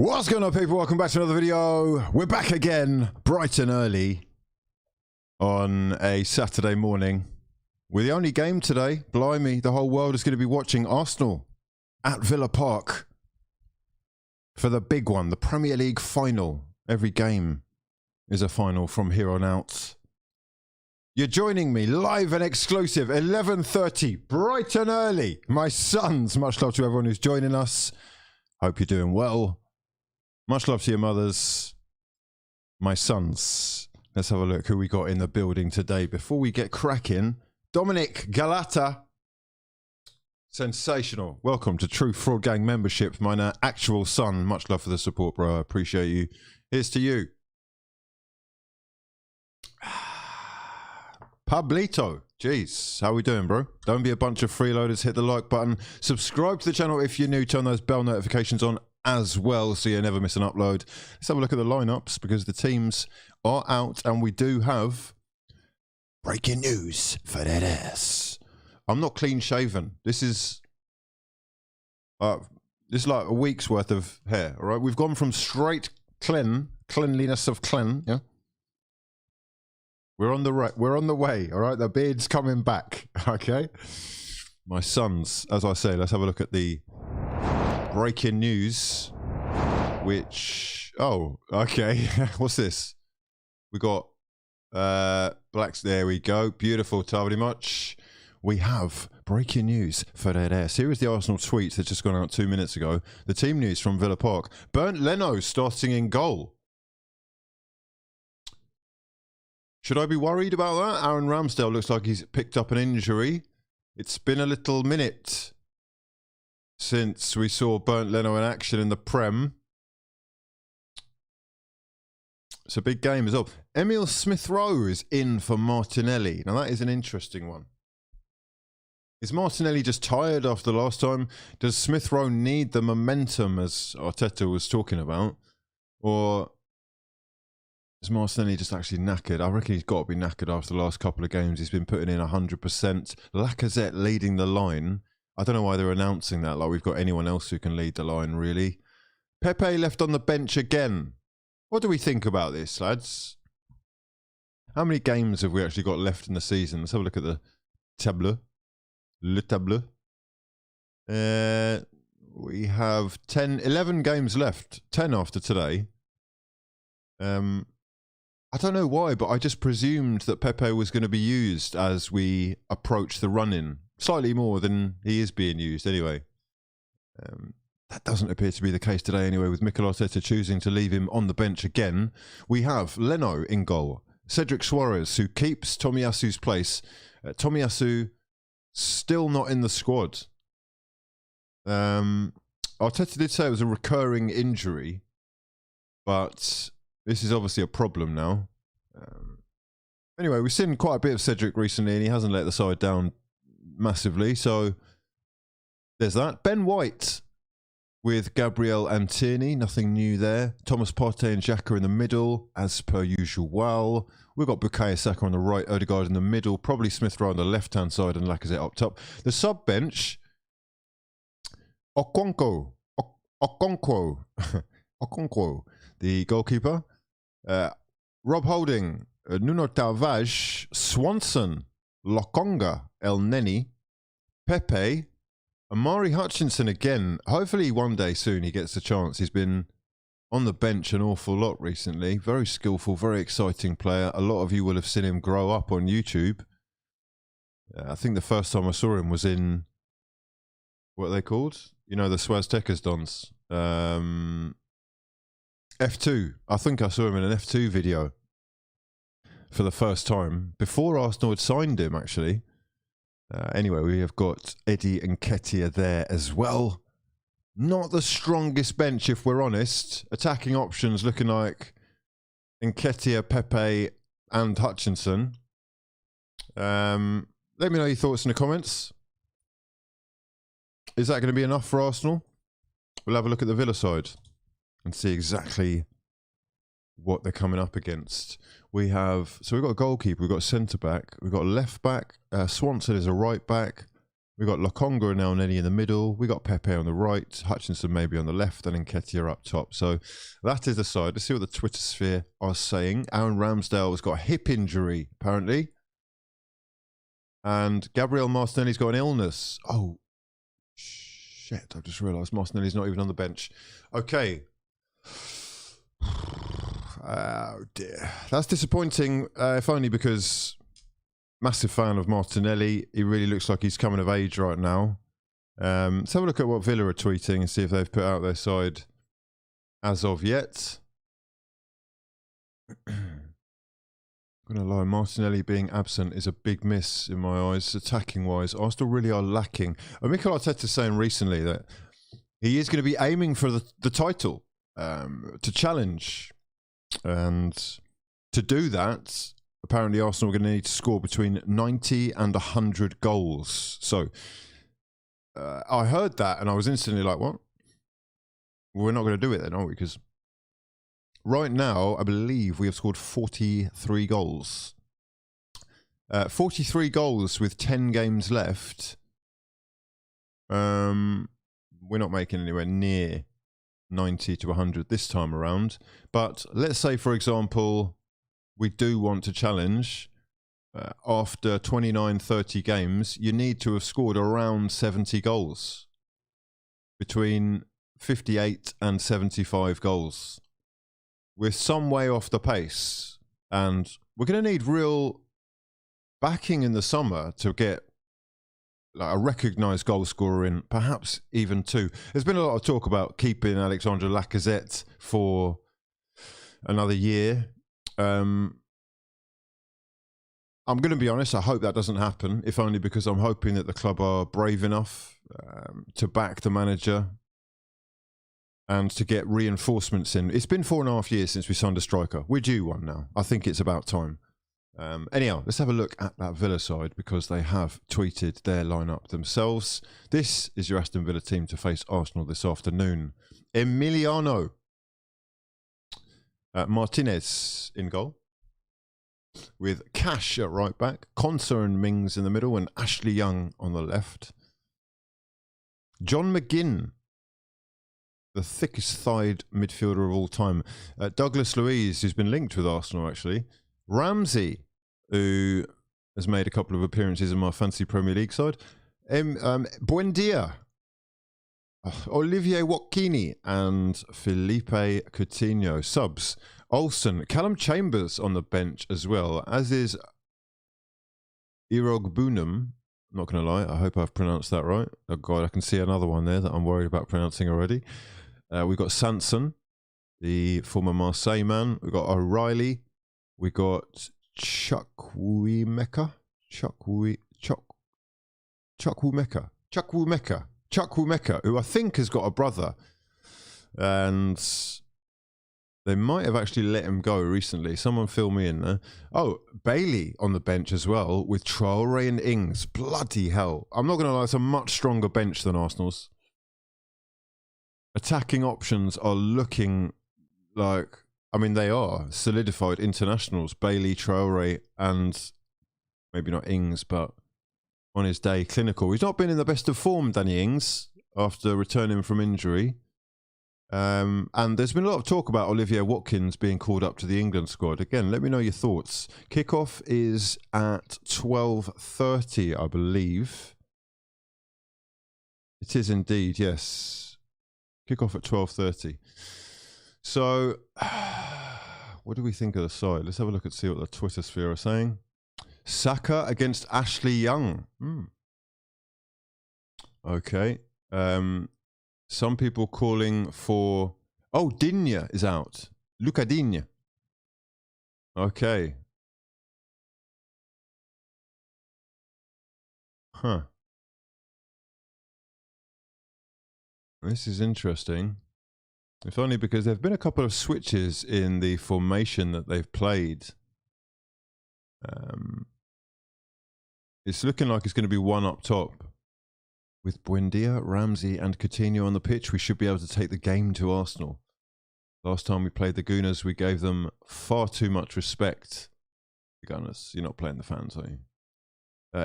What's going on, people? Welcome back to another video. We're back again, bright and early on a Saturday morning. We're the only game today. Blimey, the whole world is going to be watching Arsenal at Villa Park for the big one, the Premier League final. Every game is a final from here on out. You're joining me live and exclusive, 11:30, bright and early. My sons, much love to everyone who's joining us. Hope you're doing well. Much love to your mothers, my sons. Let's have a look who we got in the building today. Before we get cracking, Dominic Galata. Sensational. Welcome to True Fraud Gang membership. My actual son. Much love for the support, bro. I appreciate you. Here's to you. Pablito. Jeez, how we doing, bro? Don't be a bunch of freeloaders. Hit the like button. Subscribe to the channel if you're new. Turn those bell notifications on as well so you never miss an upload. Let's have a look at the lineups because the teams are out and we do have breaking news for that ass. I'm not clean shaven. This is like a week's worth of hair. All right, we've gone from straight cleanliness of clean. Yeah, we're on the way. All right, the beard's coming back. Okay, my sons, as I say, let's have a look at the breaking news, which, oh, okay. What's this? We got blacks. There we go. Beautiful. Very much. We have breaking news for that ass. Here is the Arsenal tweet that just gone out 2 minutes ago. The team news from Villa Park. Bernd Leno starting in goal. Should I be worried about that? Aaron Ramsdale looks like he's picked up an injury. It's been a little minute since we saw Bernd Leno in action in the Prem. It's a big game as well. Emil Smith-Rowe is in for Martinelli. Now that is an interesting one. Is Martinelli just tired after the last time? Does Smith-Rowe need the momentum as Arteta was talking about? Or is Martinelli just actually knackered? I reckon he's got to be knackered after the last couple of games. He's been putting in 100%. Lacazette leading the line. I don't know why they're announcing that, like we've got anyone else who can lead the line, really. Pepe left on the bench again. What do we think about this, lads? How many games have we actually got left in the season? Let's have a look at the tableau. Le tableau. We have 11 games left. 10 after today. I don't know why, but I just presumed that Pepe was going to be used as we approach the run-in. Slightly more than he is being used anyway. That doesn't appear to be the case today anyway, with Mikel Arteta choosing to leave him on the bench again. We have Leno in goal. Cedric Suarez, who keeps Tomiyasu's place. Tomiyasu still not in the squad. Arteta did say it was a recurring injury, but this is obviously a problem now. Anyway, we've seen quite a bit of Cedric recently and he hasn't let the side down massively, so there's that. Ben White with Gabriel and Tierney, nothing new there. Thomas Partey and Xhaka in the middle, as per usual. Well, we've got Bukayo Saka on the right, Odegaard in the middle, probably Smith-Rowe on the left-hand side and Lacazette up top. The sub-bench, Okonkwo, the goalkeeper, Rob Holding, Nuno Tavares, Swanson, Lokonga, El Neni, Pepe, Amari Hutchinson again. Hopefully one day soon he gets a chance. He's been on the bench an awful lot recently. Very skillful, very exciting player. A lot of you will have seen him grow up on YouTube. I think the first time I saw him was in, what are they called? You know, the Swaztekers dons. F2. I think I saw him in an F2 video for the first time, before Arsenal had signed him, actually. Anyway, we have got Eddie and Nketiah there as well. Not the strongest bench, if we're honest. Attacking options looking like Nketiah, Pepe, and Hutchinson. Let me know your thoughts in the comments. Is that going to be enough for Arsenal? We'll have a look at the Villa side and see exactly what they're coming up against. We've got a goalkeeper, we've got a centre back, we've got a left back. Swanson is a right back. We got Lokonga and El Neni in the middle. We got Pepe on the right, Hutchinson maybe on the left, and Nketiah up top. So that is the side. Let's see what the Twitter sphere are saying. Aaron Ramsdale has got a hip injury, apparently. And Gabriel Martinelli's got an illness. Oh, shit. I just realised Martinelli's not even on the bench. Okay. Oh, dear. That's disappointing, if only because... Massive fan of Martinelli. He really looks like he's coming of age right now. Let's have a look at what Villa are tweeting and see if they've put out their side as of yet. I'm going to lie, Martinelli being absent is a big miss in my eyes, attacking-wise. Arsenal really are lacking. Mikel Arteta saying recently that he is going to be aiming for the title, to challenge. And to do that... Apparently, Arsenal are going to need to score between 90 and 100 goals. So, I heard that and I was instantly like, what? We're not going to do it then, are we? Because right now, I believe we have scored 43 goals. 43 goals with 10 games left. We're not making anywhere near 90 to 100 this time around. But let's say, for example... we do want to challenge, after 29, 30 games, you need to have scored around 70 goals. Between 58 and 75 goals. We're some way off the pace. And we're going to need real backing in the summer to get like a recognised goal scorer in, perhaps even two. There's been a lot of talk about keeping Alexandre Lacazette for another year. I'm going to be honest, I hope that doesn't happen, if only because I'm hoping that the club are brave enough to back the manager and to get reinforcements in. It's been 4.5 years since we signed a striker. We're due one now. I think it's about time. Anyhow, let's have a look at that Villa side because they have tweeted their lineup themselves. This is your Aston Villa team to face Arsenal this afternoon. Emiliano Martinez in goal, with Cash at right back, Konsa and Mings in the middle, and Ashley Young on the left. John McGinn, the thickest-thighed midfielder of all time. Douglas Luiz, who's been linked with Arsenal, actually. Ramsey, who has made a couple of appearances in my fantasy Premier League side. Buendia, Olivier Watkini and Felipe Coutinho. Subs. Olsen, Callum Chambers on the bench as well, as is Irog Bunam. I'm not going to lie, I hope I've pronounced that right. Oh God, I can see another one there that I'm worried about pronouncing already. We've got Sanson, the former Marseille man. We've got O'Reilly. We've got Chukwuemeka, who I think has got a brother. And they might have actually let him go recently. Someone fill me in there. Oh, Bailey on the bench as well with Traore and Ings. Bloody hell. I'm not going to lie, it's a much stronger bench than Arsenal's. Attacking options are looking like, I mean, they are solidified internationals. Bailey, Traore, and maybe not Ings, but on his day, clinical. He's not been in the best of form, Danny Ings, after returning from injury. And there's been a lot of talk about Olivier Watkins being called up to the England squad. Again, let me know your thoughts. Kickoff is at 12:30, I believe. It is indeed, yes. Kickoff at 12:30. So, what do we think of the side? Let's have a look and see what the Twitter sphere are saying. Saka against Ashley Young. Okay. Some people calling for... Oh, Digne is out. Luca Digne. Okay. Huh. This is interesting. If only because there have been a couple of switches in the formation that they've played. It's looking like it's going to be one up top. With Buendia, Ramsey and Coutinho on the pitch, we should be able to take the game to Arsenal. Last time we played the Gunners, we gave them far too much respect. The Gunners, you're not playing the fans, are you?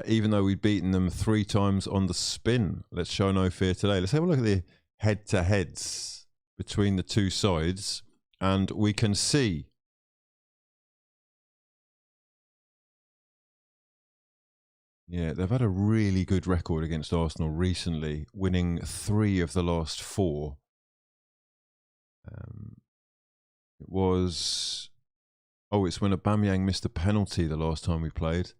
even though we'd beaten them 3 times on the spin. Let's show no fear today. Let's have a look at the head-to-heads between the two sides, and we can see they've had a really good record against Arsenal recently, winning 3 of the last 4. It was... Oh, it's when Aubameyang missed a penalty the last time we played.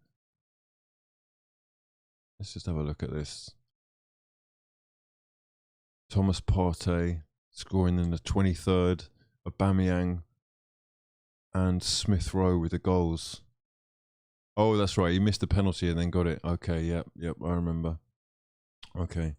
Let's just have a look at this. Thomas Partey scoring in the 23rd. Aubameyang and Smith Rowe with the goals. Oh, that's right. He missed the penalty and then got it. Okay, yep, I remember. Okay.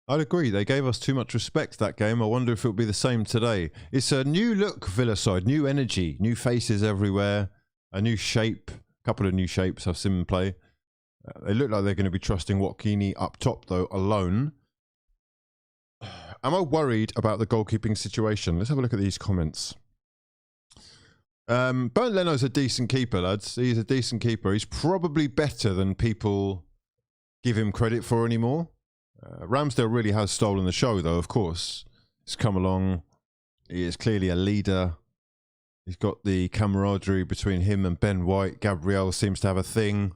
I'd agree. They gave us too much respect that game. I wonder if it'll be the same today. It's a new look, Villa side. New energy. New faces everywhere. A new shape. A couple of new shapes I've seen them play. They look like they're going to be trusting Watkini up top, though, alone. Am I worried about the goalkeeping situation? Let's have a look at these comments. Bernd Leno's a decent keeper, lads. He's a decent keeper. He's probably better than people give him credit for anymore. Ramsdale really has stolen the show, though, of course. He's come along. He is clearly a leader. He's got the camaraderie between him and Ben White. Gabriel seems to have a thing.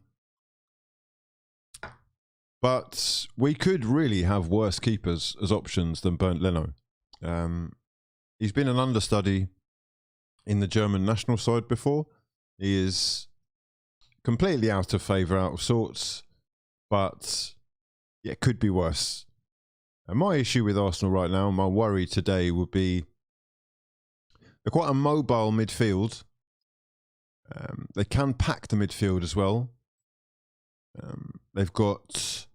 But we could really have worse keepers as options than Bernd Leno. He's been an understudy in the German national side before. He is completely out of favour, out of sorts. But yeah, it could be worse. And my issue with Arsenal right now, my worry today would be they're quite a mobile midfield. They can pack the midfield as well. They've got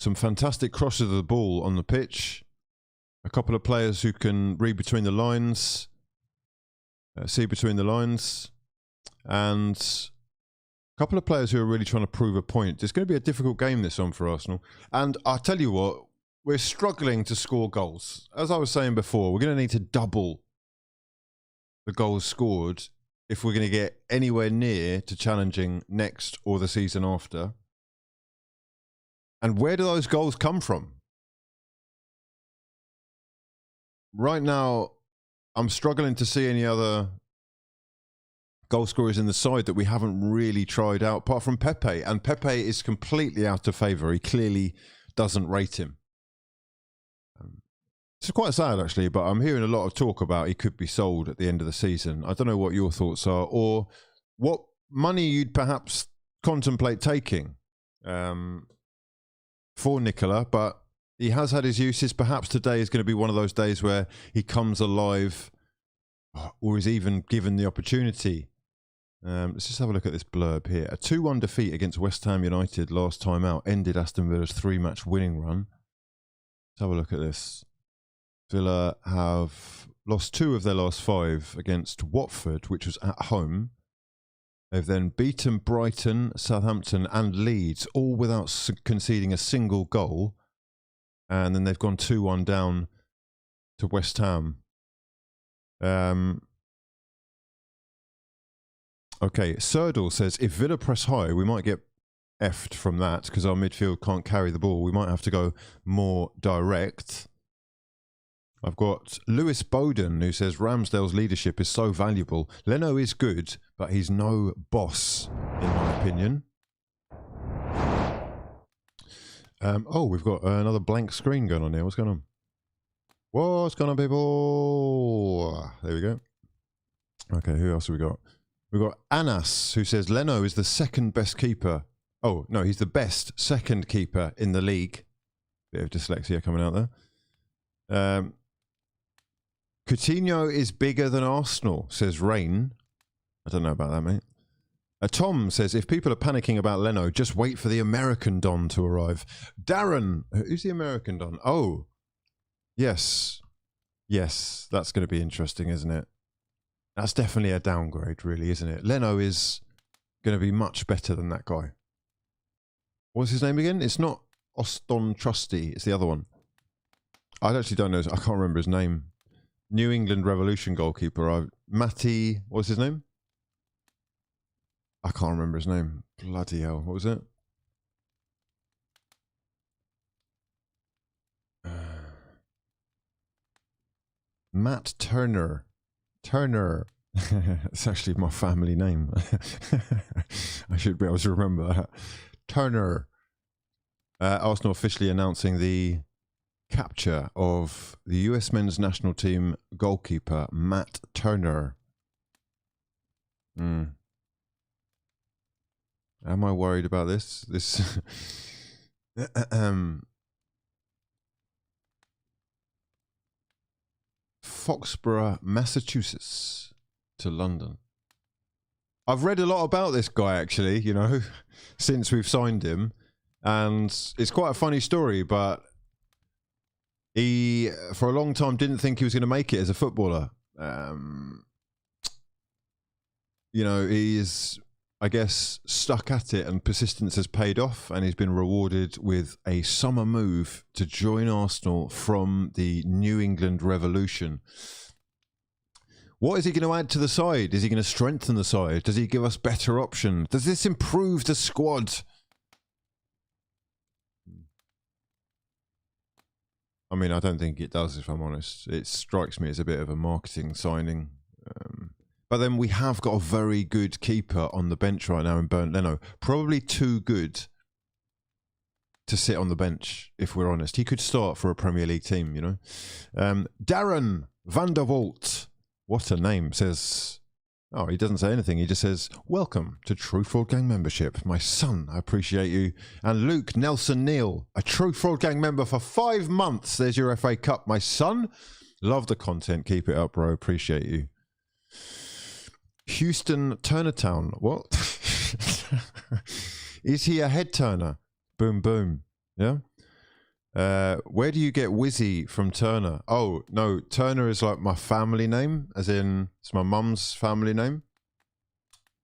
some fantastic crosses of the ball on the pitch. A couple of players who can read between the lines, see between the lines, and a couple of players who are really trying to prove a point. It's going to be a difficult game, this one, for Arsenal. And I'll tell you what, we're struggling to score goals. As I was saying before, we're going to need to double the goals scored if we're going to get anywhere near to challenging next or the season after. And where do those goals come from? Right now, I'm struggling to see any other goal scorers in the side that we haven't really tried out, apart from Pepe. And Pepe is completely out of favour. He clearly doesn't rate him. It's quite sad, actually, but I'm hearing a lot of talk about he could be sold at the end of the season. I don't know what your thoughts are, or what money you'd perhaps contemplate taking for Nicola, but he has had his uses. Perhaps today is going to be one of those days where he comes alive or is even given the opportunity. Let's just have a look at this blurb here. A 2-1 defeat against West Ham United last time out ended Aston Villa's 3-match winning run. Let's have a look at this. Villa have lost 2 of their last 5 against Watford, which was at home. They've then beaten Brighton, Southampton and Leeds, all without conceding a single goal. And then they've gone 2-1 down to West Ham. Okay, Serdal says, if Villa press high, we might get effed from that because our midfield can't carry the ball. We might have to go more direct. I've got Lewis Bowden, who says Ramsdale's leadership is so valuable. Leno is good, but he's no boss, in my opinion. Oh, we've got another blank screen going on here. What's going on? What's going on, people? There we go. Okay, who else have we got? We've got Anas, who says Leno is the second best keeper. Oh, no, he's the best second keeper in the league. Bit of dyslexia coming out there. Coutinho is bigger than Arsenal, says Rain. I don't know about that, mate. Tom says, if people are panicking about Leno, just wait for the American Don to arrive. Darren, who's the American Don? Oh, yes. Yes, that's going to be interesting, isn't it? That's definitely a downgrade, really, isn't it? Leno is going to be much better than that guy. What's his name again? It's not Aston Trusty. It's the other one. I actually don't know. I can't remember his name. New England Revolution goalkeeper. Matty, what's his name? I can't remember his name. Bloody hell. What was it? Matt Turner. Turner. It's actually my family name. I should be able to remember that. Turner. Arsenal officially announcing the capture of the US men's national team goalkeeper Matt Turner. Am I worried about this? Foxborough, Massachusetts to London. I've read a lot about this guy, actually, you know, since we've signed him. And it's quite a funny story, but he, for a long time, didn't think he was going to make it as a footballer. You know, he is, I guess, stuck at it, and persistence has paid off, and he's been rewarded with a summer move to join Arsenal from the New England Revolution. What is he going to add to the side? Is he going to strengthen the side? Does he give us better options? Does this improve the squad? I mean, I don't think it does, if I'm honest. It strikes me as a bit of a marketing signing. But then we have got a very good keeper on the bench right now in Bernd Leno. Probably too good to sit on the bench, if we're honest. He could start for a Premier League team, you know. Darren van der Walt, what a name, says... Oh, he doesn't say anything. He just says, welcome to True Fraud Gang membership. My son, I appreciate you. And Luke Nelson Neal, a True Fraud Gang member for 5 months. There's your FA Cup, my son. Love the content. Keep it up, bro. Appreciate you. Houston Turnertown. What? Is he a head turner? Boom, boom. Yeah? Where do you get Wizzy from Turner? Oh, no, Turner is like my family name, as in it's my mum's family name.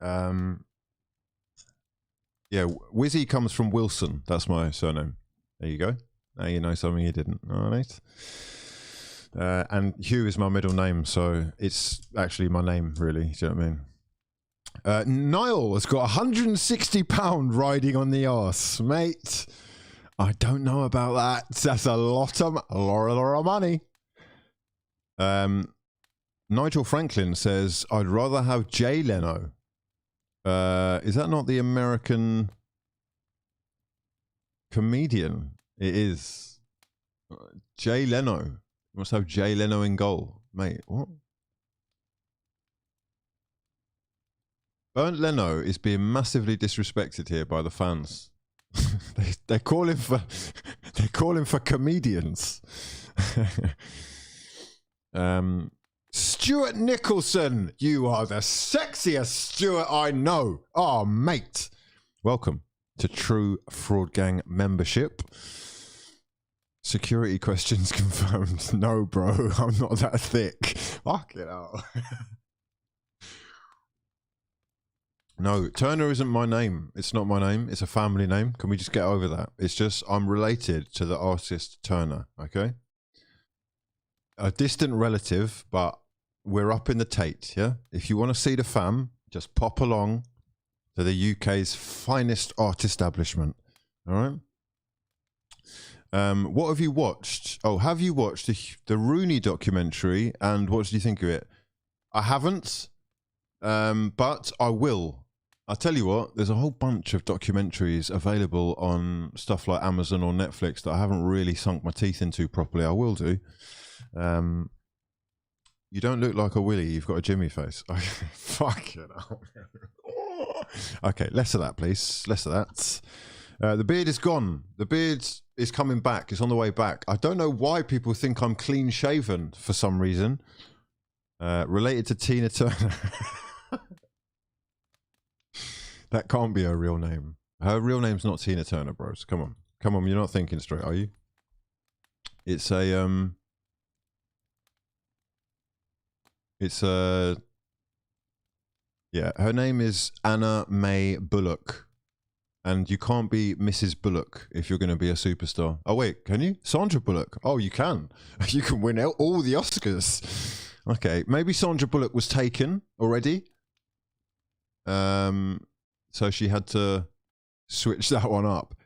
Yeah, Wizzy comes from Wilson. That's my surname. There you go. Now you know something you didn't. All right. And Hugh is my middle name, so it's actually my name, really. Do you know what I mean? Niall has got £160 riding on the arse, mate. I don't know about that. That's a lot of money. Nigel Franklin says, I'd rather have Jay Leno. Is that not the American comedian? It is. Jay Leno. You must have Jay Leno in goal. Mate, what? Bernd Leno is being massively disrespected here by the fans. They're calling for comedians. Stuart Nicholson, you are the sexiest Stuart I know. Oh, mate. Welcome to True Fraud Gang membership. Security questions confirmed. No, bro, I'm not that thick. Fuck it out. No, Turner isn't my name. It's not my name. It's a family name. Can we just get over that? It's just I'm related to the artist Turner, okay? A distant relative, but we're up in the Tate, yeah? If you want to see the fam, just pop along to the UK's finest art establishment, all right? What have you watched? Oh, have you watched the Rooney documentary, and what did you think of it? I haven't, but I will. I'll tell you what, there's a whole bunch of documentaries available on stuff like Amazon or Netflix that I haven't really sunk my teeth into properly. I will do. You don't look like a Willy, you've got a Jimmy face. Fuck it out. Okay, less of that, please. Less of that. The beard is gone. The beard is coming back. It's on the way back. I don't know why people think I'm clean shaven for some reason. Related to Tina Turner. That can't be her real name. Her real name's not Tina Turner, bros. Come on. Come on, you're not thinking straight, are you? It's a, yeah, her name is Anna May Bullock. And you can't be Mrs. Bullock if you're going to be a superstar. Oh, wait, can you? Sandra Bullock. Oh, you can. You can win all the Oscars. Okay, maybe Sandra Bullock was taken already. So she had to switch that one up.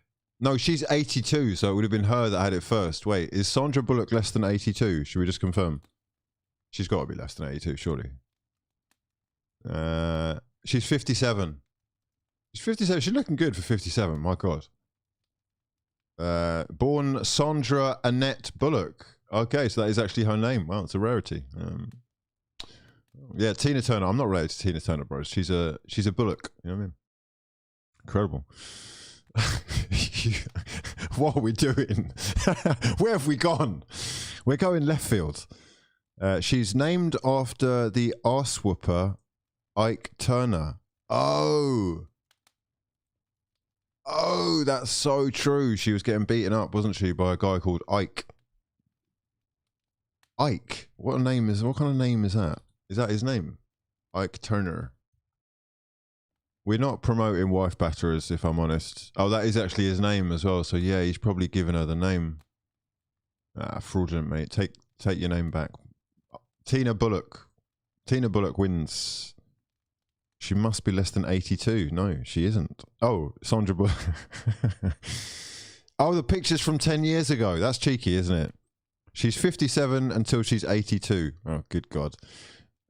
No, she's 82, so it would have been her that had it first. Wait, is Sandra Bullock less than 82? Should we just confirm? She's got to be less than 82, surely. She's 57. She's 57. She's looking good for 57, my God. Born Sandra Annette Bullock. Okay, so that is actually her name. Wow, it's a rarity. Yeah, Tina Turner. I'm not related to Tina Turner, bros. She's a Bullock. You know what I mean? Incredible. What are we doing? Where have we gone? We're going left field. She's named after the arse whooper Ike Turner. Oh, that's so true. She was getting beaten up, wasn't she, by a guy called Ike? Ike? What kind of name is that? Is that his name? Ike Turner. We're not promoting wife batterers, if I'm honest. Oh, that is actually his name as well. So yeah, he's probably given her the name. Ah, fraudulent, mate. Take your name back. Tina Bullock. Tina Bullock wins. She must be less than 82. No, she isn't. Oh, Sandra Bullock. Oh, the picture's from 10 years ago. That's cheeky, isn't it? She's 57 until she's 82. Oh, good God.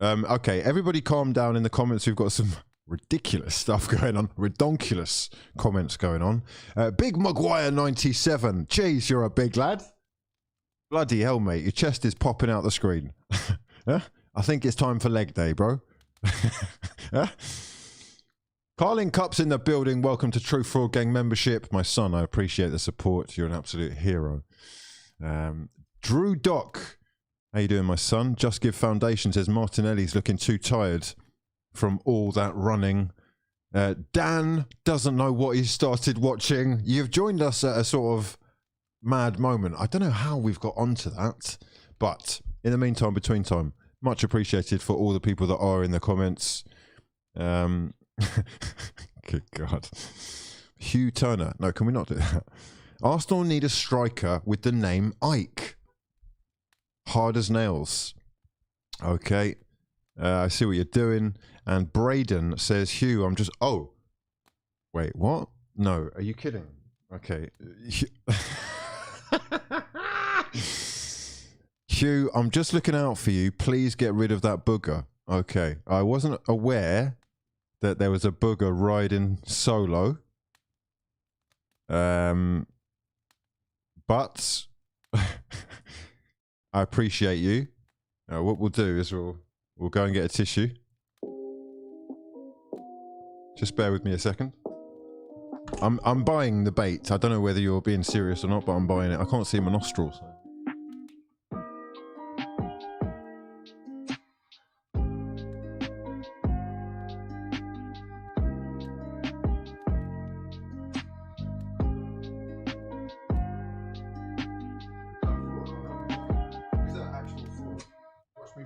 Okay, everybody calm down in the comments. We've got some ridiculous stuff going on. Redonkulous comments going on. Big Maguire 97. Jeez, you're a big lad. Bloody hell, mate. Your chest is popping out the screen. Huh? I think it's time for leg day, bro. Huh? Carling Cup's in the building. Welcome to True Fraud Gang membership. My son, I appreciate the support. You're an absolute hero. Drew Doc. How you doing, my son? Just Give Foundation says Martinelli's looking too tired from all that running. Dan doesn't know what he started watching. You've joined us at a sort of mad moment. I don't know how we've got onto that, but in the meantime, between time, much appreciated for all the people that are in the comments. Good God. Hugh Turner. No, can we not do that? Arsenal need a striker with the name Ike. Hard as nails. Okay. I see what you're doing. And Braden says, Hugh, I'm just... Oh. Wait, what? No, are you kidding? Okay. Hugh, I'm just looking out for you. Please get rid of that booger. Okay. I wasn't aware that there was a booger riding solo. But I appreciate you. What we'll do is we'll go and get a tissue. Just bear with me a second. I'm buying the bait. I don't know whether you're being serious or not, but I'm buying it. I can't see my nostrils. So.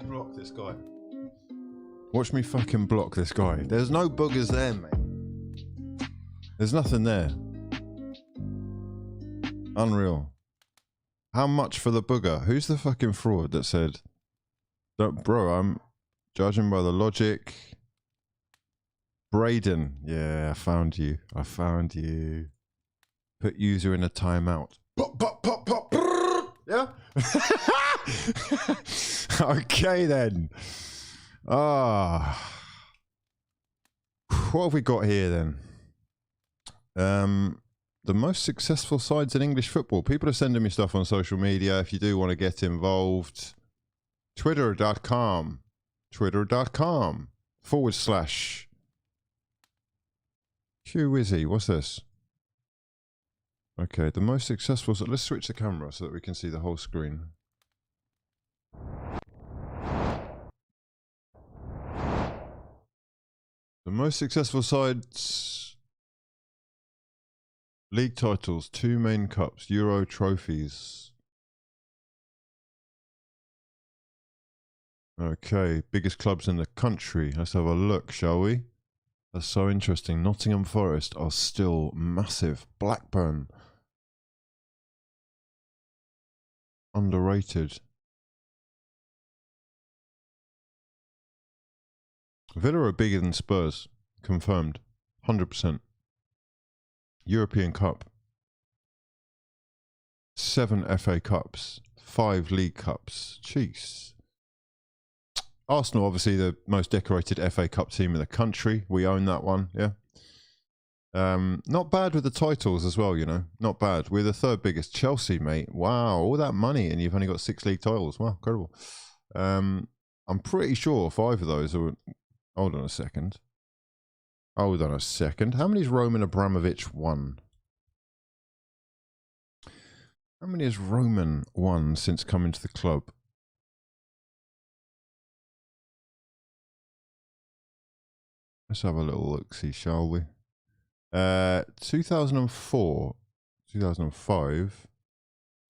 Block this guy. Watch me fucking block this guy. There's no boogers there, mate. There's nothing there. Unreal. How much for the booger? Who's the fucking fraud that said, don't, bro, I'm judging by the logic. Braden. Yeah, I found you. I found you. Put user in a timeout. Pop, pop, pop, pop. Brrr. Yeah? Okay then. What have we got here then? The most successful sides in English football. People are sending me stuff on social media. If you do want to get involved, twitter.com / Hugh Wizzy. What's this? Okay, the most successful. So let's switch the camera so that we can see the whole screen. The most successful sides, league titles, 2 main cups, Euro trophies. Okay, biggest clubs in the country. Let's have a look, shall we? That's so interesting. Nottingham Forest are still massive. Blackburn. Underrated. Villa are bigger than Spurs. Confirmed. 100%. European Cup. 7 FA Cups. 5 League Cups. Jeez. Arsenal, obviously the most decorated FA Cup team in the country. We own that one, yeah. Not bad with the titles as well, you know. Not bad. We're the 3rd biggest. Chelsea, mate. Wow, all that money and you've only got 6 league titles. Wow, incredible. I'm pretty sure 5 of those are... Hold on a second. Hold on a second. How many has Roman Abramovich won? How many has Roman won since coming to the club? Let's have a little look-see, shall we? 2004, 2005,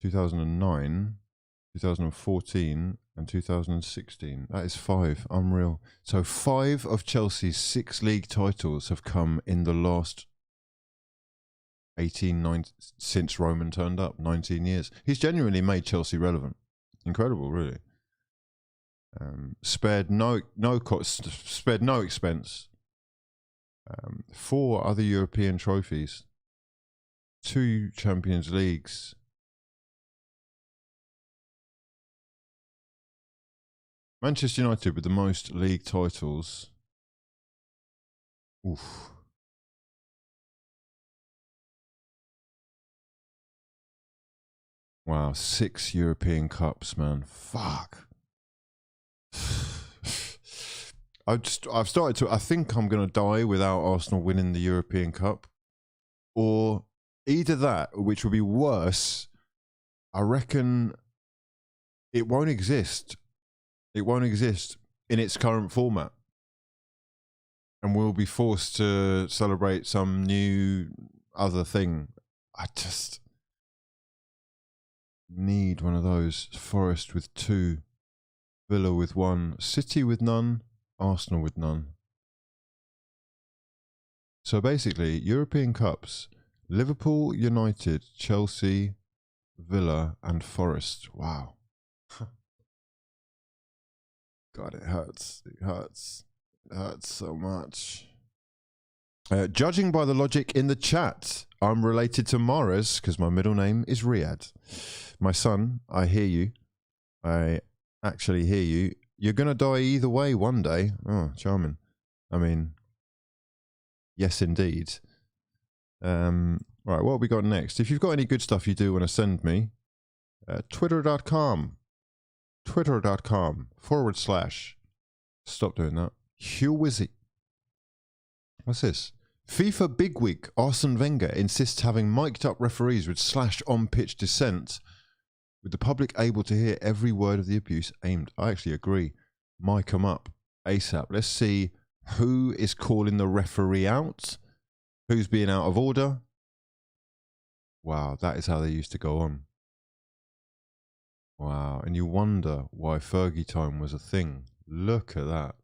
2009, 2014, and 2016. That is 5. Unreal. So 5 of Chelsea's 6 league titles have come in the last 19 since Roman turned up. 19 years. He's genuinely made Chelsea relevant. Incredible, really. Spared no expense. 4 other European trophies. 2 Champions Leagues. Manchester United with the most league titles. Oof. Wow, 6 European Cups, man. Fuck. I've started to... I think I'm going to die without Arsenal winning the European Cup. Or either that, which would be worse, I reckon it won't exist. It won't exist in its current format. And we'll be forced to celebrate some new other thing. I just need one of those. Forest with 2. Villa with 1. City with none. Arsenal with none. So basically, European Cups. Liverpool, United, Chelsea, Villa and Forest. Wow. God, it hurts. It hurts. It hurts so much. Judging by the logic in the chat, I'm related to Mahrez because my middle name is Riyadh. My son, I hear you. I actually hear you. You're going to die either way one day. Oh, charming. I mean, yes, indeed. Right, what have we got next? If you've got any good stuff you do want to send me, twitter.com. Twitter.com/. Stop doing that. Hugh Wizzy. What's this? FIFA bigwig Arsene Wenger insists having mic'd up referees would slash on-pitch dissent, with the public able to hear every word of the abuse aimed. I actually agree. Mic them up ASAP. Let's see who is calling the referee out, who's being out of order. Wow, that is how they used to go on. Wow, and you wonder why Fergie time was a thing. Look at that.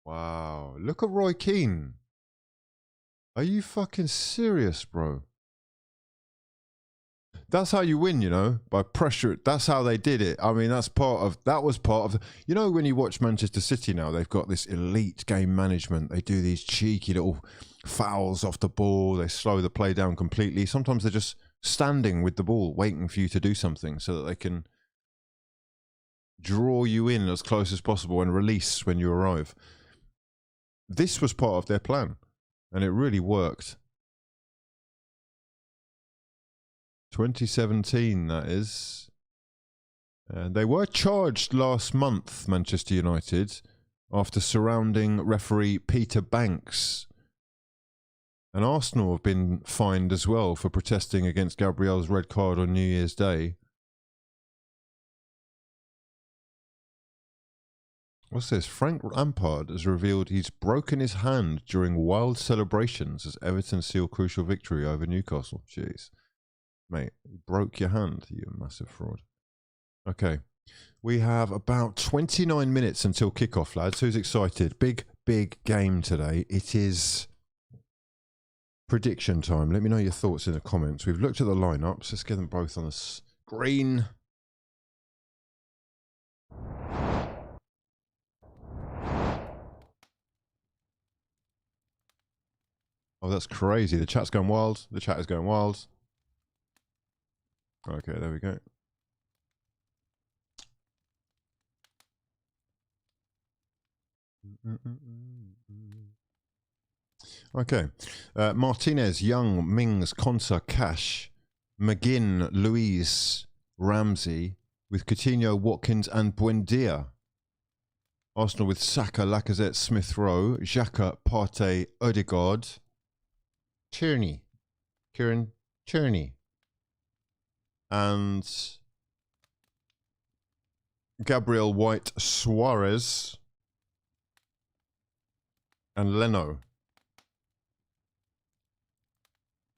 Wow, look at Roy Keane. Are you fucking serious, bro? That's how you win, you know, by pressure. That's how they did it. I mean, that was part of, you know, when you watch Manchester City now, they've got this elite game management. They do these cheeky little fouls off the ball. They slow the play down completely. Sometimes they're just standing with the ball, waiting for you to do something so that they can draw you in as close as possible and release when you arrive. This was part of their plan, and it really worked. 2017, that is. They were charged last month, Manchester United, after surrounding referee Peter Banks. And Arsenal have been fined as well for protesting against Gabriel's red card on New Year's Day. What's this? Frank Lampard has revealed he's broken his hand during wild celebrations as Everton seal crucial victory over Newcastle. Jeez. Mate, you broke your hand, you massive fraud. Okay. We have about 29 minutes until kickoff, lads. Who's excited? Big, big game today. It is prediction time. Let me know your thoughts in the comments. We've looked at the lineups. Let's get them both on the screen. Oh, that's crazy. The chat's going wild. The chat is going wild. Okay, there we go. Okay. Martinez, Young, Mings, Konsa, Cash, McGinn, Louise, Ramsey, with Coutinho, Watkins, and Buendia. Arsenal with Saka, Lacazette, Smith Rowe, Xhaka, Partey, Odegaard, Kieran Tierney, and Gabriel White, Suarez, and Leno.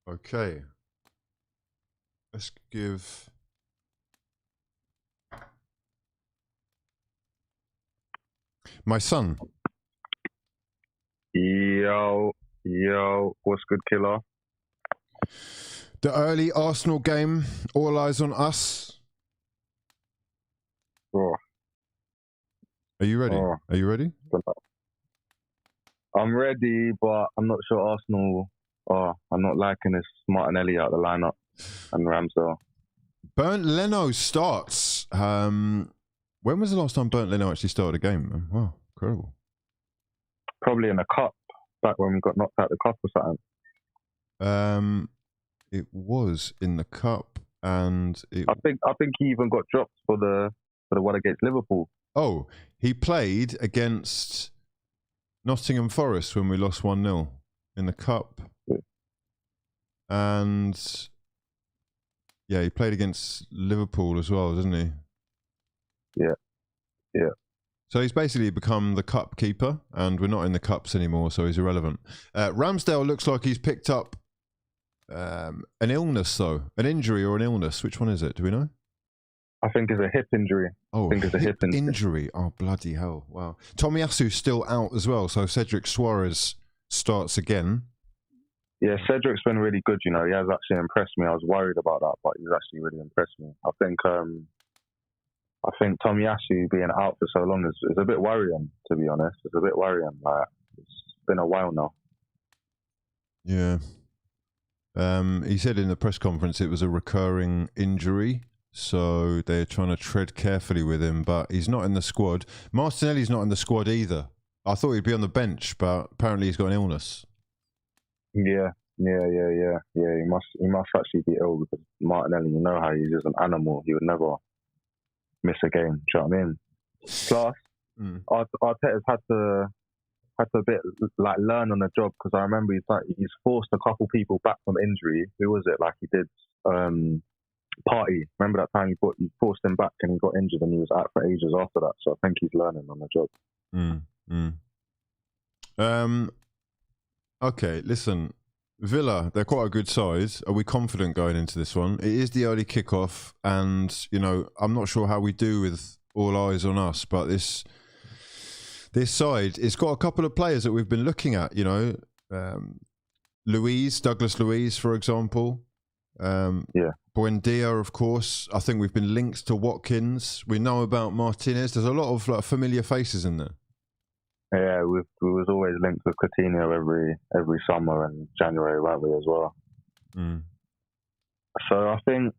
Okay. Let's give... my son. Yo, what's good, killer? The early Arsenal game, all eyes on us. Oh. Are you ready? Oh. Are you ready? I'm ready, but I'm not sure Arsenal... I'm not liking this Martinelli out of the lineup and Ramsdale. Bernd Leno starts. When was the last time Bernd Leno actually started a game? Wow, incredible. Probably in the cup, back when we got knocked out the cup or something. It was in the cup, and I think he even got dropped for the one against Liverpool. Oh, he played against Nottingham Forest when we lost 1-0 in the cup. Yeah. And yeah, he played against Liverpool as well, doesn't he? Yeah. So he's basically become the cup keeper, and we're not in the cups anymore, so he's irrelevant. Ramsdale looks like he's picked up an illness, though. An injury or an illness. Which one is it? Do we know? I think it's a hip injury. Oh, a hip injury. Oh, bloody hell. Wow. Tomiyasu's still out as well, so Cedric Suarez starts again. Yeah, Cedric's been really good, He has actually impressed me. I was worried about that, but he's actually really impressed me. I think Tomiyasu being out for so long is a bit worrying, to be honest. It's a bit worrying. Like, it's been a while now. Yeah. He said in the press conference it was a recurring injury, so they're trying to tread carefully with him, but he's not in the squad. Martinelli's not in the squad either. I thought he'd be on the bench, but apparently he's got an illness. Yeah. He must actually be ill, because Martinelli, you know how he's just an animal. He would never miss a game. Do you know what I mean? Plus, Arteta's had to a bit like learn on the job, because I remember he's forced a couple people back from injury. Who was it? Like he did Partey. Remember that time he forced him back and he got injured and he was out for ages after that. So I think he's learning on the job. Okay, listen. Villa, they're quite a good size. Are we confident going into this one? It is the early kickoff, and I'm not sure how we do with all eyes on us, but this side, it's got a couple of players that we've been looking at. Douglas Luiz, for example. Buendia, of course. I think we've been linked to Watkins. We know about Martinez. There's a lot of familiar faces in there. Yeah, we was always linked with Coutinho every summer and January, weren't we, as well? So I think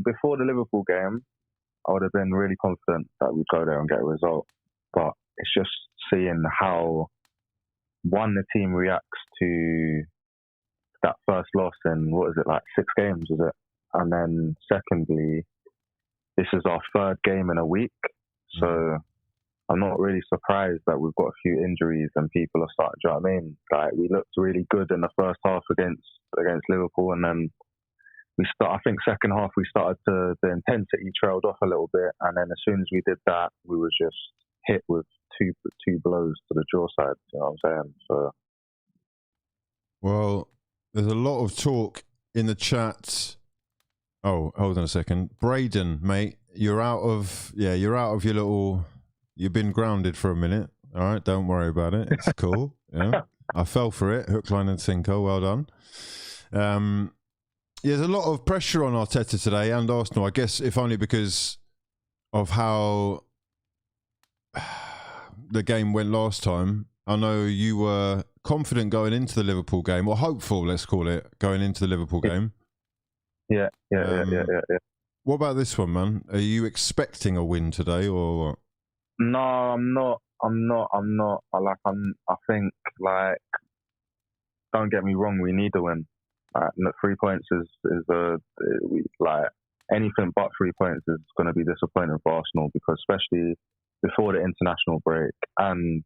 before the Liverpool game, I would have been really confident that we'd go there and get a result. But it's just seeing how, one, the team reacts to that first loss in, 6 games, is it? And then secondly, this is our 3rd game in a week. So I'm not really surprised that we've got a few injuries and people are starting, do you know what I mean? Like, we looked really good in the first half against Liverpool, and then I think second half the intensity trailed off a little bit, and then as soon as we did that, we was just hit with two blows to the jaw side, you know what I'm saying? So, well, there's a lot of talk in the chat. Oh, hold on a second. Braden, mate, you're out of your little... You've been grounded for a minute. All right, don't worry about it. It's cool. Yeah, I fell for it. Hook, line, and sinker. Well done. There's a lot of pressure on Arteta today and Arsenal, I guess, if only because of how the game went last time. I know you were confident going into the Liverpool game, or hopeful, let's call it, going into the Liverpool game. Yeah. What about this one, man? Are you expecting a win today, or what? No, I'm not. I think, like, don't get me wrong, we need to win. 3 points like, anything but 3 points is going to be disappointing for Arsenal, because especially before the international break, and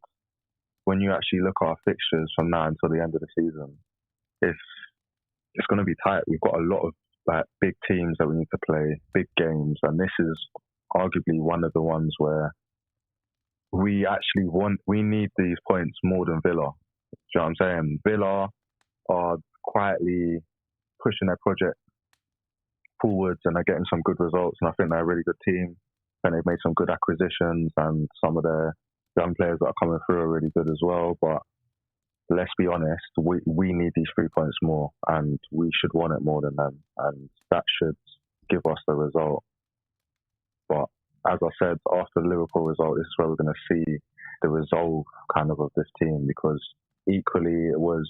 when you actually look at our fixtures from now until the end of the season, it's going to be tight. We've got a lot of like big teams that we need to play, big games, and this is arguably one of the ones where we actually we need these points more than Villa. Do you know what I'm saying? Villa are quietly pushing their project forwards and they're getting some good results, and I think they're a really good team, and they've made some good acquisitions, and some of their young players that are coming through are really good as well. But let's be honest, we need these 3 points more, and we should want it more than them, and that should give us the result. But as I said, after the Liverpool result, this is where we're going to see the resolve kind of this team, because equally it was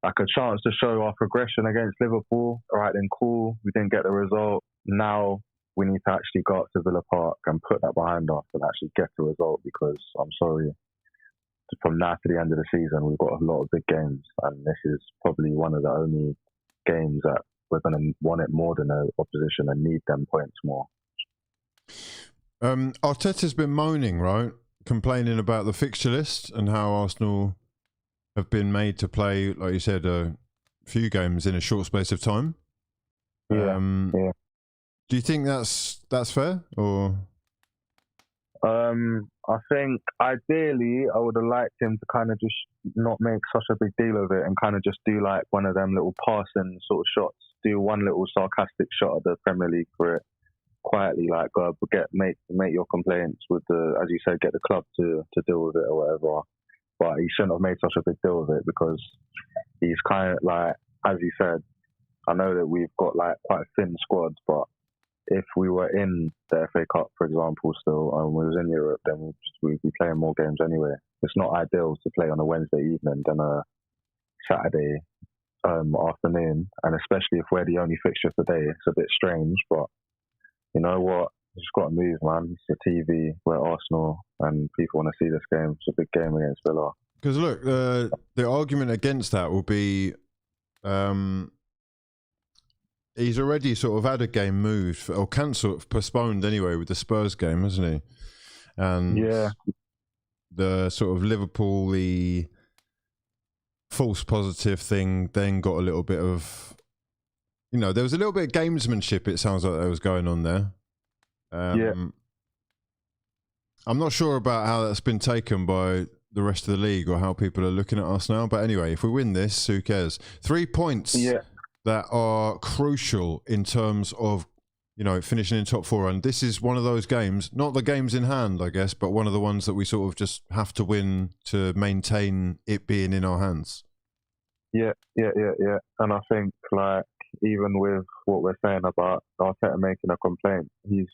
like a chance to show our progression against Liverpool. All right, then cool, we didn't get the result. Now we need to actually go up to Villa Park and put that behind us and actually get the result, because I'm sorry, from now to the end of the season, we've got a lot of big games, and this is probably one of the only games that we're going to want it more than the opposition and need them points more. Arteta's been moaning, right? Complaining about the fixture list and how Arsenal have been made to play, like you said, a few games in a short space of time. Yeah. Do you think that's fair, or? I think ideally I would have liked him to kind of just not make such a big deal of it and kind of just do like one of them little passing sort of shots, do one little sarcastic shot at the Premier League for it, quietly, like make your complaints with the, as you said, get the club to deal with it or whatever. But he shouldn't have made such a big deal of it, because he's kind of like, as you said, I know that we've got like quite a thin squad, but if we were in the FA Cup, for example, still, and we was in Europe, then we'd be playing more games anyway. It's not ideal to play on a Wednesday evening than a Saturday afternoon, and especially if we're the only fixture today, it's a bit strange. But you know what? You just got to move, man. It's the TV. We're Arsenal, and people want to see this game. It's a big game against Villa. Because look, the argument against that will be, he's already sort of had a game moved or cancelled, postponed anyway with the Spurs game, hasn't he? And yeah, the sort of Liverpool, the false positive thing then got a little bit of, there was a little bit of gamesmanship, it sounds like, that was going on there. I'm not sure about how that's been taken by the rest of the league or how people are looking at us now. But anyway, if we win this, who cares? 3 points that are crucial in terms of, finishing in top four. And this is one of those games, not the games in hand, I guess, but one of the ones that we sort of just have to win to maintain it being in our hands. Yeah. And I think, like, even with what we're saying about Arteta making a complaint, he's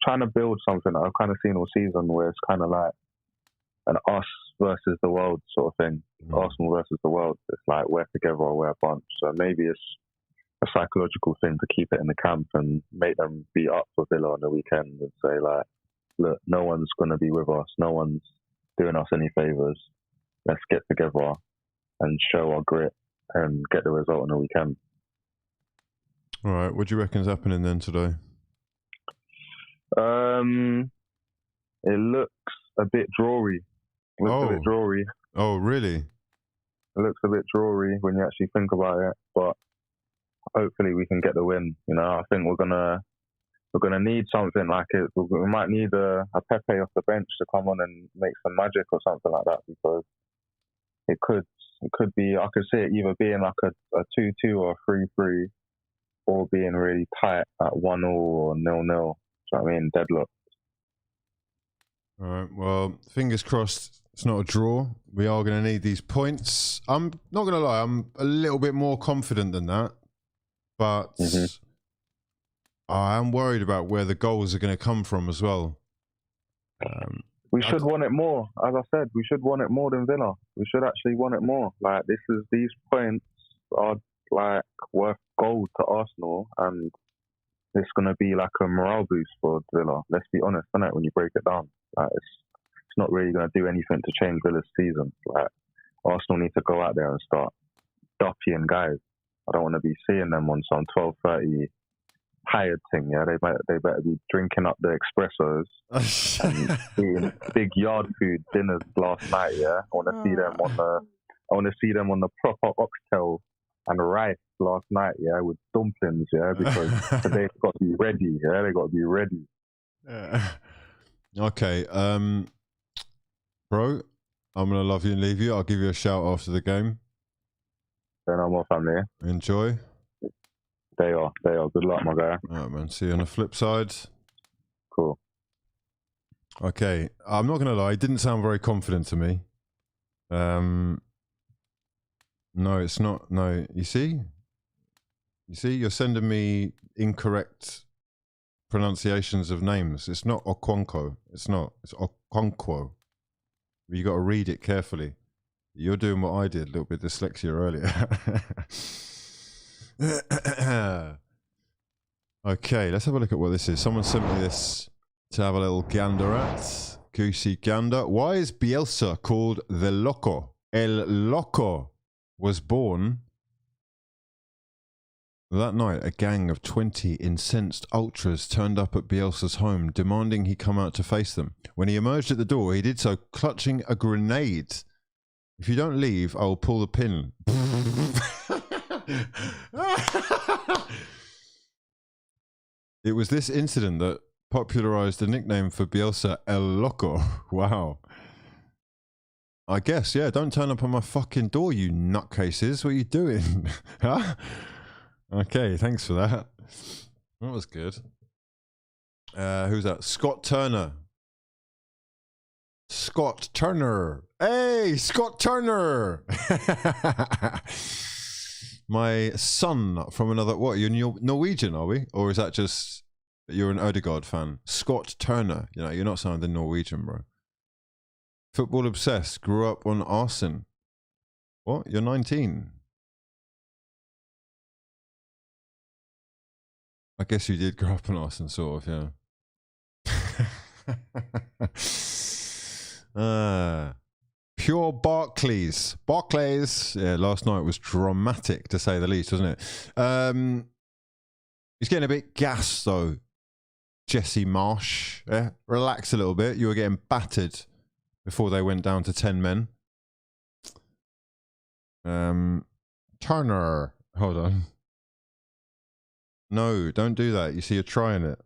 trying to build something that I've kind of seen all season, where it's kind of like an us versus the world sort of thing. Arsenal versus the world. It's like we're together or we're a bunch. So maybe it's a psychological thing to keep it in the camp and make them be up for Villa on the weekend and say, like, look, no one's going to be with us. No one's doing us any favours. Let's get together and show our grit and get the result on the weekend. All right. What do you reckon's happening then today? It looks a bit drawy. Oh, really? It looks a bit drawy when you actually think about it, but hopefully we can get the win. I think we're gonna need something like it. We might need a Pepe off the bench to come on and make some magic or something like that, because it could be, I could see it either being like a 2-2 or a 3-3, or being really tight at 1-0 or 0-0. Do you know what I mean? Deadlock. All right. Well, fingers crossed it's not a draw. We are going to need these points. I'm not going to lie, I'm a little bit more confident than that, but I am worried about where the goals are going to come from as well. We should want it more. As I said, we should want it more than Villa. We should actually want it more. Like these points are like worth gold to Arsenal, and it's gonna be like a morale boost for Villa. Let's be honest, isn't it? When you break it down, like it's not really gonna do anything to change Villa's season. Like Arsenal need to go out there and start duppying guys. I don't want to be seeing them on some 12:30 hired thing. Yeah, they better be drinking up the espressos and eating big yard food dinners last night. Yeah, I want to see them on the proper oxtail and rice last night. Yeah, with dumplings. Yeah, because today's got to be ready. Yeah, they got to be ready. Okay, bro, I'm gonna love you and leave you. I'll give you a shout after the game. Say no more, family. Enjoy. They are. Good luck, my guy. All right, man. See you on the flip side. Cool. Okay, I'm not gonna lie. It didn't sound very confident to me. No, it's not. No, you see, you're sending me incorrect pronunciations of names. It's not Okonkwo. It's not. It's Okonkwo. You got to read it carefully. You're doing what I did, a little bit dyslexia earlier. Okay, let's have a look at what this is. Someone sent me this to have a little gander at. Goosey gander. Why is Bielsa called the Loco? El Loco was born that night. A gang of 20 incensed ultras turned up at Bielsa's home, demanding he come out to face them. When he emerged at the door, he did so clutching a grenade. If you don't leave, I will pull the pin. It was this incident that popularized the nickname for Bielsa, El Loco. Wow. I guess, yeah, don't turn up on my fucking door, you nutcases. What are you doing? Huh? Okay, thanks for that. That was good. Who's that? Scott Turner. Scott Turner. Hey, Scott Turner. My son from another, what, you're Norwegian, are we? Or is that just, you're an Odegaard fan? Scott Turner. You know, you're not sounding Norwegian, bro. Football obsessed, grew up on Arsenal. What? You're 19. I guess you did grow up on Arsenal, sort of, yeah. Pure Barclays. Yeah, last night was dramatic, to say the least, wasn't it? He's getting a bit gassed, though. Jesse Marsh. Yeah? Relax a little bit. You were getting battered before they went down to 10 men. Turner. Hold on. No, don't do that. You see, you're trying it.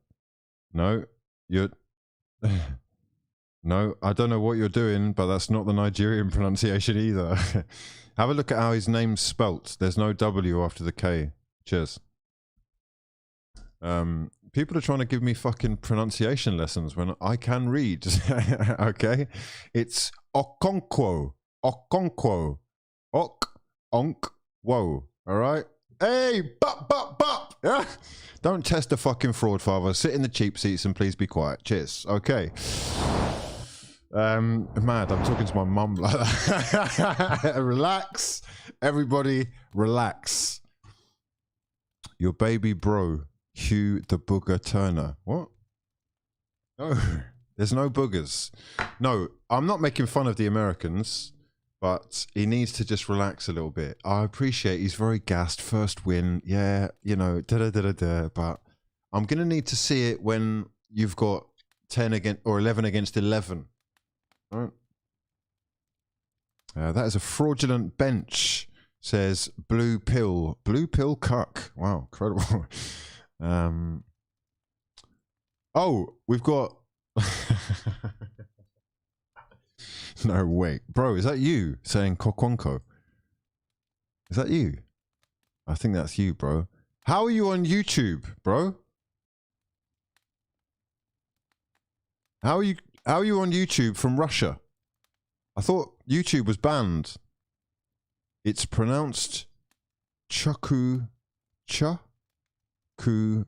No, you're... No, I don't know what you're doing, but that's not the Nigerian pronunciation either. Have a look at how his name's spelt. There's no W after the K. Cheers. People are trying to give me fucking pronunciation lessons when I can read. Okay? It's Okonkwo. Okonkwo. Ok-onk-wo. Alright? Hey, bop. Yeah? Don't test the fucking fraud, father. Sit in the cheap seats and please be quiet. Cheers. Okay. Mad, I'm talking to my mum like that. Relax. Everybody, relax. Your baby bro, Hugh the Booger Turner. What? No, there's no boogers. No, I'm not making fun of the Americans, but he needs to just relax a little bit. I appreciate he's very gassed. First win. Yeah, you know, but I'm going to need to see it when you've got 10 against or 11 against 11. Right. That is a fraudulent bench, says Blue Pill. Blue Pill Cuck. Wow, incredible. Oh, we've got... No, wait. Bro, is that you saying Kokonko? Is that you? I think that's you, bro. How are you on YouTube, bro? How are you on YouTube from Russia? I thought YouTube was banned. It's pronounced Chuku Chukuemeka.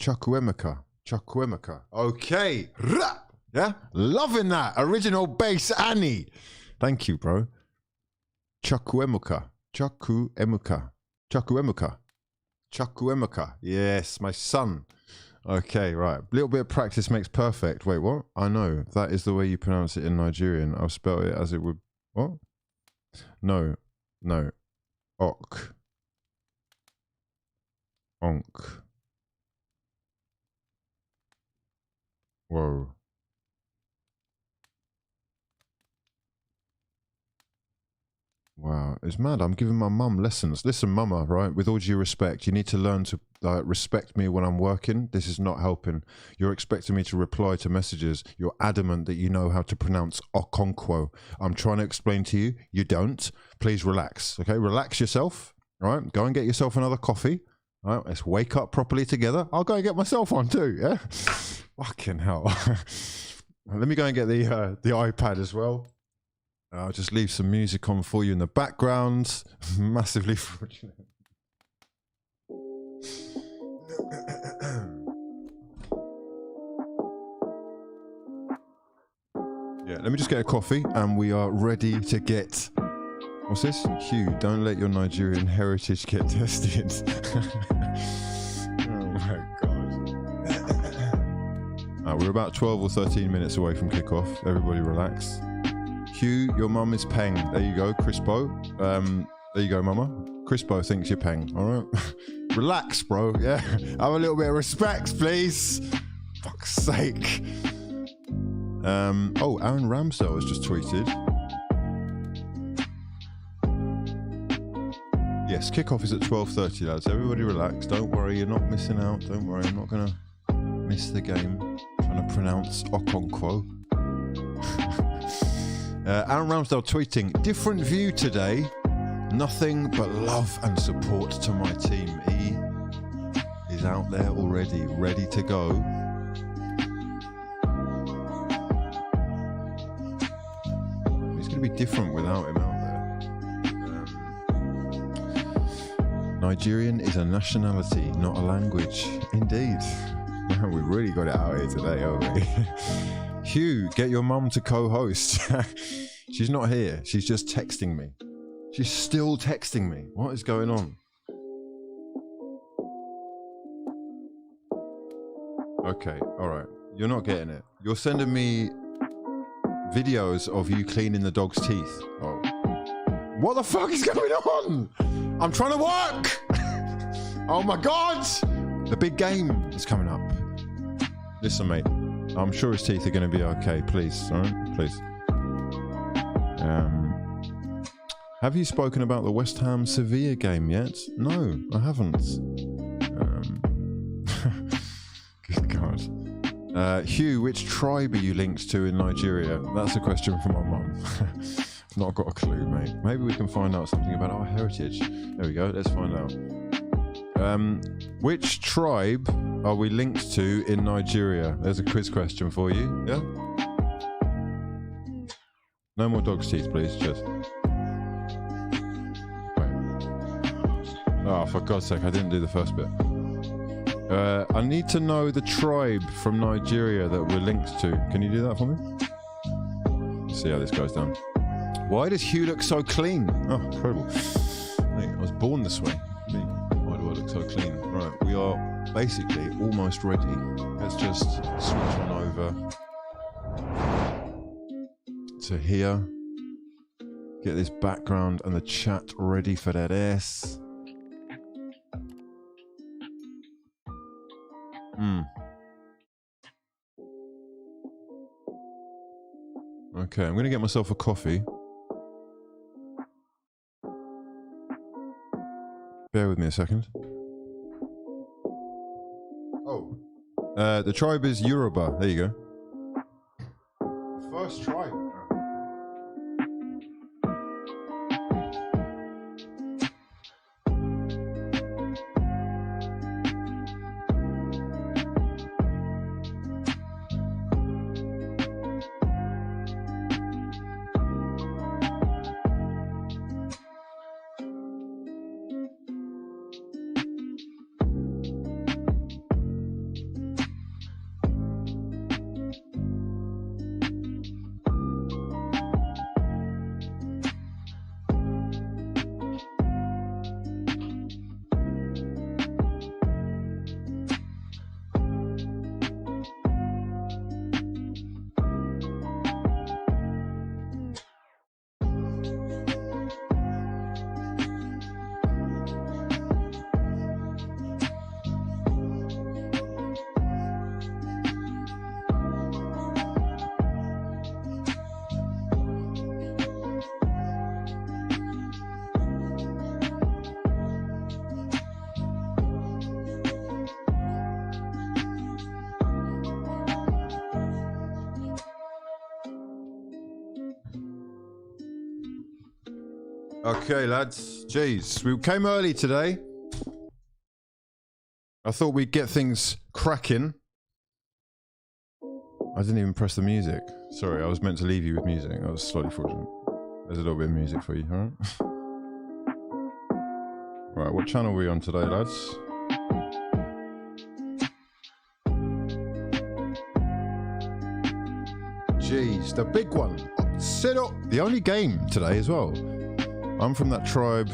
Chukuemeka. Chukwuemeka. Okay. Yeah, loving that. Original bass Annie. Thank you, bro. Chukwuemeka. Yes, my son. Okay, right. A little bit of practice makes perfect. Wait, what? I know. That is the way you pronounce it in Nigerian. I'll spell it as it would. What? No. Ok. Onk. Whoa. Wow, it's mad. I'm giving my mum lessons. Listen, mama, right? With all due respect, you need to learn to respect me when I'm working. This is not helping. You're expecting me to reply to messages. You're adamant that you know how to pronounce Okonkwo. I'm trying to explain to you. You don't. Please relax, okay? Relax yourself, all right? Go and get yourself another coffee. All right, let's wake up properly together. I'll go and get myself one too, yeah? Fucking hell. Let me go and get the iPad as well. I'll just leave some music on for you in the background. Massively fraudulent. Yeah, let me just get a coffee and we are ready to get... What's this? Hugh, don't let your Nigerian heritage get tested. Oh my God. We're about 12 or 13 minutes away from kickoff. Everybody relax. Hugh, your mum is Peng. There you go, Crispo. There you go, mama. Crispo thinks you're Peng, all right? Relax, bro, yeah? Have a little bit of respect, please. Fuck's sake. Oh, Aaron Ramsdale has just tweeted. Yes, kickoff is at 12:30, lads. Everybody relax. Don't worry, you're not missing out. Don't worry, I'm not going to miss the game. I'm trying to pronounce Okonkwo. Aaron Ramsdale tweeting, different view today. Nothing but love and support to my team. He is out there already, ready to go. It's going to be different without him out there. Nigerian is a nationality, not a language. Indeed. Man, we've really got it out here today, haven't we? Hugh, get your mum to co-host. She's not here. She's just texting me. She's still texting me. What is going on? Okay, all right. You're not getting it. You're sending me videos of you cleaning the dog's teeth. Oh. What the fuck is going on? I'm trying to work. Oh my God. The big game is coming up. Listen, mate. I'm sure his teeth are going to be okay. Please, all right? Please. Have you spoken about the West Ham Sevilla game yet? No, I haven't. Good God. Hugh, which tribe are you linked to in Nigeria? That's a question for my mum. I've not got a clue, mate. Maybe we can find out something about our heritage. There we go. Let's find out. Which tribe are we linked to in Nigeria? There's a quiz question for you. Yeah? No more dog's teeth, please. Cheers. Wait. Oh, for God's sake, I didn't do the first bit. I need to know the tribe from Nigeria that we're linked to. Can you do that for me? Let's see how this goes down. Why does Hugh look so clean? Oh, incredible. Hey, I was born this way. Me. Why do I look so clean? Right, we are basically almost ready. Let's just switch on over to here. Get this background and the chat ready for that ass. Okay, I'm going to get myself a coffee. Bear with me a second. Oh. The tribe is Yoruba. There you go. The first tribe. Okay, lads. Jeez, we came early today. I thought we'd get things cracking. I didn't even press the music. Sorry, I was meant to leave you with music. I was slightly fraudulent. There's a little bit of music for you, alright? Right, what channel are we on today, lads? Jeez, the big one. Sit up. The only game today as well. I'm from that tribe.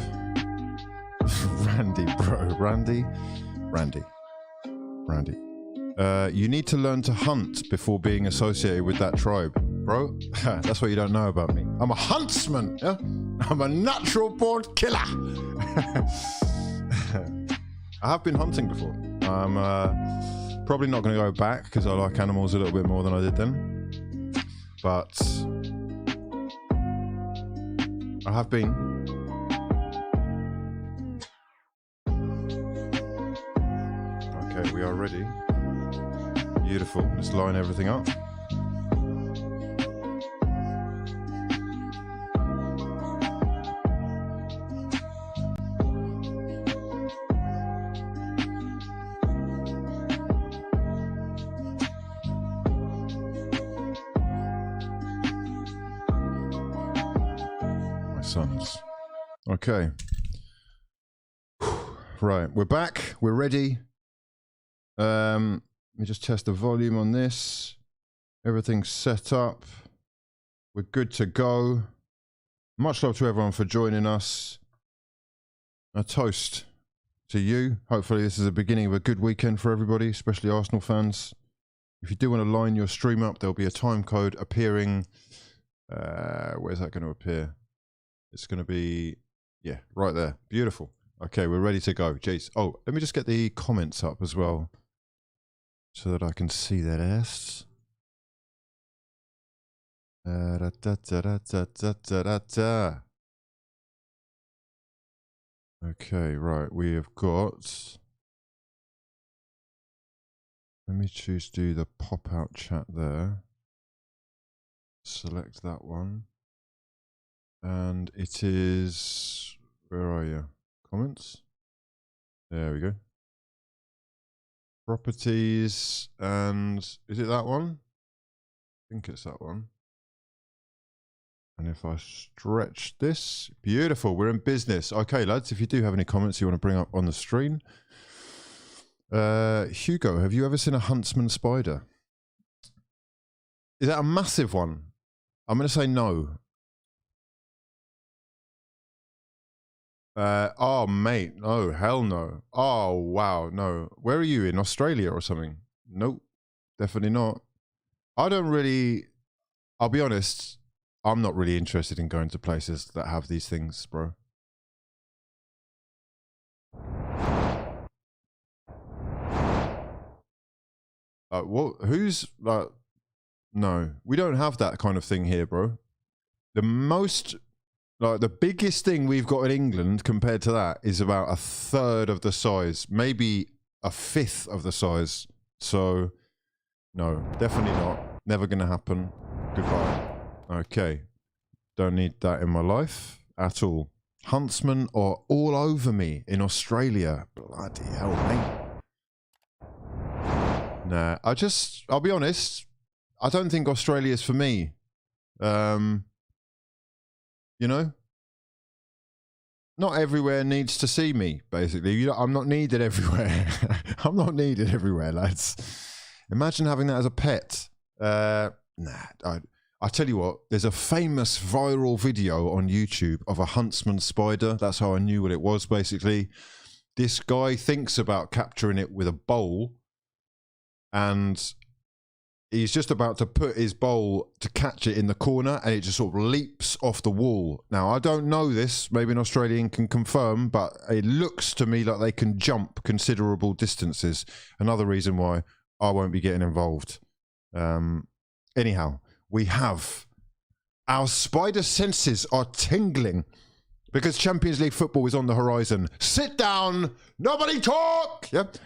Randy, bro. Randy. You need to learn to hunt before being associated with that tribe, bro. That's what you don't know about me. I'm a huntsman. Yeah? I'm a natural born killer. I have been hunting before. I'm probably not going to go back because I like animals a little bit more than I did then. But I have been. Okay, we are ready. Beautiful. Let's line everything up. My sons. Okay. Right, we're back. We're ready. Let me just test the volume on this. Everything's set up. We're good to go. Much love to everyone for joining us. A toast to you. Hopefully this is the beginning of a good weekend for everybody, especially Arsenal fans. If you do want to line your stream up, there'll be a time code appearing. Where's that going to appear? It's going to be, yeah, right there. Beautiful. Okay, we're ready to go. Jeez. Oh, let me just get the comments up as well, so that I can see that ass. Okay, right, we have got... Let me choose do the pop-out chat there. Select that one. And it is... Where are you? Comments? There we go. Properties, and is it that one? I think it's that one. And if I stretch this, beautiful, we're in business. Okay, lads, if you do have any comments you want to bring up on the stream. Hugo, have you ever seen a huntsman spider? Is that a massive one? I'm going to say no. Oh, mate, no, hell no. Oh, wow, no. Where are you, in Australia or something? Nope, definitely not. I don't really, I'll be honest, I'm not really interested in going to places that have these things, bro. What? Who's, like, no, we don't have that kind of thing here, bro. The most... Like, the biggest thing we've got in England compared to that is about a third of the size, maybe a fifth of the size. So, no, definitely not. Never going to happen. Goodbye. Okay. Don't need that in my life at all. Huntsmen are all over me in Australia. Bloody hell, mate. Nah, I'll be honest, I don't think Australia's for me. You know, not everywhere needs to see me, basically. I'm not needed everywhere. I'm not needed everywhere, lads. Imagine having that as a pet. Nah, I tell you what, there's a famous viral video on YouTube of a huntsman spider. That's how I knew what it was, basically. This guy thinks about capturing it with a bowl, and he's just about to put his bowl to catch it in the corner, and it just sort of leaps off the wall. Now, I don't know this. Maybe an Australian can confirm, but it looks to me like they can jump considerable distances. Another reason why I won't be getting involved. Anyhow, we have... Our spider senses are tingling because Champions League football is on the horizon. Sit down! Nobody talk! Yep.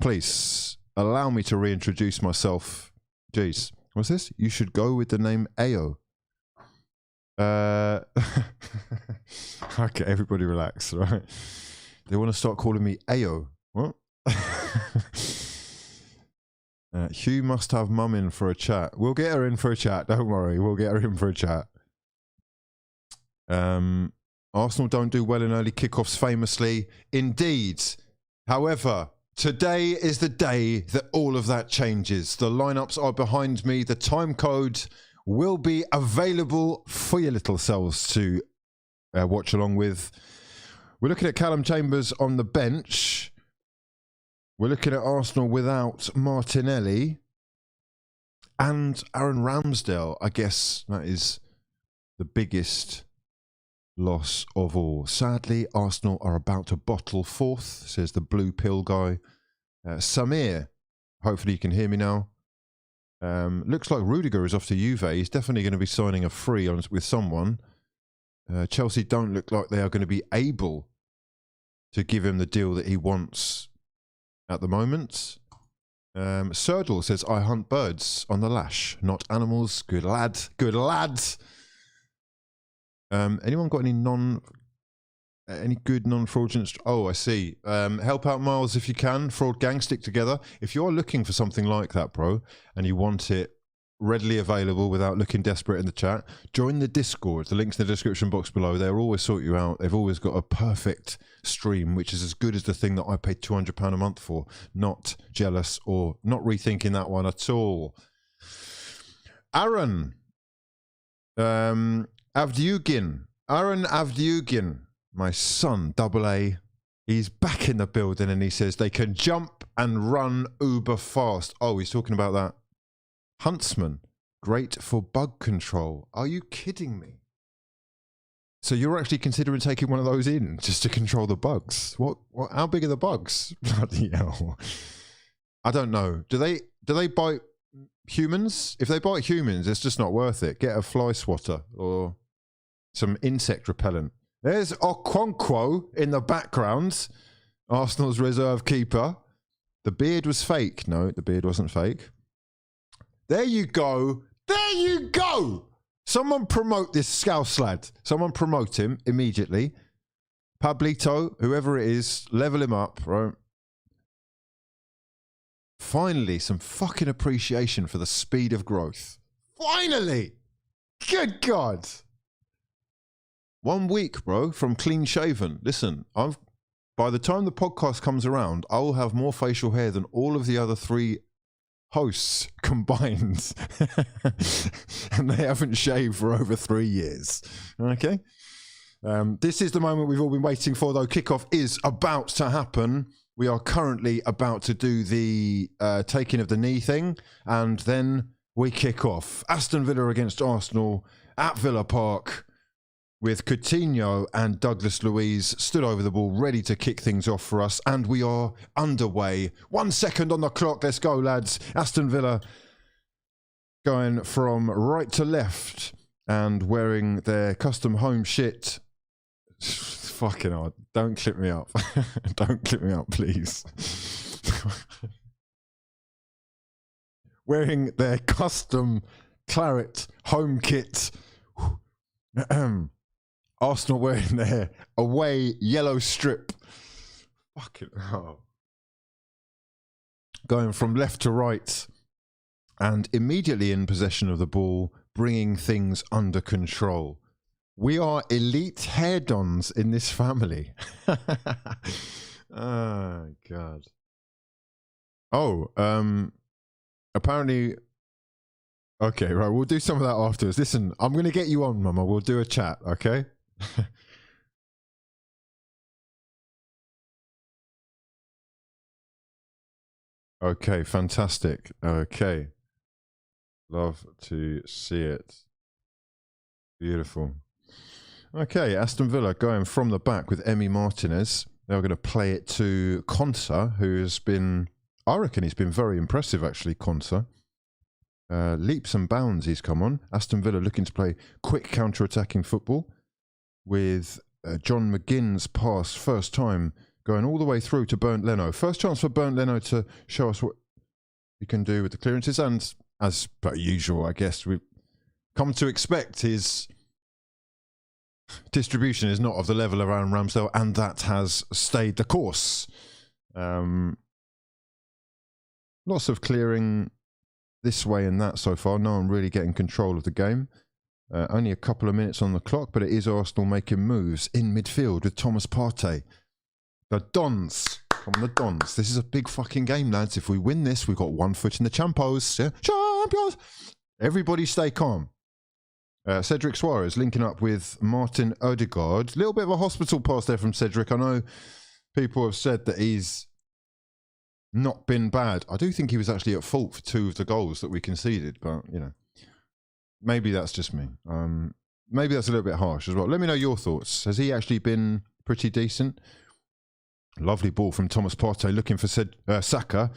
Please, allow me to reintroduce myself. Jeez, what's this? You should go with the name Ao. Okay, everybody relax, right? They want to start calling me Ayo. What? Hugh must have mum in for a chat. We'll get her in for a chat. Don't worry. We'll get her in for a chat. Arsenal don't do well in early kickoffs famously. Indeed. However, today is the day that all of that changes. The lineups are behind me. The time code will be available for your little selves to watch along with. We're looking at Callum Chambers on the bench. We're looking at Arsenal without Martinelli and Aaron Ramsdale. I guess that is the biggest loss of all. Sadly, Arsenal are about to bottle fourth, says the blue pill guy. Samir, hopefully you can hear me now. Looks like Rudiger is off to Juve. He's definitely going to be signing a free with someone. Chelsea don't look like they are going to be able to give him the deal that he wants at the moment. Serdal says, I hunt birds on the lash, not animals. Good lad. Good lad. Anyone got any good non-fraudulent? Oh, I see. Help out Miles if you can. Fraud gang, stick together. If you're looking for something like that, bro, and you want it readily available without looking desperate in the chat, join the Discord. The link's in the description box below. They'll always sort you out. They've always got a perfect stream, which is as good as the thing that I paid £200 a month for. Not jealous or not rethinking that one at all. Aaron Avdiugin. Aaron Avdiugin, my son, AA. He's back in the building and he says they can jump and run uber fast. Oh, he's talking about that. Huntsman, great for bug control. Are you kidding me? So you're actually considering taking one of those in just to control the bugs? What how big are the bugs? Bloody hell. I don't know. Do they bite humans? If they bite humans, it's just not worth it. Get a fly swatter or some insect repellent. There's Okonkwo in the background. Arsenal's reserve keeper. The beard was fake. No, the beard wasn't fake. There you go. There you go. Someone promote this scouse lad. Someone promote him immediately. Pablito, whoever it is, level him up, right? Finally, some fucking appreciation for the speed of growth. Finally! Good God! 1 week, bro, from clean shaven. Listen, by the time the podcast comes around, I will have more facial hair than all of the other 3 hosts combined. And they haven't shaved for over 3 years. Okay? This is the moment we've all been waiting for, though. Kickoff is about to happen. We are currently about to do the taking of the knee thing, and then we kick off. Aston Villa against Arsenal at Villa Park, with Coutinho and Douglas Luiz stood over the ball, ready to kick things off for us. And we are underway. 1 second on the clock. Let's go, lads. Aston Villa going from right to left and wearing their custom home shit. Fucking hard. Don't clip me up. Don't clip me up, please. Wearing their custom claret home kit. Arsenal wearing their away yellow strip. Fucking hell. Going from left to right and immediately in possession of the ball, bringing things under control. We are elite hair dons in this family. Oh, God. Oh, apparently... Okay, right, we'll do some of that afterwards. Listen, I'm going to get you on, Mama. We'll do a chat, okay? Okay, fantastic. Okay. Love to see it. Beautiful. Okay, Aston Villa going from the back with Emi Martinez. They're going to play it to Konsa, who has been, I reckon he's been very impressive, actually, Konsa. Leaps and bounds he's come on. Aston Villa looking to play quick counter-attacking football with John McGinn's pass, first time, going all the way through to Bernd Leno. First chance for Bernd Leno to show us what he can do with the clearances. And as per usual, I guess we've come to expect his distribution is not of the level of Aaron Ramsdale, and that has stayed the course. Lots of clearing this way and that so far. No one really getting control of the game. Only a couple of minutes on the clock, but it is Arsenal making moves in midfield with Thomas Partey. The Dons. Come on, the Dons. This is a big fucking game, lads. If we win this, we've got one foot in the Champos. Yeah? Champions! Everybody stay calm. Cedric Suarez linking up with Martin Odegaard. A little bit of a hospital pass there from Cedric. I know people have said that he's not been bad. I do think he was actually at fault for 2 of the goals that we conceded, but, you know, maybe that's just me. Maybe that's a little bit harsh as well. Let me know your thoughts. Has he actually been pretty decent? Lovely ball from Thomas Partey looking for Saka.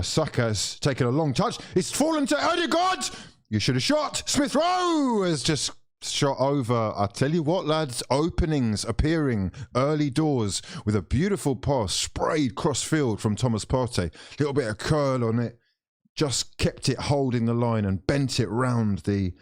Saka's taken a long touch. It's fallen to Odegaard. You should have shot. Smith Rowe has just shot over. I tell you what, lads, openings appearing early doors with a beautiful pass sprayed cross field from Thomas Partey. Little bit of curl on it. Just kept it holding the line and bent it round the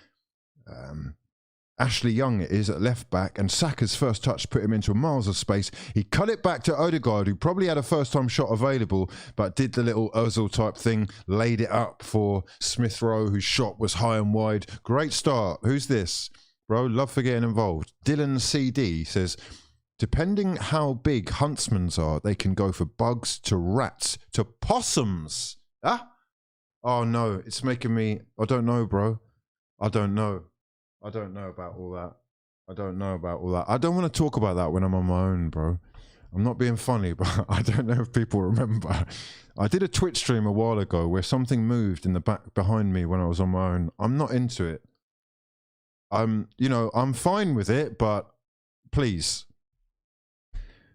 Ashley Young it is at left back, and Saka's first touch put him into miles of space. He cut it back to Odegaard, who probably had a first-time shot available, but did the little Ozil type thing, laid it up for Smith Rowe, whose shot was high and wide. Great start. Who's this? Bro, love for getting involved. Dylan CD says, depending how big huntsmans are, they can go for bugs to rats to possums. Huh? Oh no, it's making me, I don't know, bro. I don't know. I don't know about all that. I don't know about all that. I don't want to talk about that when I'm on my own, bro. I'm not being funny, but I don't know if people remember. I did a Twitch stream a while ago where something moved in the back behind me when I was on my own. I'm not into it. You know, I'm fine with it, but please.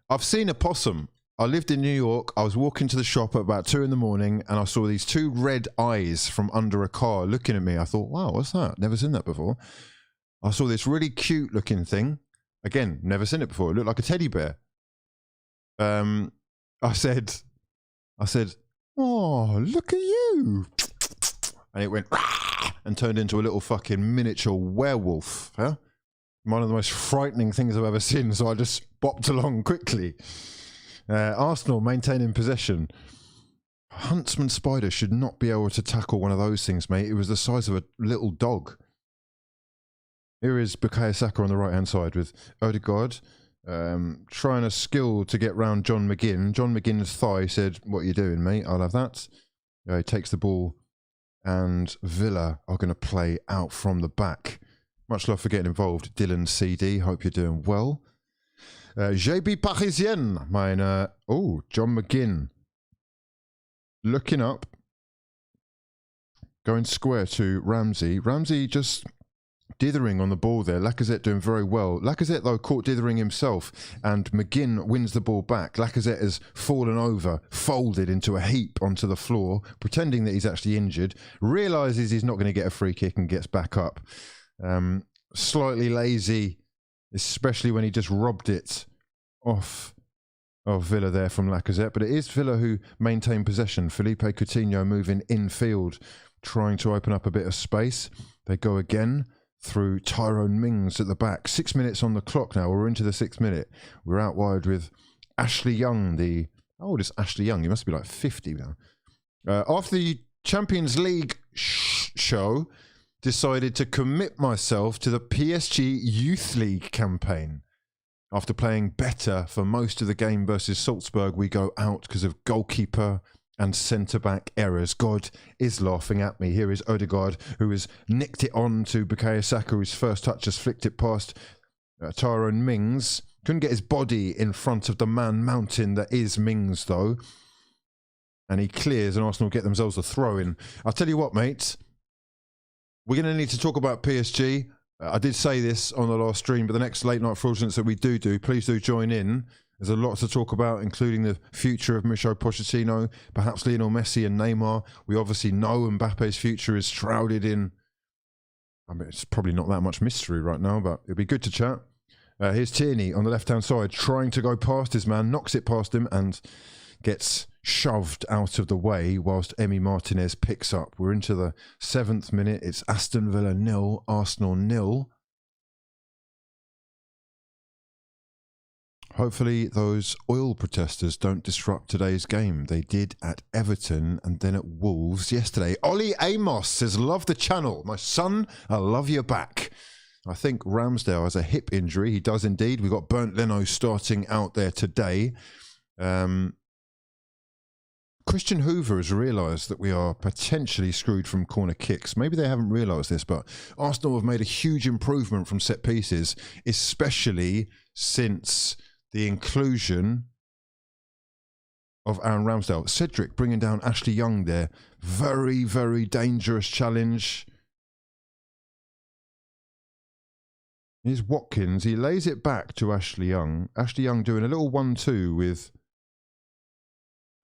I've seen a possum. I lived in New York. I was walking to the shop at about 2 in the morning and I saw these 2 red eyes from under a car looking at me. I thought, wow, what's that? Never seen that before. I saw this really cute looking thing. Again, never seen it before. It looked like a teddy bear. I said, oh, look at you. And it went Rah! And turned into a little fucking miniature werewolf. Huh? One of the most frightening things I've ever seen. So I just bopped along quickly. Arsenal maintaining possession. Huntsman spider should not be able to tackle one of those things, mate. It was the size of a little dog. Here is Bukayo Saka on the right-hand side with Odegaard trying a skill to get round John McGinn. John McGinn's thigh said, what are you doing, mate? I'll have that. He takes the ball and Villa are going to play out from the back. Much love for getting involved. Dylan CD, hope you're doing well. JB Parisien, meine. Oh, John McGinn. Looking up. Going square to Ramsey. Ramsey just dithering on the ball there. Lacazette doing very well. Lacazette, though, caught dithering himself, and McGinn wins the ball back. Lacazette has fallen over, folded into a heap onto the floor, pretending that he's actually injured, realises he's not going to get a free kick and gets back up. Slightly lazy, especially when he just robbed it off of Villa there from Lacazette. But it is Villa who maintain possession. Felipe Coutinho moving infield, trying to open up a bit of space. They go again through Tyrone Mings at the back. 6 minutes on the clock now. We're into the 6th minute. We're out wide with Ashley Young. How old is Ashley Young? He must be like 50 now. After the Champions League show, decided to commit myself to the PSG Youth League campaign. After playing better for most of the game versus Salzburg, we go out because of goalkeeper and centre-back errors. God is laughing at me. Here is Odegaard, who has nicked it on to Bukayo Saka, whose first touch has flicked it past Tyrone Mings. Couldn't get his body in front of the man mountain that is Mings, though. And he clears, and Arsenal get themselves a throw-in. I'll tell you what, mates. We're going to need to talk about PSG. I did say this on the last stream, but the next late night fraudulence that we do, please do join in. There's a lot to talk about, including the future of Mikel Pochettino, perhaps Lionel Messi and Neymar. We obviously know Mbappe's future is shrouded in, I mean, it's probably not that much mystery right now, but it'd be good to chat. Here's Tierney on the left-hand side, trying to go past his man, knocks it past him and gets shoved out of the way whilst Emi Martinez picks up. We're into the 7th minute. It's Aston Villa 0, Arsenal 0. Hopefully those oil protesters don't disrupt today's game. They did at Everton and then at Wolves yesterday. Ollie Amos says, love the channel. My son, I love you back. I think Ramsdale has a hip injury. He does indeed. We've got Bernd Leno starting out there today. Christian Hoover has realised that we are potentially screwed from corner kicks. Maybe they haven't realised this, but Arsenal have made a huge improvement from set pieces, especially since the inclusion of Aaron Ramsdale. Cedric bringing down Ashley Young there. Very, very dangerous challenge. Here's Watkins. He lays it back to Ashley Young. Ashley Young doing a little 1-2 with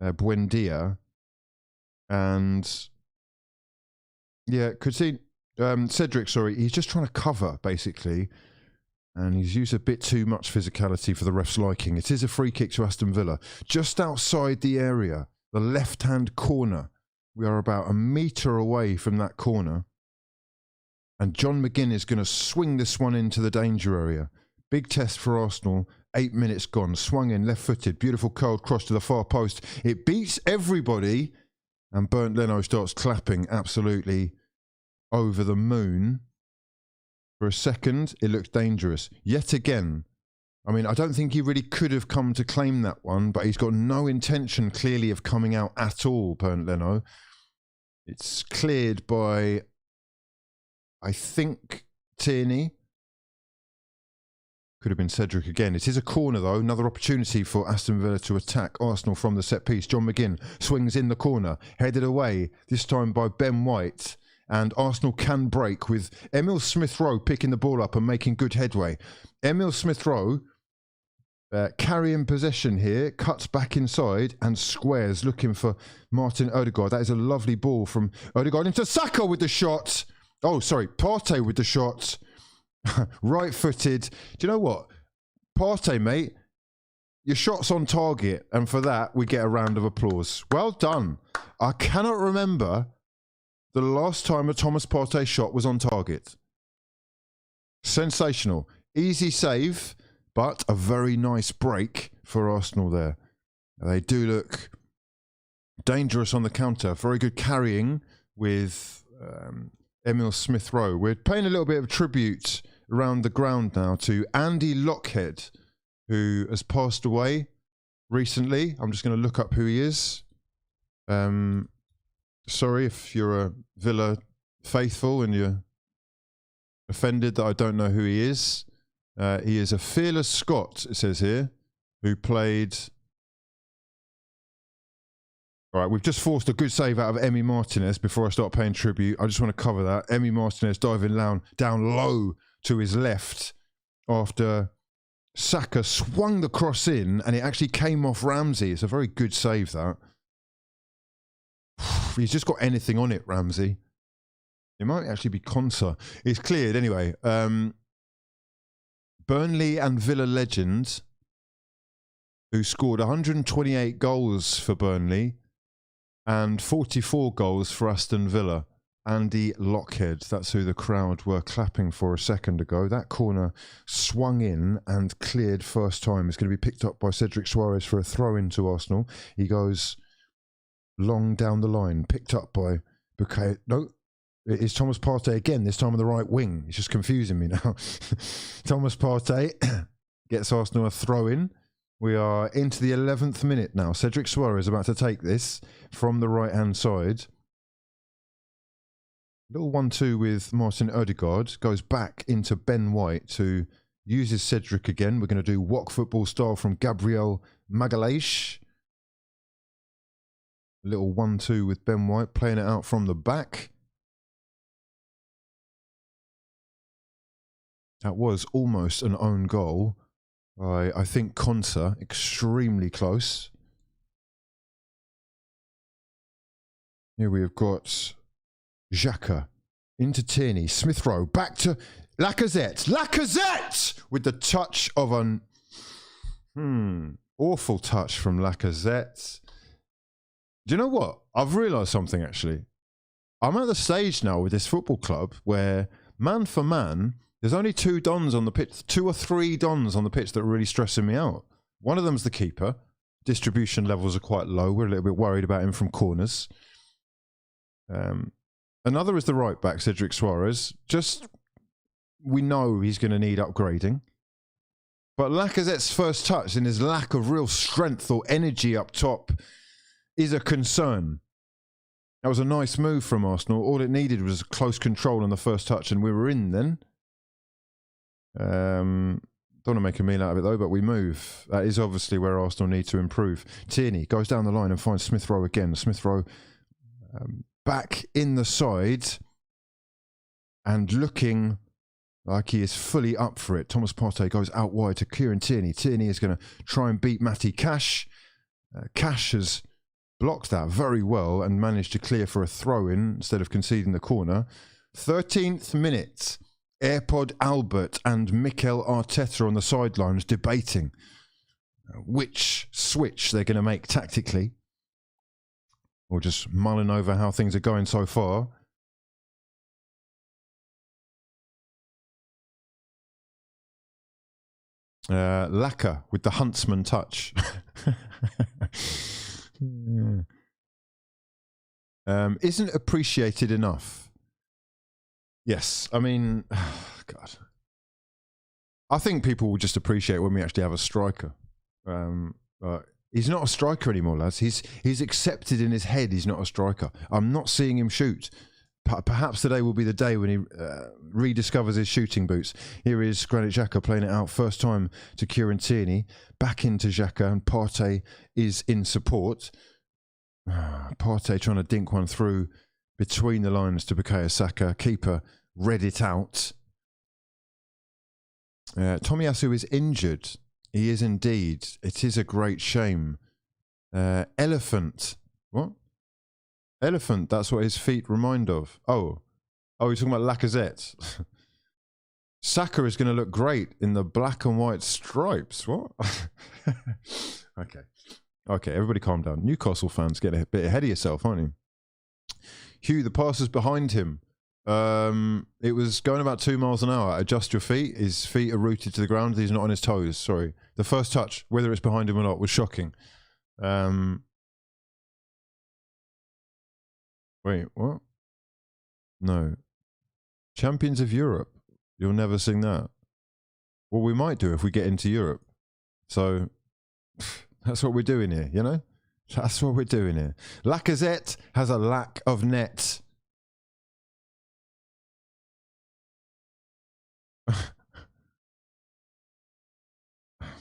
Buendia. And yeah, could see Cedric, sorry, he's just trying to cover, basically. And he's used a bit too much physicality for the ref's liking. It is a free kick to Aston Villa. Just outside the area, the left-hand corner. We are about a metre away from that corner. And John McGinn is going to swing this one into the danger area. Big test for Arsenal. 8 minutes gone. Swung in, left-footed. Beautiful curled cross to the far post. It beats everybody. And Bernd Leno starts clapping absolutely over the moon. For a second, it looks dangerous. Yet again, I mean, I don't think he really could have come to claim that one, but he's got no intention, clearly, of coming out at all, Bernd Leno. It's cleared by, I think, Tierney. Could have been Cedric again. It is a corner, though. Another opportunity for Aston Villa to attack Arsenal from the set piece. John McGinn swings in the corner, headed away, this time by Ben White. And Arsenal can break with Emil Smith-Rowe picking the ball up and making good headway. Emil Smith-Rowe carrying possession here, cuts back inside and squares, looking for Martin Odegaard. That is a lovely ball from Odegaard into Saka with the shot. Oh, sorry, Partey with the shot. Right-footed. Do you know what? Partey, mate, your shot's on target, and for that, we get a round of applause. Well done. I cannot remember the last time a Thomas Partey shot was on target. Sensational. Easy save, but a very nice break for Arsenal there. They do look dangerous on the counter. Very good carrying with Emil Smith-Rowe. We're paying a little bit of tribute around the ground now to Andy Lockhead, who has passed away recently. I'm just going to look up who he is. Sorry if you're a Villa faithful and you're offended that I don't know who he is. He is a fearless Scot, it says here, who played... All right, we've just forced a good save out of Emi Martinez before I start paying tribute. I just want to cover that. Emi Martinez diving down low to his left after Saka swung the cross in and it actually came off Ramsey. It's a very good save, that. He's just got anything on it, Ramsey. It might actually be Konsa. It's cleared anyway. Burnley and Villa legend, who scored 128 goals for Burnley and 44 goals for Aston Villa. Andy Lockhead. That's who the crowd were clapping for a second ago. That corner swung in and cleared first time. It's going to be picked up by Cedric Suarez for a throw into Arsenal. He goes long down the line, picked up by Bouquet. No, it is Thomas Partey again, this time on the right wing. It's just confusing me now. Thomas Partey gets Arsenal a throw in. We are into the 11th minute now. Cedric Suarez about to take this from the right-hand side. Little 1-2 with Martin Odegaard. Goes back into Ben White, who uses Cedric again. We're going to do WOC football style from Gabriel Magalhaes. Little 1-2 with Ben White, playing it out from the back. That was almost an own goal. I think Konsa, extremely close. Here we have got Xhaka into Tierney, Smith-Rowe, back to Lacazette. Lacazette! With the touch of an... awful touch from Lacazette. Do you know what? I've realised something, actually. I'm at the stage now with this football club where, man for man, there's only two or three dons on the pitch that are really stressing me out. One of them's the keeper. Distribution levels are quite low. We're a little bit worried about him from corners. Another is the right back, Cedric Soares. We know he's going to need upgrading. But Lacazette's first touch and his lack of real strength or energy up top is a concern. That was a nice move from Arsenal. All it needed was close control on the first touch, and we were in then. Don't want to make a meal out of it though, but we move. That is obviously where Arsenal need to improve. Tierney goes down the line and finds Smith Rowe again. Smith Rowe back in the side and looking like he is fully up for it. Thomas Partey goes out wide to Kieran Tierney. Tierney is going to try and beat Matty Cash. Cash has blocked that very well and managed to clear for a throw-in instead of conceding the corner. 13th minute. AirPod Albert and Mikel Arteta on the sidelines debating which switch they're going to make tactically, or just mulling over how things are going so far. Laka with the huntsman touch. Isn't appreciated enough. Yes, I mean, God. I think people will just appreciate when we actually have a striker. He's not a striker anymore, lads. He's accepted in his head he's not a striker. I'm not seeing him shoot. Perhaps today will be the day when he rediscovers his shooting boots. Here is Granit Xhaka playing it out. First time to Kieran Tierney. Back into Xhaka, and Partey is in support. Partey trying to dink one through between the lines to Bukayo Saka. Keeper read it out. Tomiyasu is injured. He is indeed. It is a great shame. Elephant. What? Elephant, that's what his feet remind of. Oh, you're talking about Lacazette. Saka is going to look great in the black and white stripes. What? Okay, everybody calm down. Newcastle fans, get a bit ahead of yourself, aren't you? Hugh, the pass is behind him. It was going about 2 miles an hour. Adjust your feet. His feet are rooted to the ground. He's not on his toes. Sorry. The first touch, whether it's behind him or not, was shocking. Wait, what? No. Champions of Europe. You'll never sing that. Well, we might do if we get into Europe. So that's what we're doing here, you know? That's what we're doing here. Lacazette has a lack of net. Oh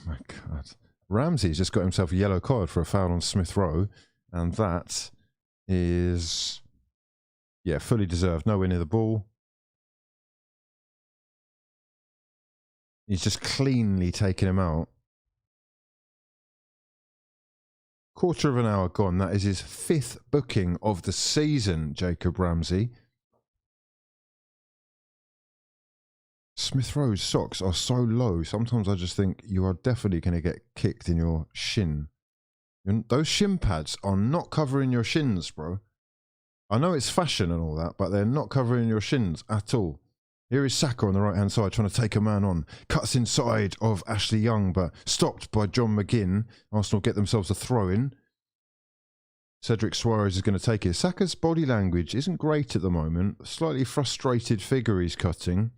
my God. Ramsey's just got himself a yellow card for a foul on Smith Rowe, and that is, yeah, fully deserved. Nowhere near the ball. He's just cleanly taken him out. Quarter of an hour gone. That is his 5th booking of the season, Jacob Ramsey. Smith Rowe's socks are so low. Sometimes I just think you are definitely going to get kicked in your shin. Those shin pads are not covering your shins, bro. I know it's fashion and all that, but they're not covering your shins at all. Here is Saka on the right-hand side trying to take a man on. Cuts inside of Ashley Young, but stopped by John McGinn. Arsenal get themselves a throw-in. Cedric Soares is going to take it. Saka's body language isn't great at the moment. Slightly frustrated figure he's cutting.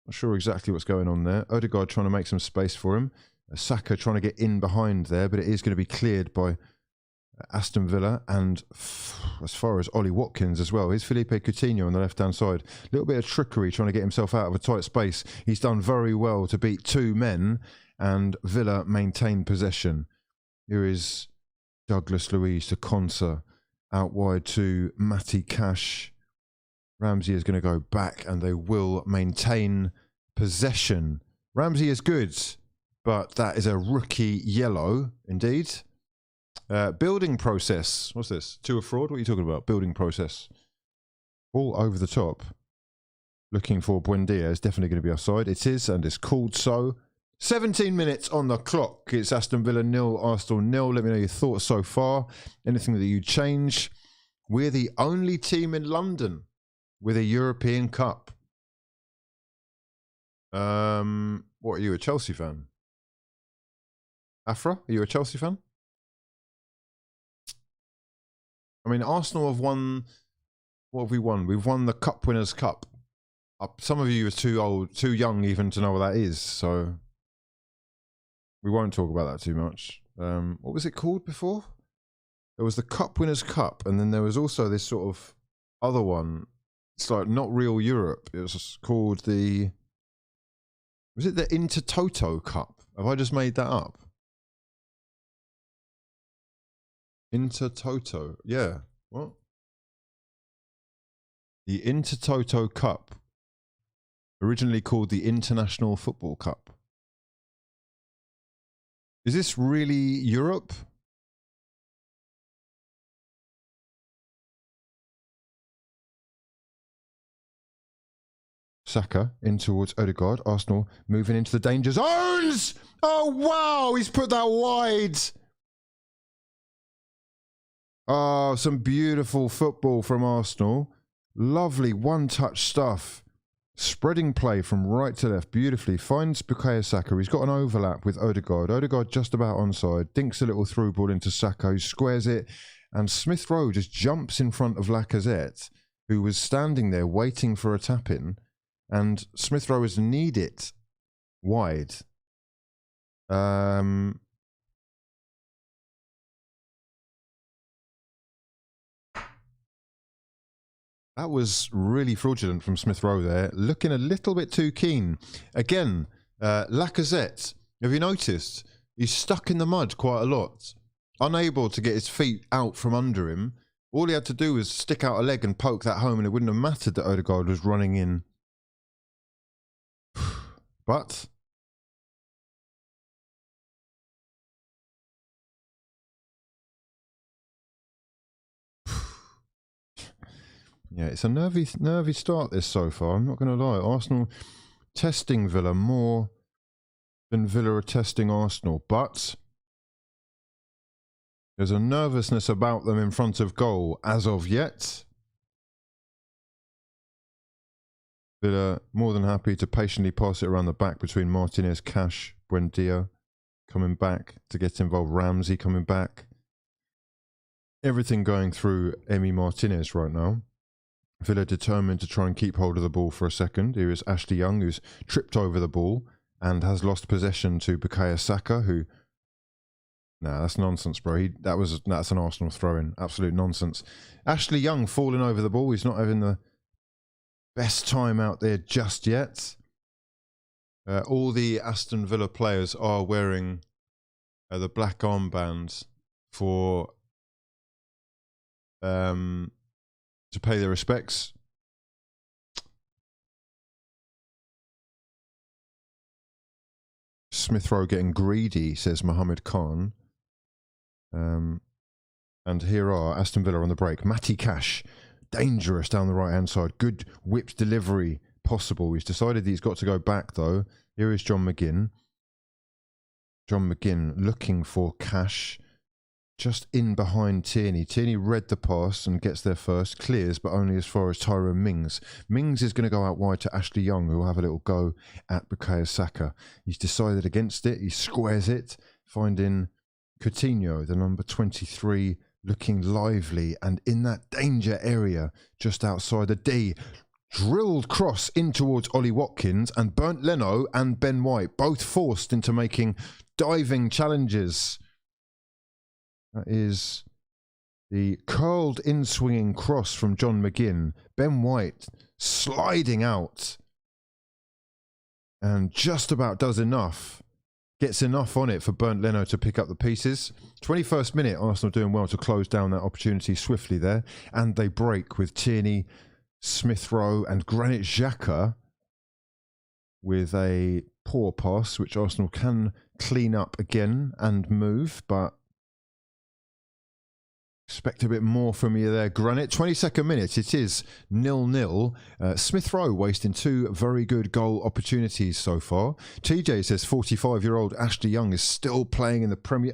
Not sure exactly what's going on there. Odegaard trying to make some space for him. Saka trying to get in behind there, but it is going to be cleared by Aston Villa, and as far as Ollie Watkins as well. Here's Felipe Coutinho on the left-hand side. A little bit of trickery trying to get himself out of a tight space. He's done very well to beat 2 men, and Villa maintain possession. Here is Douglas Luiz to Konsa. Out wide to Matty Cash. Ramsey is going to go back, and they will maintain possession. Ramsey is good, but that is a rookie yellow, indeed. Building process. What's this? To a fraud? What are you talking about? Building process. All over the top. Looking for Buendia is definitely going to be offside. It is, and it's called so. 17 minutes on the clock. It's Aston Villa 0, Arsenal 0. Let me know your thoughts so far. Anything that you change. We're the only team in London with a European Cup. What are you, a Chelsea fan? Afra, are you a Chelsea fan? I mean, Arsenal have won. What have we won? We've won the Cup Winners' Cup. Some of you are too young even to know what that is, so we won't talk about that too much. What was it called before? There was the Cup Winners' Cup, and then there was also this sort of other one. It's like not real Europe. It was called the... Was it the Intertoto Cup? Have I just made that up? Intertoto. Yeah. What? The Intertoto Cup. Originally called the International Football Cup. Is this really Europe? Saka in towards Odegaard. Arsenal moving into the danger zones. Oh, wow. He's put that wide. Oh, some beautiful football from Arsenal. Lovely one-touch stuff. Spreading play from right to left beautifully. Finds Bukayo Saka. He's got an overlap with Odegaard. Odegaard just about onside. Dinks a little through ball into Saka, who squares it. And Smith Rowe just jumps in front of Lacazette, who was standing there waiting for a tap-in. And Smith Rowe has kneed it wide. That was really fraudulent from Smith Rowe there. Looking a little bit too keen. Again, Lacazette, have you noticed? He's stuck in the mud quite a lot. Unable to get his feet out from under him. All he had to do was stick out a leg and poke that home, and it wouldn't have mattered that Odegaard was running in. But... yeah, it's a nervy start this so far, I'm not going to lie. Arsenal testing Villa more than Villa are testing Arsenal, but there's a nervousness about them in front of goal as of yet. Villa more than happy to patiently pass it around the back between Martinez, Cash, Buendia coming back to get involved, Ramsey coming back. Everything going through Emi Martinez right now. Villa determined to try and keep hold of the ball for a second. Here is Ashley Young, who's tripped over the ball and has lost possession to Bukayo Saka, who... Nah, that's nonsense, bro. That's an Arsenal throw-in. Absolute nonsense. Ashley Young falling over the ball. He's not having the best time out there just yet. All the Aston Villa players are wearing the black armbands for... to pay their respects. Smith Rowe getting greedy, says Mohammed Khan. And here are Aston Villa on the break. Matty Cash, dangerous down the right-hand side. Good whipped delivery possible. He's decided that he's got to go back, though. Here is John McGinn. John McGinn looking for Cash. Just in behind Tierney. Tierney read the pass and gets there first. Clears, but only as far as Tyrone Mings. Mings is going to go out wide to Ashley Young, who will have a little go at Bukayo Saka. He's decided against it. He squares it, finding Coutinho, the number 23, looking lively and in that danger area just outside the D. Drilled cross in towards Ollie Watkins, and Bernd Leno and Ben White both forced into making diving challenges. That is the curled in-swinging cross from John McGinn. Ben White sliding out and just about does enough. Gets enough on it for Bernd Leno to pick up the pieces. 21st minute, Arsenal doing well to close down that opportunity swiftly there. And they break with Tierney, Smith Rowe and Granit Xhaka with a poor pass, which Arsenal can clean up again and move, but expect a bit more from you there, Granit. 22nd minute, it is 0-0. Smith Rowe wasting two very good goal opportunities so far. TJ says 45-year-old Ashley Young is still playing in the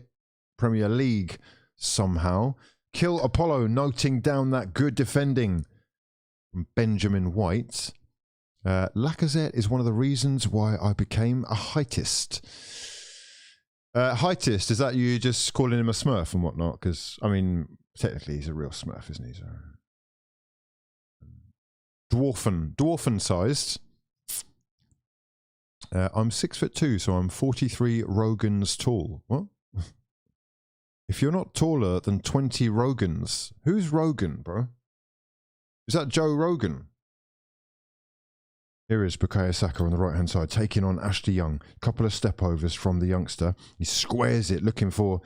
Premier League somehow. Kill Apollo noting down that good defending from Benjamin White. Lacazette is one of the reasons why I became a heightist. Heightist, is that you just calling him a smurf and whatnot? Because, I mean, technically he's a real smurf, isn't he? So, dwarfen sized. I'm 6'2", so I'm 43 Rogans tall. What? If you're not taller than 20 Rogans, who's Rogan, bro? Is that Joe Rogan? Here is Bukayo Saka on the right-hand side, taking on Ashley Young. Couple of step-overs from the youngster. He squares it, looking for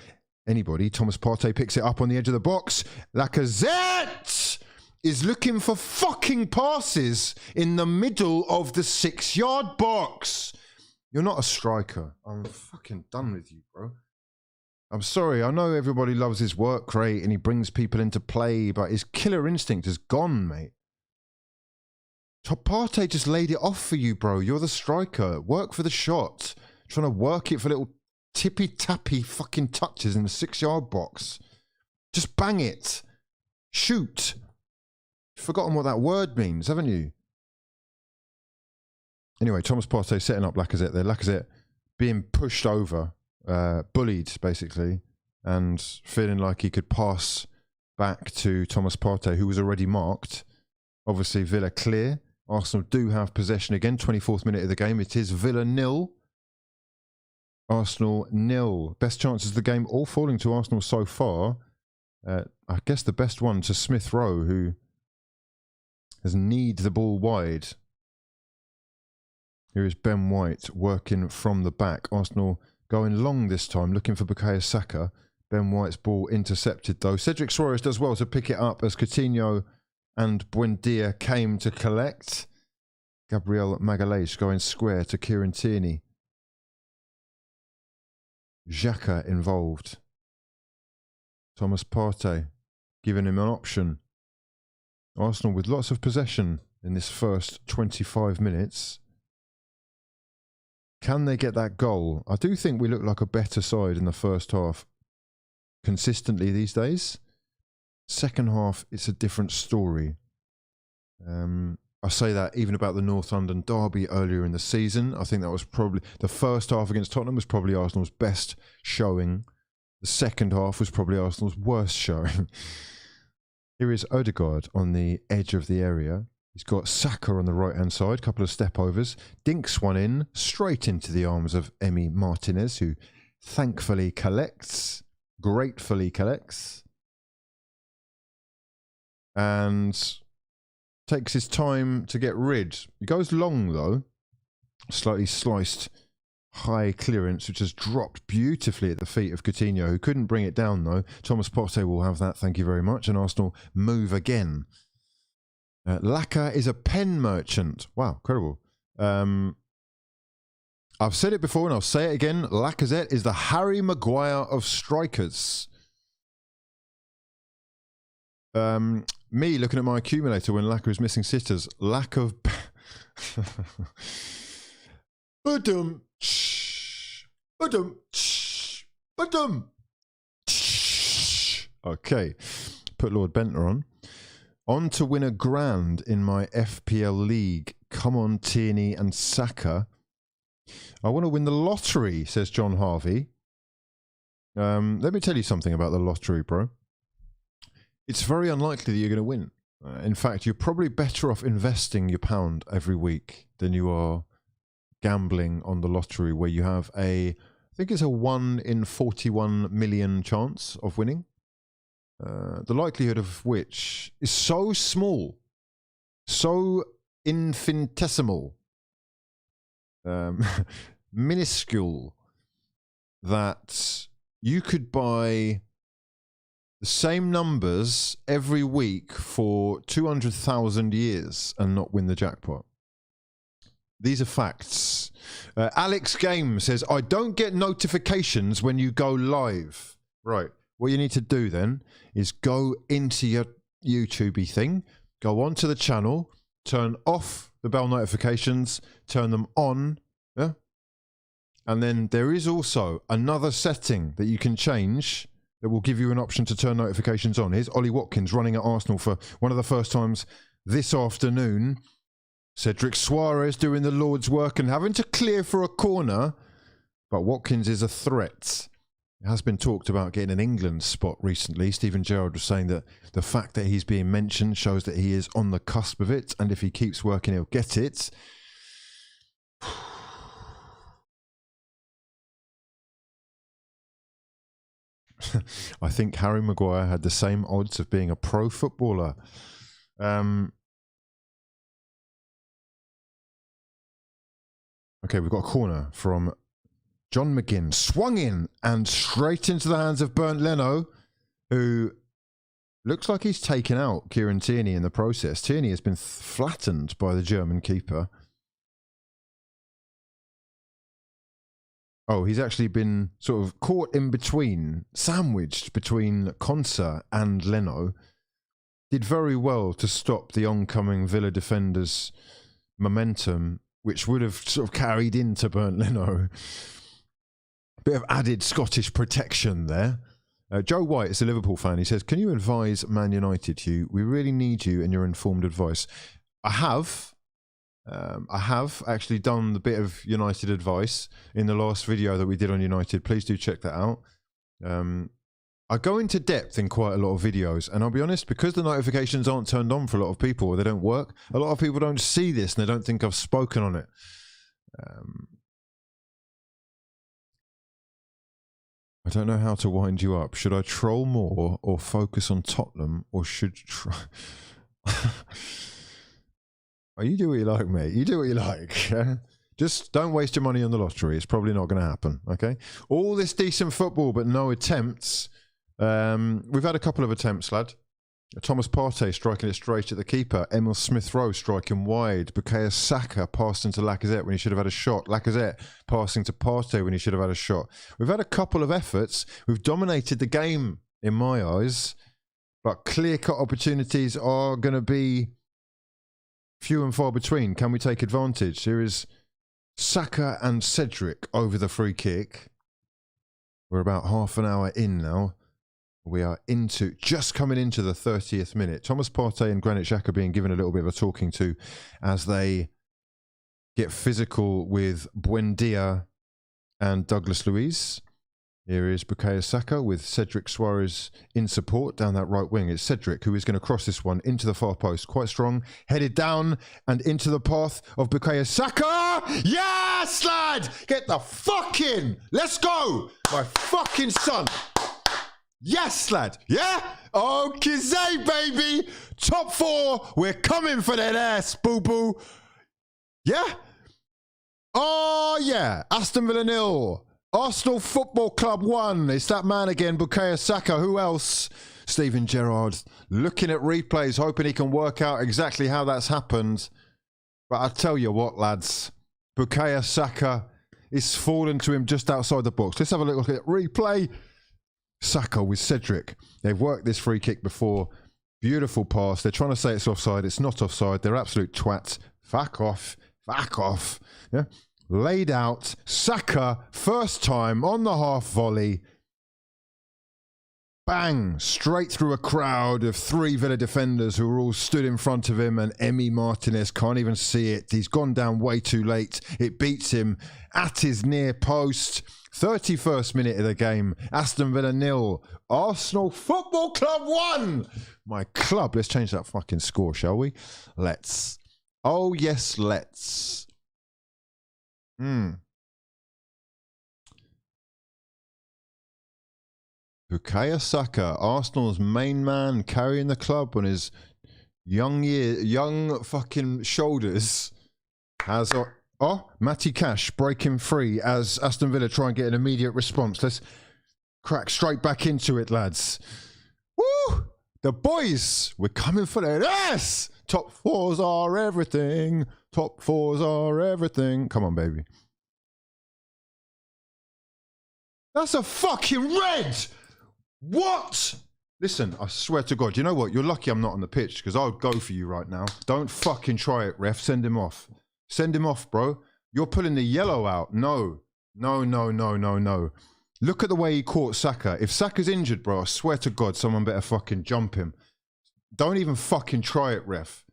anybody. Thomas Partey picks it up on the edge of the box. Lacazette is looking for fucking passes in the middle of the 6-yard box. You're not a striker. I'm fucking done with you, bro. I'm sorry. I know everybody loves his work rate and he brings people into play, but his killer instinct is gone, mate. Partey just laid it off for you, bro. You're the striker. Work for the shot. Trying to work it for little tippy-tappy fucking touches in the 6-yard box. Just bang it. Shoot. You've forgotten what that word means, haven't you? Anyway, Thomas Partey setting up Lacazette there. Lacazette being pushed over, bullied, basically, and feeling like he could pass back to Thomas Partey, who was already marked. Obviously, Villa clear. Arsenal do have possession again. 24th minute of the game. It is Villa 0. Arsenal 0. Best chances of the game all falling to Arsenal so far. I guess the best one to Smith Rowe, who has kneed the ball wide. Here is Ben White working from the back. Arsenal going long this time, looking for Bukayo Saka. Ben White's ball intercepted though. Cedric Suarez does well to pick it up as Coutinho and Buendia came to collect. Gabriel Magalhaes going square to Kieran Tierney. Xhaka involved. Thomas Partey giving him an option. Arsenal with lots of possession in this first 25 minutes. Can they get that goal? I do think we look like a better side in the first half consistently these days. Second half, it's a different story. I say that even about the North London derby earlier in the season. I think that was probably the first half against Tottenham was probably Arsenal's best showing. The second half was probably Arsenal's worst showing. Here is Odegaard on the edge of the area. He's got Saka on the right-hand side, couple of step-overs. Dinks one in, straight into the arms of Emi Martinez, who thankfully collects, gratefully collects. And takes his time to get rid. He goes long, though. Slightly sliced high clearance, which has dropped beautifully at the feet of Coutinho, who couldn't bring it down, though. Thomas Partey will have that, thank you very much. And Arsenal move again. Laka is a pen merchant. Wow, incredible. I've said it before and I'll say it again. Lacazette is the Harry Maguire of strikers. Me looking at my accumulator when Laka is missing sitters. Lack of... Badum. Badum. Badum. Okay. Put Lord Bentler on. On to win a grand in my FPL league. Come on, Tierney and Saka. I want to win the lottery, says John Harvey. Let me tell you something about the lottery, bro. It's very unlikely that you're going to win. In fact, you're probably better off investing your pound every week than you are gambling on the lottery, where you have I think it's a 1 in 41 million chance of winning. The likelihood of which is so small, so infinitesimal, minuscule, that you could buy the same numbers every week for 200,000 years and not win the jackpot. These are facts. Alex Game says, I don't get notifications when you go live. Right. What you need to do then is go into your YouTube thing, go onto the channel, turn off the bell notifications, turn them on. Yeah. And then there is also another setting that you can change that will give you an option to turn notifications on. Here's Ollie Watkins running at Arsenal for one of the first times this afternoon. Cedric Suarez doing the Lord's work and having to clear for a corner. But Watkins is a threat. It has been talked about getting an England spot recently. Steven Gerrard was saying that the fact that he's being mentioned shows that he is on the cusp of it, and if he keeps working, he'll get it. I think Harry Maguire had the same odds of being a pro footballer. Okay, we've got a corner from John McGinn, swung in and straight into the hands of Bernd Leno, who looks like he's taken out Kieran Tierney in the process. Tierney has been flattened by the German keeper. Oh, he's actually been sort of caught in between, sandwiched between Konsa and Leno. Did very well to stop the oncoming Villa defenders' momentum, which would have sort of carried into Bernd Leno. Bit of added Scottish protection there. Joe White is a Liverpool fan. He says, can you advise Man United, Hugh? We really need you and your informed advice. I have actually done the bit of United advice in the last video that we did on United. Please do check that out. I go into depth in quite a lot of videos, and I'll be honest, because the notifications aren't turned on for a lot of people, or they don't work, a lot of people don't see this and they don't think I've spoken on it. I don't know how to wind you up. Should I troll more or focus on Tottenham, or should try... Oh, you do what you like, mate. You do what you like. Just don't waste your money on the lottery. It's probably not going to happen, okay? All this decent football, but no attempts. We've had a couple of attempts, lad. Thomas Partey striking it straight at the keeper. Emil Smith-Rowe striking wide. Bukayo Saka passed into Lacazette when he should have had a shot. Lacazette passing to Partey when he should have had a shot. We've had a couple of efforts. We've dominated the game, in my eyes. But clear-cut opportunities are going to be few and far between. Can we take advantage? Here is Saka and Cedric over the free kick. We're about half an hour in now. We are just coming into the 30th minute. Thomas Partey and Granit Xhaka being given a little bit of a talking to as they get physical with Buendia and Douglas Luiz. Here is Bukayo Saka with Cedric Suarez in support down that right wing. It's Cedric who is going to cross this one into the far post. Quite strong. Headed down and into the path of Bukayo Saka. Yes, lad! Get the fuck in! Let's go! My fucking son! Yes, lad! Yeah? Okay, baby! Top 4! We're coming for that ass, boo-boo! Yeah? Oh, yeah! Aston Villa 0. Arsenal Football Club 1. It's that man again, Bukayo Saka. Who else? Steven Gerrard looking at replays, hoping he can work out exactly how that's happened. But I tell you what, lads, Bukayo Saka is falling to him just outside the box. Let's have a look at replay. Saka with Cedric. They've worked this free kick before. Beautiful pass. They're trying to say it's offside. It's not offside. They're absolute twats. Fuck off. Fuck off. Yeah. Laid out, Saka, first time on the half volley. Bang! Straight through a crowd of 3 Villa defenders who are all stood in front of him, and Emi Martinez can't even see it. He's gone down way too late. It beats him at his near post. 31st minute of the game. Aston Villa 0. Arsenal Football Club 1. My club. Let's change that fucking score, shall we? Let's. Oh, yes, let's. Bukayo Saka, Arsenal's main man, carrying the club on his young fucking shoulders, has Matty Cash breaking free as Aston Villa try and get an immediate response. Let's crack straight back into it, lads. Woo! The boys, we're coming for their ass. Top 4s are everything. Top 4s are everything. Come on, baby. That's a fucking red. What? Listen, I swear to God, you know what? You're lucky I'm not on the pitch, because I'll go for you right now. Don't fucking try it, ref. Send him off. Send him off, bro. You're pulling the yellow out. No. No, no, no, no, no. Look at the way he caught Saka. If Saka's injured, bro, I swear to God, someone better fucking jump him. Don't even fucking try it, ref.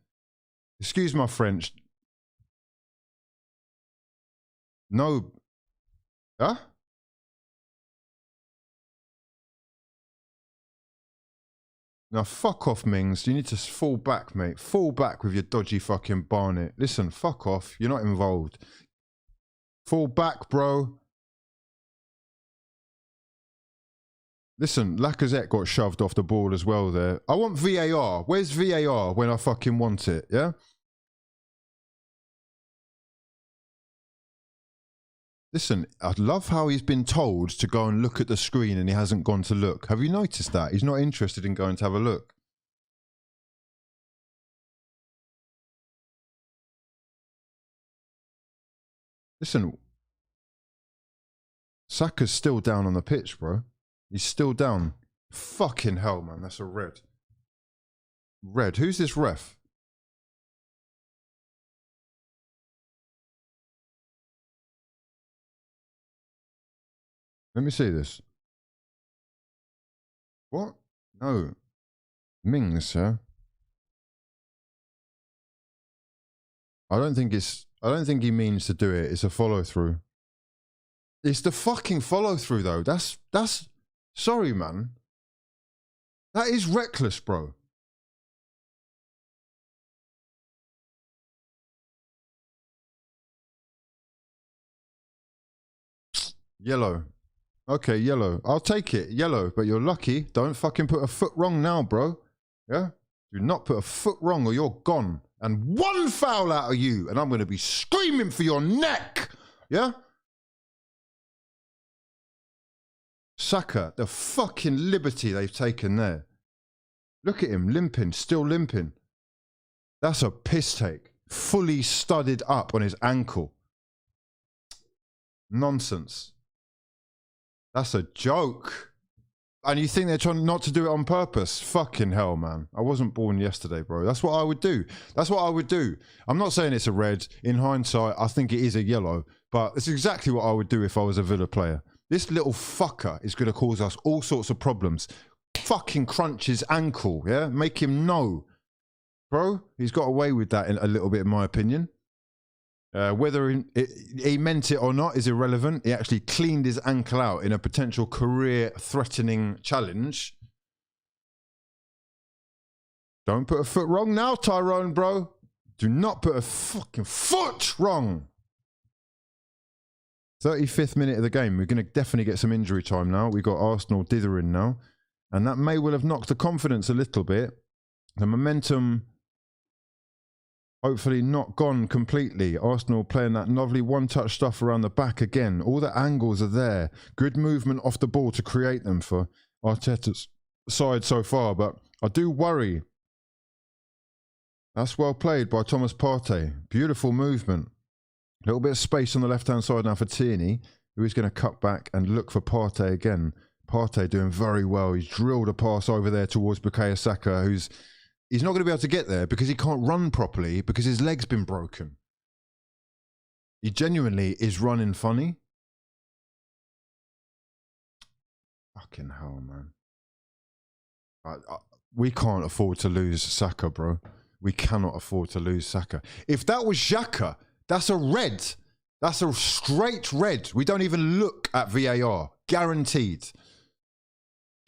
Excuse my French. No. Huh? Now, fuck off, Mings. You need to fall back, mate. Fall back with your dodgy fucking Barnet. Listen, fuck off. You're not involved. Fall back, bro. Listen, Lacazette got shoved off the ball as well there. I want VAR. Where's VAR when I fucking want it, yeah? Listen, I love how he's been told to go and look at the screen and he hasn't gone to look. Have you noticed that? He's not interested in going to have a look. Listen, Saka's still down on the pitch, bro. He's still down. Fucking hell, man. That's a red. Red. Who's this ref? Let me see this. What? No. Mings, sir. I don't think he means to do it. It's a follow through. It's the fucking follow through though. That's sorry, man. That is reckless, bro. Yellow. Okay, yellow. I'll take it. Yellow, but you're lucky. Don't fucking put a foot wrong now, bro. Yeah? Do not put a foot wrong or you're gone. And one foul out of you, and I'm going to be screaming for your neck. Yeah? Saka, the fucking liberty they've taken there. Look at him, limping, still limping. That's a piss take. Fully studded up on his ankle. Nonsense. That's a joke. And you think they're trying not to do it on purpose? Fucking hell, man. I wasn't born yesterday, bro. That's what I would do. That's what I would do. I'm not saying it's a red. In hindsight, I think it is a yellow. But it's exactly what I would do if I was a Villa player. This little fucker is going to cause us all sorts of problems. Fucking crunch his ankle, yeah? Make him know. Bro, he's got away with that a little bit, in my opinion. Whether he meant it or not is irrelevant. He actually cleaned his ankle out in a potential career-threatening challenge. Don't put a foot wrong now, Tyrone, bro. Do not put a fucking foot wrong. 35th minute of the game. We're going to definitely get some injury time now. We've got Arsenal dithering now. And that may well have knocked the confidence a little bit. The momentum, hopefully not gone completely. Arsenal playing that lovely one-touch stuff around the back again. All the angles are there. Good movement off the ball to create them for Arteta's side so far. But I do worry. That's well played by Thomas Partey. Beautiful movement. A little bit of space on the left-hand side now for Tierney, who is going to cut back and look for Partey again. Partey doing very well. He's drilled a pass over there towards Bukayo Saka, he's not going to be able to get there because he can't run properly because his leg's been broken. He genuinely is running funny. Fucking hell, man. We can't afford to lose Saka, bro. We cannot afford to lose Saka. If that was Xhaka, that's a red. That's a straight red. We don't even look at VAR. Guaranteed.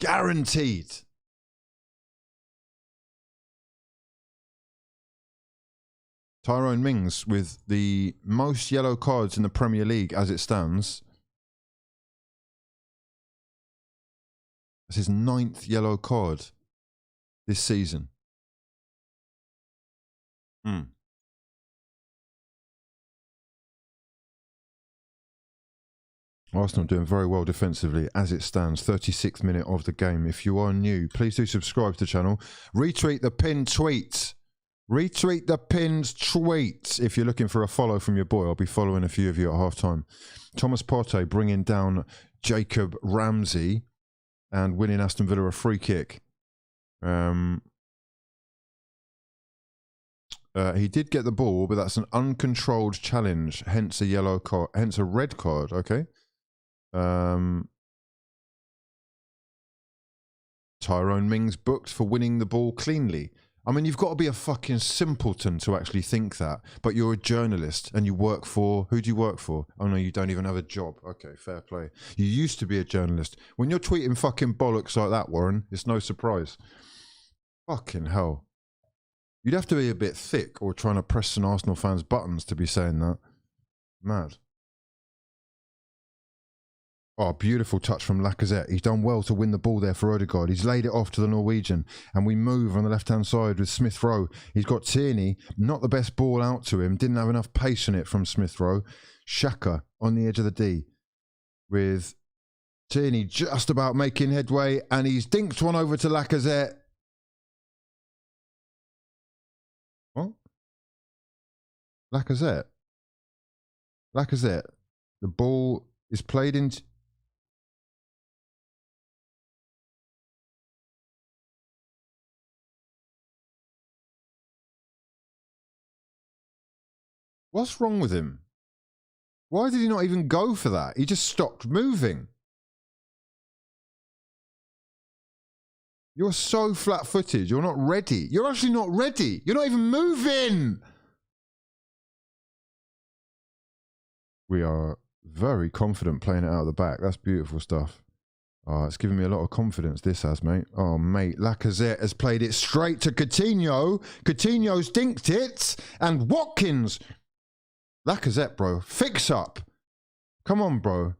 Guaranteed. Tyrone Mings with the most yellow cards in the Premier League as it stands. That's his 9th yellow card this season. Arsenal doing very well defensively as it stands. 36th minute of the game. If you are new, please do subscribe to the channel. Retweet the pinned tweet. Retweet the pinned tweet. If you're looking for a follow from your boy, I'll be following a few of you at half-time. Thomas Partey bringing down Jacob Ramsey and winning Aston Villa a free kick. He did get the ball, but that's an uncontrolled challenge, hence a yellow card, hence a red card, okay? Tyrone Mings booked for winning the ball cleanly. I mean, you've got to be a fucking simpleton to actually think that. But you're a journalist and you work for... Who do you work for? Oh, no, you don't even have a job. Okay, fair play. You used to be a journalist. When you're tweeting fucking bollocks like that, Warren, it's no surprise. Fucking hell. You'd have to be a bit thick or trying to press some Arsenal fans' buttons to be saying that. Mad. Oh, beautiful touch from Lacazette. He's done well to win the ball there for Odegaard. He's laid it off to the Norwegian. And we move on the left-hand side with Smith Rowe. He's got Tierney. Not the best ball out to him. Didn't have enough pace in it from Smith Rowe. Xhaka on the edge of the D. With Tierney just about making headway. And he's dinked one over to Lacazette. What? Lacazette. Lacazette. The ball is played into... What's wrong with him? Why did he not even go for that? He just stopped moving. You're so flat-footed. You're not ready. You're actually not ready. You're not even moving. We are very confident playing it out of the back. That's beautiful stuff. Oh, it's given me a lot of confidence, this has, mate. Oh, mate, Lacazette has played it straight to Coutinho. Coutinho's dinked it. And Watkins... Lacazette, bro. Fix up. Come on, bro.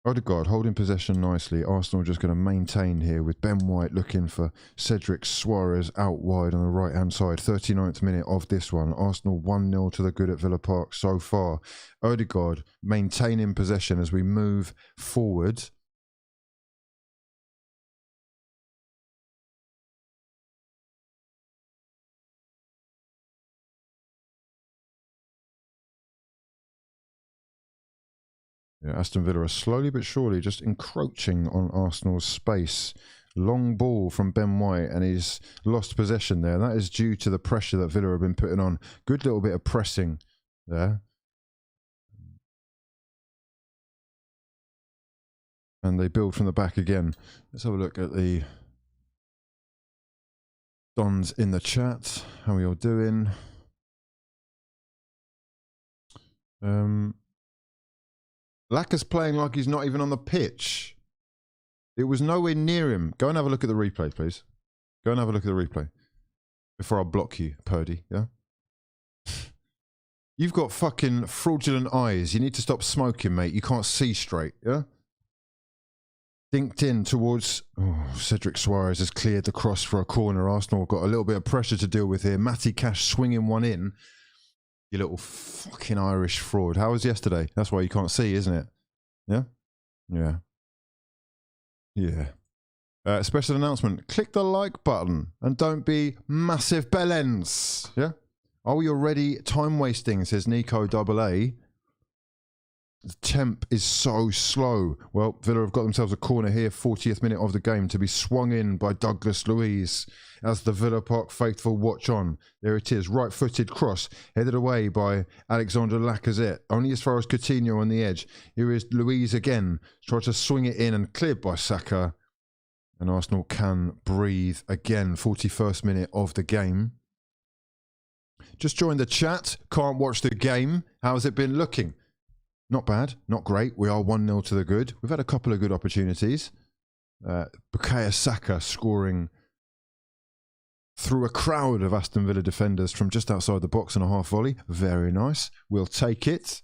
Odegaard holding possession nicely. Arsenal just going to maintain here with Ben White looking for Cedric Suarez out wide on the right-hand side. 39th minute of this one. Arsenal 1-0 to the good at Villa Park so far. Odegaard maintaining possession as we move forward. Yeah, Aston Villa are slowly but surely just encroaching on Arsenal's space. Long ball from Ben White and he's lost possession there. That is due to the pressure that Villa have been putting on. Good little bit of pressing there. And they build from the back again. Let's have a look at the Dons in the chat. How are we all doing? Lacaz's playing like he's not even on the pitch. It was nowhere near him. Go and have a look at the replay, please. Go and have a look at the replay. Before I block you, Purdy, yeah? You've got fucking fraudulent eyes. You need to stop smoking, mate. You can't see straight, yeah? Dinked in towards... Oh, Cedric Suarez has cleared the cross for a corner. Arsenal got a little bit of pressure to deal with here. Matty Cash swinging one in. You little fucking Irish fraud. How was yesterday? That's why you can't see, isn't it? Yeah? Yeah. Yeah. Special announcement. Click the like button and don't be massive bellends. Yeah? Are we already time wasting, says Nico AA. The temp is so slow. Well, Villa have got themselves a corner here, 40th minute of the game, to be swung in by Douglas Luiz as the Villa Park faithful watch on. There it is, right-footed cross, headed away by Alexander Lacazette, only as far as Coutinho on the edge. Here is Luiz again, tries to swing it in and cleared by Saka. And Arsenal can breathe again, 41st minute of the game. Just joined the chat, can't watch the game. How's it been looking? Not bad, not great. We are 1-0 to the good. We've had a couple of good opportunities. Bukayo Saka scoring through a crowd of Aston Villa defenders from just outside the box on a half volley. Very nice. We'll take it.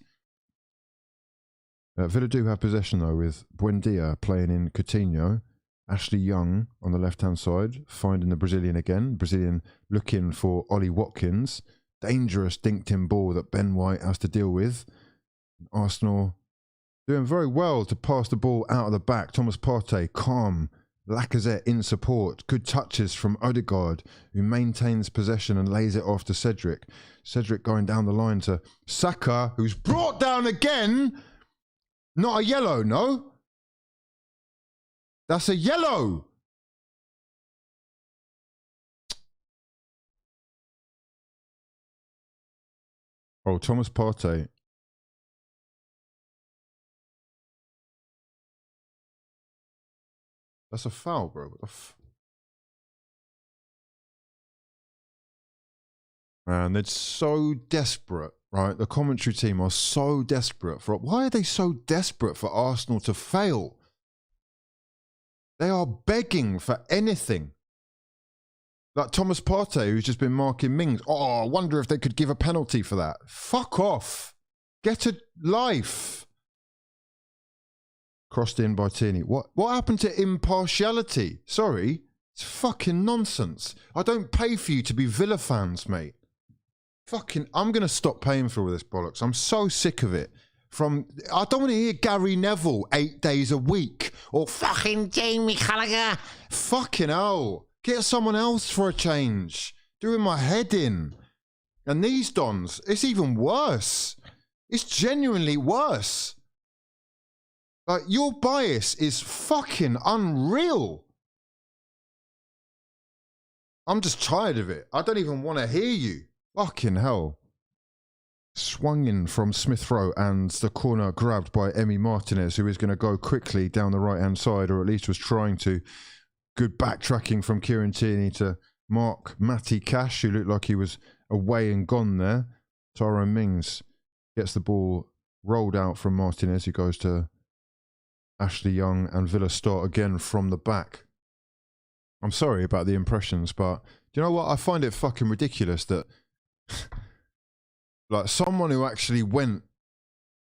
Villa do have possession though with Buendia playing in Coutinho. Ashley Young on the left-hand side, finding the Brazilian again. Brazilian looking for Ollie Watkins. Dangerous dinked-in ball that Ben White has to deal with. Arsenal doing very well to pass the ball out of the back. Thomas Partey, calm. Lacazette in support. Good touches from Odegaard, who maintains possession and lays it off to Cedric. Cedric going down the line to Saka, who's brought down again. Not a yellow, no? That's a yellow. Oh, Thomas Partey. That's a foul, bro. And they're so desperate, right? The commentary team are so desperate for... Why are they so desperate for Arsenal to fail? They are begging for anything. Like Thomas Partey, who's just been marking Mings. Oh, I wonder if they could give a penalty for that. Fuck off. Get a life. Crossed in by Tierney. What happened to impartiality? Sorry. It's fucking nonsense. I don't pay for you to be Villa fans, mate. Fucking, I'm going to stop paying for all this bollocks. I'm so sick of it. I don't want to hear Gary Neville 8 days a week. Or fucking Jamie Carragher. Fucking hell. Get someone else for a change. Doing my head in. And these dons, it's even worse. It's genuinely worse. Like, your bias is fucking unreal. I'm just tired of it. I don't even want to hear you. Fucking hell. Swung in from Smith Rowe and the corner grabbed by Emi Martinez, who is going to go quickly down the right-hand side, or at least was trying to. Good backtracking from Kieran Tierney to mark Matty Cash, who looked like he was away and gone there. Tyrone Mings gets the ball rolled out from Martinez, who goes to Ashley Young, and Villa start again from the back. I'm sorry about the impressions, but do you know what? I find it fucking ridiculous that like someone who actually went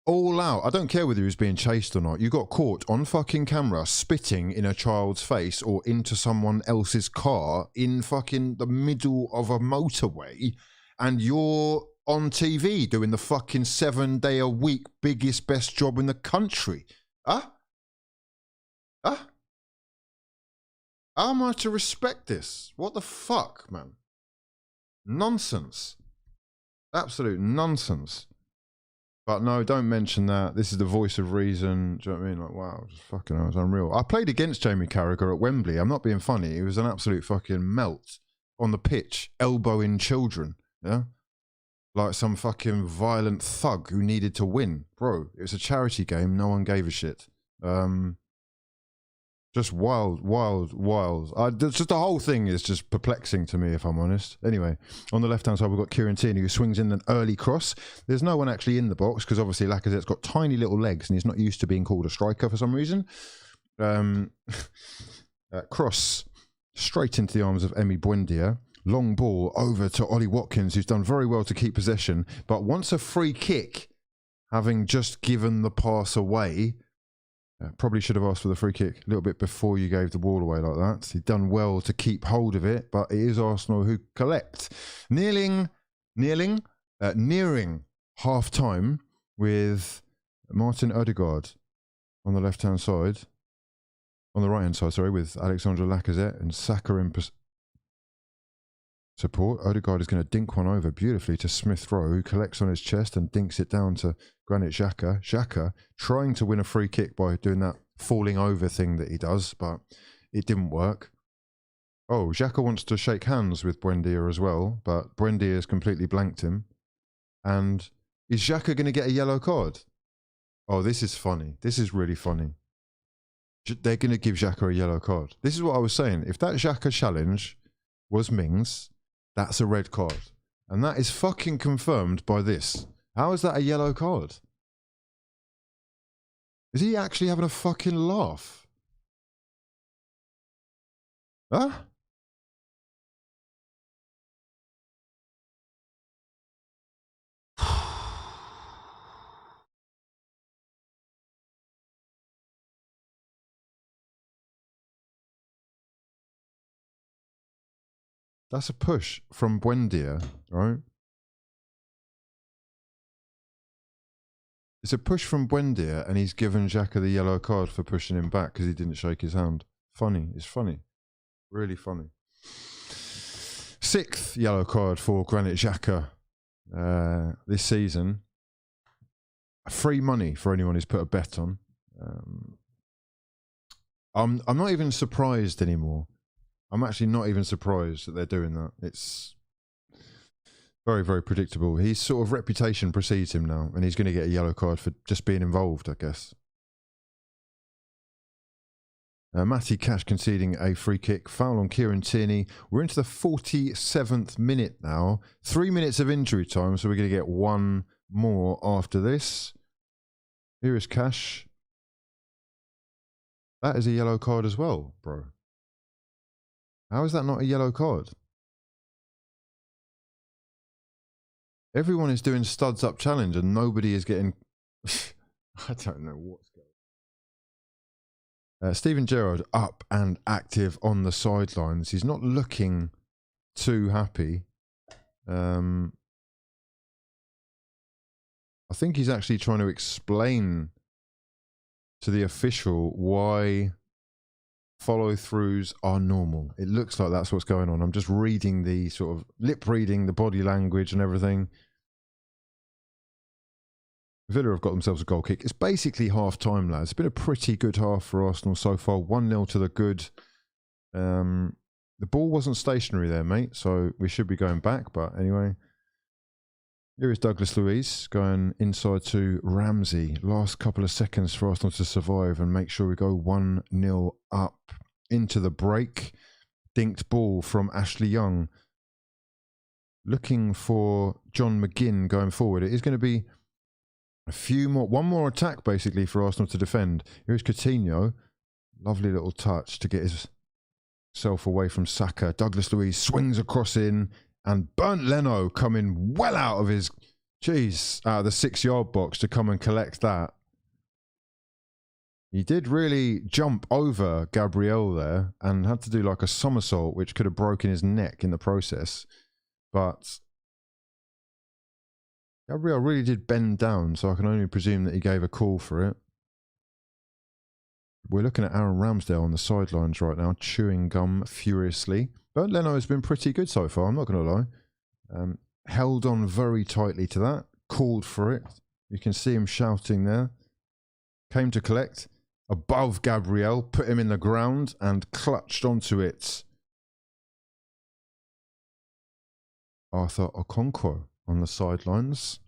all out, I don't care whether he was being chased or not, you got caught on fucking camera spitting in a child's face or into someone else's car in fucking the middle of a motorway, and you're on TV doing the fucking 7-day-a-week biggest, best job in the country. Huh? Huh? How am I to respect this? What the fuck, man? Nonsense. Absolute nonsense. But no, don't mention that. This is the voice of reason. Do you know what I mean? Like, wow, just fucking hell, it's unreal. I played against Jamie Carragher at Wembley. I'm not being funny. It was an absolute fucking melt on the pitch, elbowing children. Yeah? Like some fucking violent thug who needed to win. Bro, it was a charity game. No one gave a shit. Just wild. Just the whole thing is just perplexing to me, if I'm honest. Anyway, on the left-hand side, we've got Kieran Tierney, who swings in an early cross. There's no one actually in the box, because obviously Lacazette's got tiny little legs, and he's not used to being called a striker for some reason. Cross straight into the arms of Emi Buendia. Long ball over to Ollie Watkins, who's done very well to keep possession, but wants a free kick, having just given the pass away. Probably should have asked for the free kick a little bit before you gave the ball away like that. He'd done well to keep hold of it, but it is Arsenal who collect. Nearing half-time with Martin Odegaard on the left-hand side. On the right-hand side, sorry, with Alexandre Lacazette and Saka in support. Odegaard is going to dink one over beautifully to Smith Rowe, who collects on his chest and dinks it down to Granit Xhaka. Xhaka trying to win a free kick by doing that falling over thing that he does, but it didn't work. Oh, Xhaka wants to shake hands with Buendia as well, but Buendia has completely blanked him. And is Xhaka going to get a yellow card? Oh, this is funny. This is really funny. They're going to give Xhaka a yellow card. This is what I was saying. If that Xhaka challenge was Mings, that's a red card. And that is fucking confirmed by this. How is that a yellow card? Is he actually having a fucking laugh? Huh? That's a push from Buendia, right? It's a push from Buendia, and he's given Xhaka the yellow card for pushing him back because he didn't shake his hand. Funny. It's funny. Really funny. 6th yellow card for Granit Xhaka this season. Free money for anyone who's put a bet on. I'm not even surprised anymore. I'm actually not even surprised that they're doing that. It's very, very predictable. His sort of reputation precedes him now, and he's going to get a yellow card for just being involved, I guess. Matty Cash conceding a free kick. Foul on Kieran Tierney. We're into the 47th minute now. 3 minutes of injury time, so we're going to get one more after this. Here is Cash. That is a yellow card as well, bro. How is that not a yellow card? Everyone is doing studs up challenge and nobody is getting... I don't know what's going on. Steven Gerrard up and active on the sidelines. He's not looking too happy. I think he's actually trying to explain to the official why follow-throughs are normal. It looks like that's what's going on. I'm just reading the sort of lip-reading the body language and everything. Villa have got themselves a goal kick. It's basically half-time, lads. It's been a pretty good half for Arsenal so far. 1-0 to the good. The ball wasn't stationary there, mate, so we should be going back. But anyway, here is Douglas Luiz going inside to Ramsey. Last couple of seconds for Arsenal to survive and make sure we go 1-0 up into the break. Dinked ball from Ashley Young. Looking for John McGinn going forward. It is going to be one more attack basically for Arsenal to defend. Here's Coutinho. Lovely little touch to get himself away from Saka. Douglas Luiz swings across in. And Bernd Leno coming well out of his, out of the 6-yard box to come and collect that. He did really jump over Gabriel there and had to do like a somersault, which could have broken his neck in the process. But Gabriel really did bend down, so I can only presume that he gave a call for it. We're looking at Aaron Ramsdale on the sidelines right now, chewing gum furiously. But Leno has been pretty good so far, I'm not going to lie. Held on very tightly to that, called for it. You can see him shouting there. Came to collect. Above Gabriel, put him in the ground and clutched onto it. Arthur Okonkwo on the sidelines.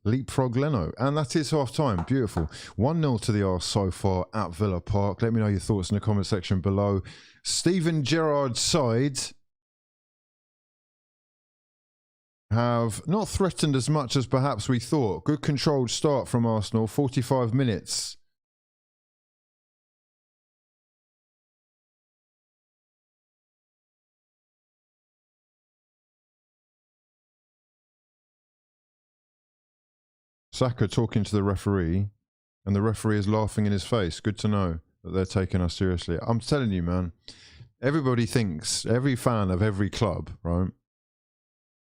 Leapfrog Leno. And that is half-time. Beautiful. 1-0 to the Arse so far at Villa Park. Let me know your thoughts in the comment section below. Steven Gerrard's side have not threatened as much as perhaps we thought. Good controlled start from Arsenal. 45 minutes. Saka talking to the referee, and the referee is laughing in his face. Good to know that they're taking us seriously. I'm telling you, man, everybody thinks, every fan of every club, right,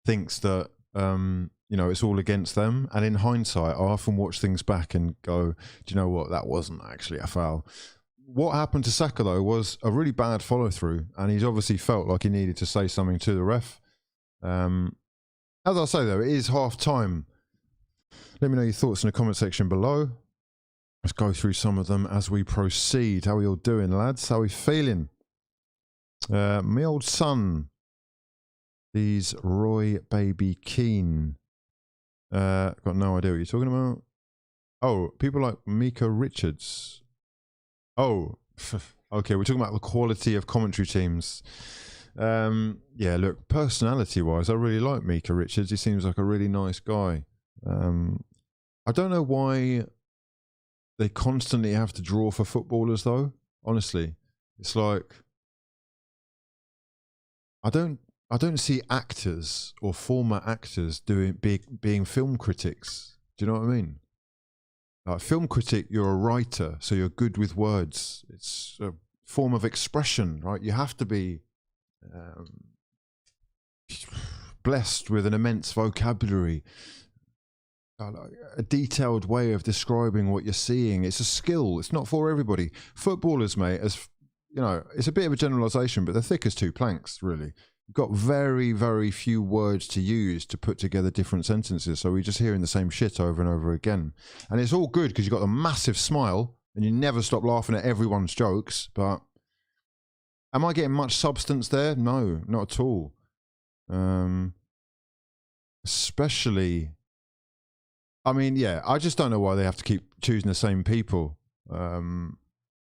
thinks that, you know, it's all against them. And in hindsight, I often watch things back and go, do you know what? That wasn't actually a foul. What happened to Saka, though, was a really bad follow-through, and he's obviously felt like he needed to say something to the ref. As I say, though, it is half-time. Let me know your thoughts in the comment section below. Let's go through some of them as we proceed. How are we all doing, lads? How are we feeling? My old son, he's Roy Baby Keane. Got no idea what you're talking about. Oh, people like Mika Richards. Oh, okay, we're talking about the quality of commentary teams. Yeah, look, personality-wise, I really like Mika Richards. He seems like a really nice guy. I don't know why they constantly have to draw for footballers, though. Honestly, it's like I don't see actors or former actors being film critics. Do you know what I mean? Like, film critic, you're a writer, so you're good with words. It's a form of expression, right? You have to be blessed with an immense vocabulary. A detailed way of describing what you're seeing. It's a skill. It's not for everybody. Footballers, mate, as you know, it's a bit of a generalization, but they're thick as two planks, really. You've got very, very few words to use to put together different sentences. So we're just hearing the same shit over and over again. And it's all good because you've got a massive smile and you never stop laughing at everyone's jokes. But am I getting much substance there? No, not at all. Especially... I mean, yeah, I just don't know why they have to keep choosing the same people.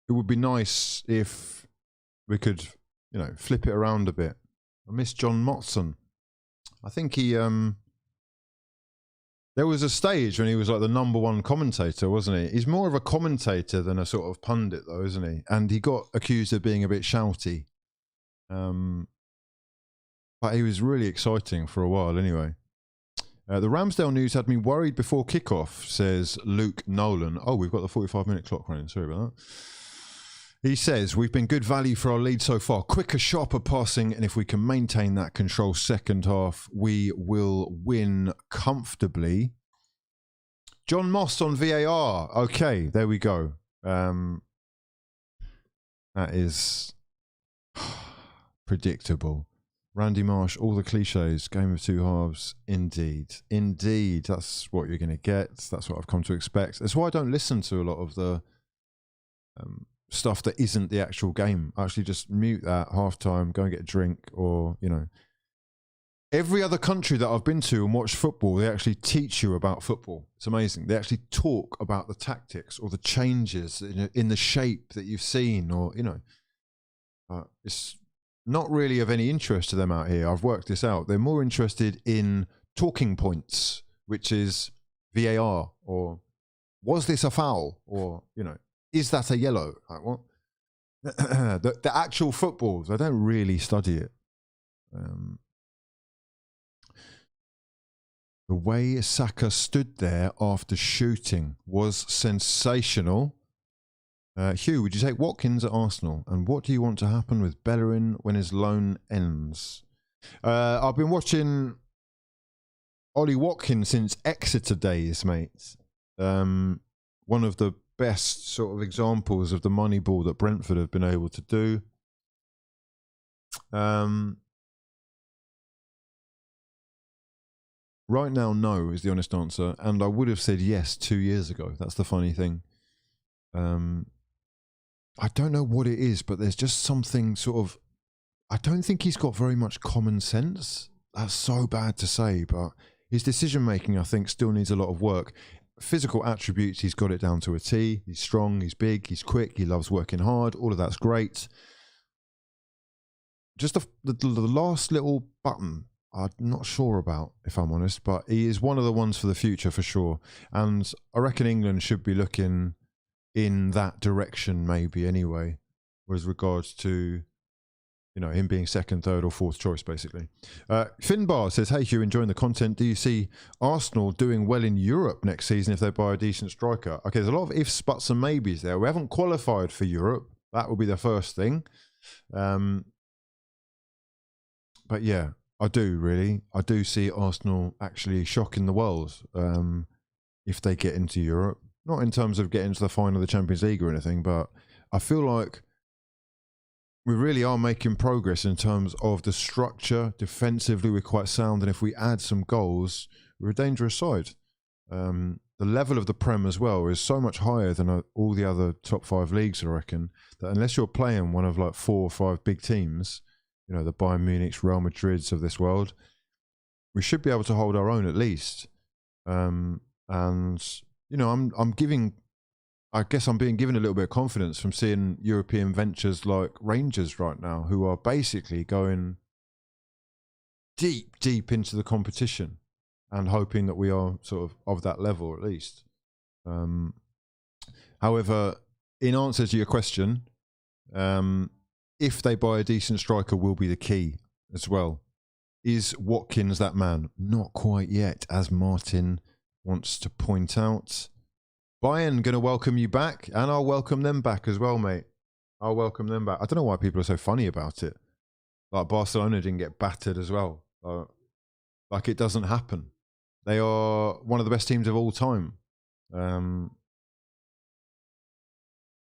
it would be nice if we could, flip it around a bit. I miss John Motson. I think he, there was a stage when he was like the #1 commentator, wasn't he? He's more of a commentator than a sort of pundit, though, isn't he? And he got accused of being a bit shouty. But he was really exciting for a while anyway. The Ramsdale news had me worried before kickoff, says Luke Nolan. Oh, we've got the 45-minute clock running. Sorry about that. He says, we've been good value for our lead so far. Quicker, sharper passing, and if we can maintain that control second half, we will win comfortably. John Moss on VAR. Okay, there we go. That is predictable. Randy Marsh, all the cliches, game of two halves. Indeed. Indeed. That's what you're going to get. That's what I've come to expect. That's why I don't listen to a lot of the stuff that isn't the actual game. I actually just mute that halftime, go and get a drink, or, Every other country that I've been to and watched football, they actually teach you about football. It's amazing. They actually talk about the tactics or the changes in the shape that you've seen, or, it's not really of any interest to them out here. I've worked this out. They're more interested in talking points, which is VAR, or was this a foul, or, is that a yellow? Like what? The actual footballs, I don't really study it. The way Saka stood there after shooting was sensational. Hugh, would you take Watkins at Arsenal? And what do you want to happen with Bellerin when his loan ends? I've been watching Ollie Watkins since Exeter days, mate. One of the best sort of examples of the money ball that Brentford have been able to do. Right now, no is the honest answer, and I would have said yes 2 years ago. That's the funny thing. I don't know what it is, but there's just something sort of... I don't think he's got very much common sense. That's so bad to say, but his decision-making, I think, still needs a lot of work. Physical attributes, he's got it down to a T. He's strong, he's big, he's quick, he loves working hard. All of that's great. Just the last little button, I'm not sure about, if I'm honest, but he is one of the ones for the future for sure. And I reckon England should be looking in that direction maybe anyway, with regards to, him being second, third or fourth choice, basically. Finbar says, hey, Hugh, enjoying the content. Do you see Arsenal doing well in Europe next season if they buy a decent striker? Okay, there's a lot of ifs, buts and maybes there. We haven't qualified for Europe. That will be the first thing. But yeah, I do see Arsenal actually shocking the world if they get into Europe. Not in terms of getting to the final of the Champions League or anything, but I feel like we really are making progress in terms of the structure. Defensively, we're quite sound, and if we add some goals, we're a dangerous side. The level of the Prem as well is so much higher than all the other top 5 leagues, I reckon, that unless you're playing one of like 4 or 5 big teams, the Bayern Munichs, Real Madrids of this world, we should be able to hold our own at least. And I guess I'm being given a little bit of confidence from seeing European ventures like Rangers right now, who are basically going deep, deep into the competition and hoping that we are sort of that level at least. However, in answer to your question, if they buy a decent striker will be the key as well. Is Watkins that man? Not quite yet, as Martin wants to point out. Bayern going to welcome you back, and I'll welcome them back as well, mate. I'll welcome them back. I don't know why people are so funny about it. Like Barcelona didn't get battered as well. Like it doesn't happen. They are one of the best teams of all time.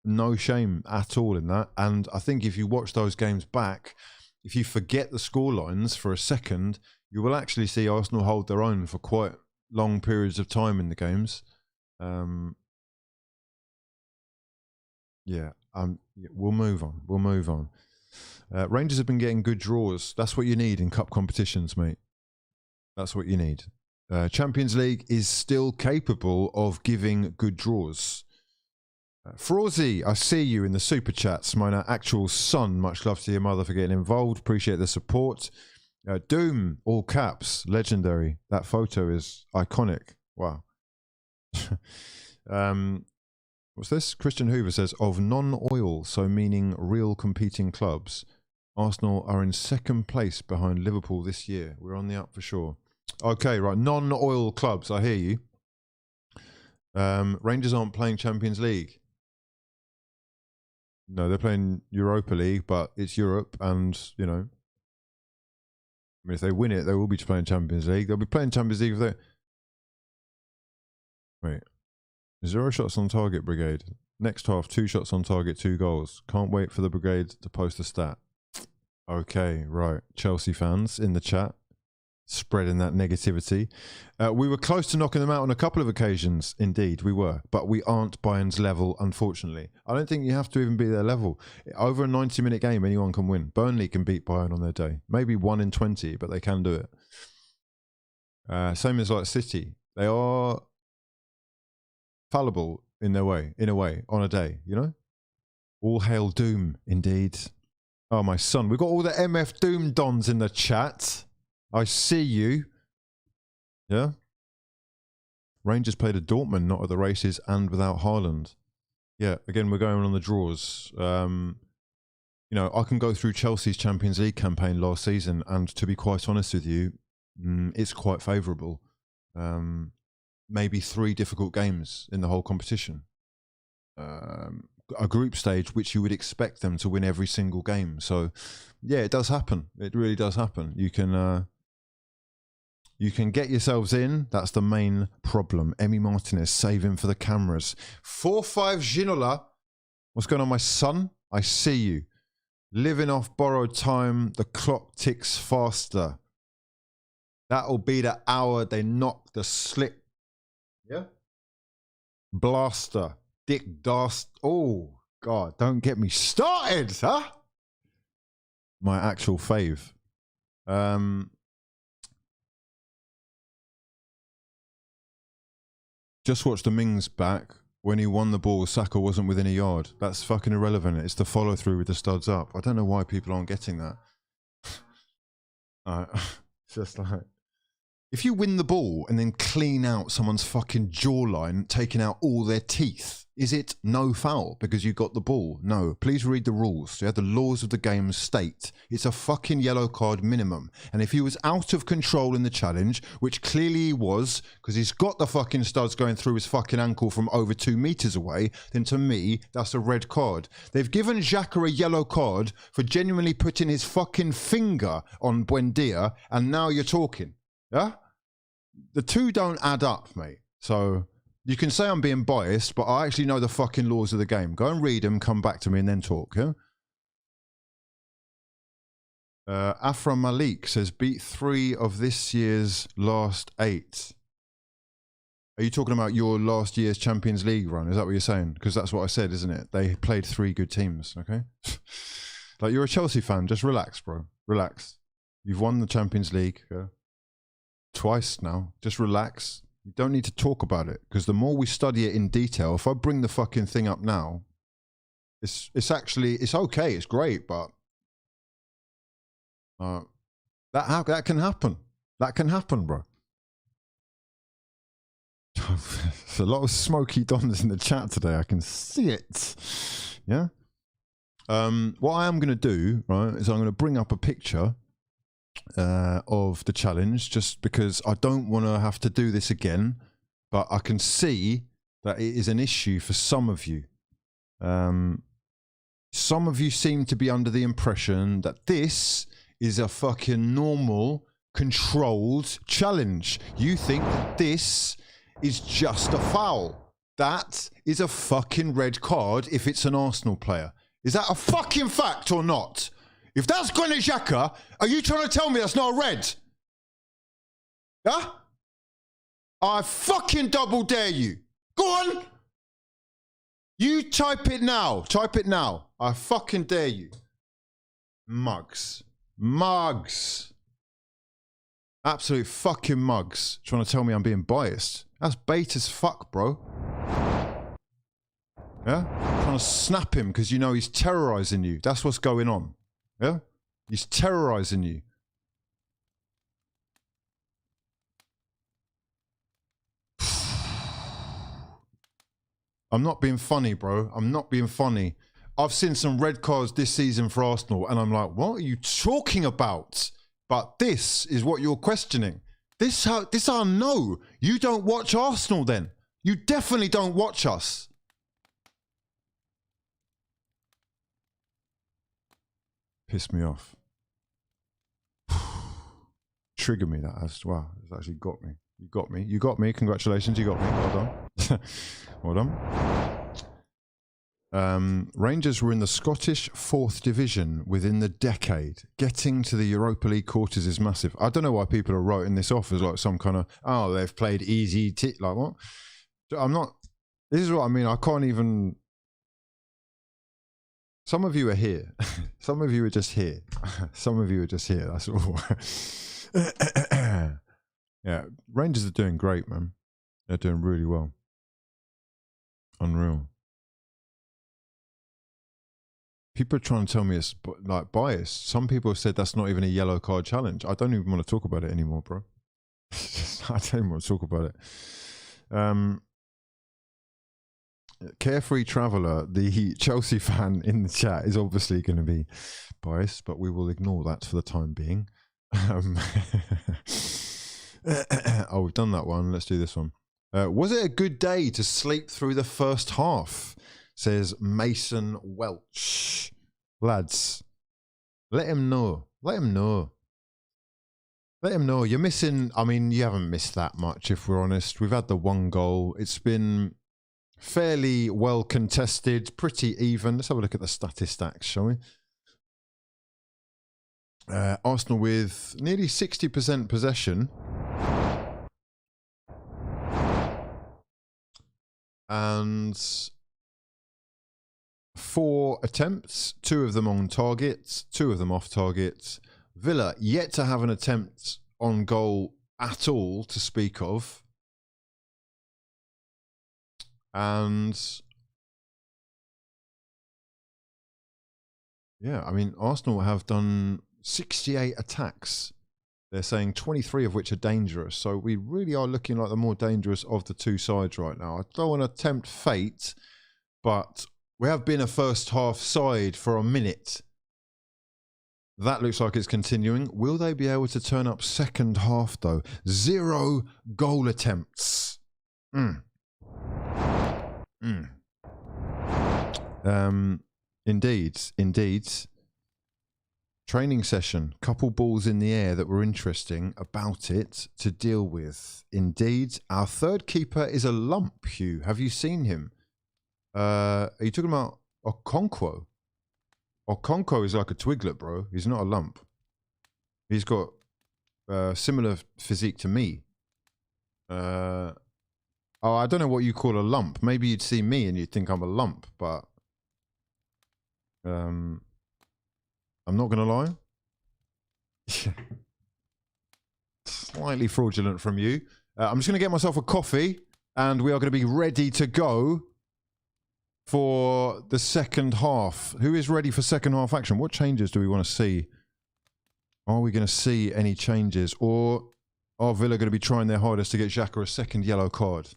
No shame at all in that. And I think if you watch those games back, if you forget the scorelines for a second, you will actually see Arsenal hold their own for quite long periods of time in the games. We'll move on. We'll move on. Rangers have been getting good draws. That's what you need in cup competitions, mate. That's what you need. Champions League is still capable of giving good draws. Frauzy, I see you in the super chats. My actual son, much love to your mother for getting involved. Appreciate the support. Doom, all caps, legendary. That photo is iconic. Wow. What's this? Christian Hoover says, of non-oil, so meaning real competing clubs, Arsenal are in second place behind Liverpool this year. We're on the up for sure. Okay, right. Non-oil clubs, I hear you. Rangers aren't playing Champions League. No, they're playing Europa League, but it's Europe, and, you know, I mean, if they win it, they will be playing Champions League. They'll be playing Champions League if they... Wait. 0 shots on target, Brigade. Next half, 2 shots on target, 2 goals. Can't wait for the Brigade to post a stat. Okay, right. Chelsea fans in the chat, spreading that negativity. We were close to knocking them out on a couple of occasions. Indeed, we were. But we aren't Bayern's level, unfortunately. I don't think you have to even be their level. Over a 90-minute game, anyone can win. Burnley can beat Bayern on their day. Maybe 1 in 20, but they can do it. Same as like City. They are fallible in a way, on a day, you know? All hail Doom, indeed. Oh, my son. We've got all the MF Doom dons in the chat. I see you. Yeah? Rangers played at Dortmund, not at the races, and without Haaland. Yeah, again, we're going on the draws. You know, I can go through Chelsea's Champions League campaign last season, and to be quite honest with you, it's quite favourable. Maybe 3 difficult games in the whole competition. A group stage which you would expect them to win every single game. So, yeah, it does happen. It really does happen. You can get yourselves in. That's the main problem. Emi Martinez saving for the cameras. 4-5 Ginola. What's going on, my son? I see you. Living off borrowed time. The clock ticks faster. That'll be the hour they knock the slick. Yeah. Blaster. Dick Dast. Oh, God. Don't get me started, huh? My actual fave. Just watched the Mings back. When he won the ball, Saka wasn't within a yard. That's fucking irrelevant. It's the follow through with the studs up. I don't know why people aren't getting that. It's just like, if you win the ball and then clean out someone's fucking jawline, taking out all their teeth, is it no foul because you got the ball? No. Please read the rules. Yeah, the laws of the game state it's a fucking yellow card minimum. And if he was out of control in the challenge, which clearly he was, because he's got the fucking studs going through his fucking ankle from over 2 meters away, then to me, that's a red card. They've given Xhaka a yellow card for genuinely putting his fucking finger on Buendia, and now you're talking. Yeah? The two don't add up, mate. So you can say I'm being biased, but I actually know the fucking laws of the game. Go and read them, come back to me, and then talk, yeah? Afra Malik says, beat 3 of this year's last 8. Are you talking about your last year's Champions League run? Is that what you're saying? Because that's what I said, isn't it? They played 3 good teams, okay? Like, you're a Chelsea fan. Just relax, bro. Relax. You've won the Champions League, yeah? Twice now. Just relax. You don't need to talk about it, because the more we study it in detail, if I bring the fucking thing up now, it's actually, it's okay, it's great, but that can happen. That can happen, bro. There's a lot of smoky dons in the chat today. I can see it. Yeah. What I am going to do, right, is I'm going to bring up a picture of the challenge, just because I don't want to have to do this again, but I can see that it is an issue for some of you. Some of you seem to be under the impression that this is a fucking normal, controlled challenge. You think this is just a foul. That is a fucking red card if it's an Arsenal player. Is that a fucking fact or not? If that's Granit Xhaka, are you trying to tell me that's not a red? Huh? I fucking double dare you. Go on. You type it now. Type it now. I fucking dare you. Mugs. Mugs. Absolute fucking mugs. Trying to tell me I'm being biased. That's bait as fuck, bro. Yeah? Trying to snap him because you know he's terrorising you. That's what's going on. Yeah? He's terrorising you. I'm not being funny, bro. I'm not being funny. I've seen some red cards this season for Arsenal, and I'm like, what are you talking about? But this is what you're questioning. This I know. You don't watch Arsenal then. You definitely don't watch us. Pissed me off. Trigger me, that has. Wow, it's actually got me. You got me. You got me. Congratulations, you got me. Well done. Well done. Rangers were in the Scottish 4th Division within the decade. Getting to the Europa League quarters is massive. I don't know why people are writing this off as like some kind of, oh, they've played easy. Like what? I'm not. This is what I mean. I can't even. Some of you are here. Some of you are just here. Some of you are just here. That's all. Yeah, Rangers are doing great, man. They're doing really well. Unreal. People are trying to tell me it's like biased. Some people have said that's not even a yellow card challenge. I don't even want to talk about it anymore, bro. I don't even want to talk about it. Carefree Traveller, the Chelsea fan in the chat, is obviously going to be biased, but we will ignore that for the time being. Oh, we've done that one. Let's do this one. Was it a good day to sleep through the first half? Says Mason Welch. Lads, let him know. Let him know. Let him know. You're missing, I mean, you haven't missed that much, if we're honest. We've had the 1 goal. It's been fairly well contested, pretty even. Let's have a look at the statistics, shall we? Arsenal with nearly 60% possession. And 4 attempts, 2 of them on target, 2 of them off target. Villa yet to have an attempt on goal at all to speak of. And yeah, I mean, Arsenal have done 68 attacks. They're saying 23 of which are dangerous. So we really are looking like the more dangerous of the 2 sides right now. I don't want to tempt fate, but we have been a first half side for a minute. That looks like it's continuing. Will they be able to turn up second half though? 0 goal attempts. Indeed. Training session, couple balls in the air that were interesting about it to deal with. Indeed, our third keeper is a lump, Hugh. Have you seen him? Are you talking about Okonkwo? Okonkwo is like a twiglet, bro. He's not a lump. He's got similar physique to me. Oh, I don't know what you call a lump. Maybe you'd see me and you'd think I'm a lump, but I'm not going to lie. Slightly fraudulent from you. I'm just going to get myself a coffee and we are going to be ready to go for the second half. Who is ready for second half action? What changes do we want to see? Are we going to see any changes? Or are Villa going to be trying their hardest to get Xhaka a second yellow card?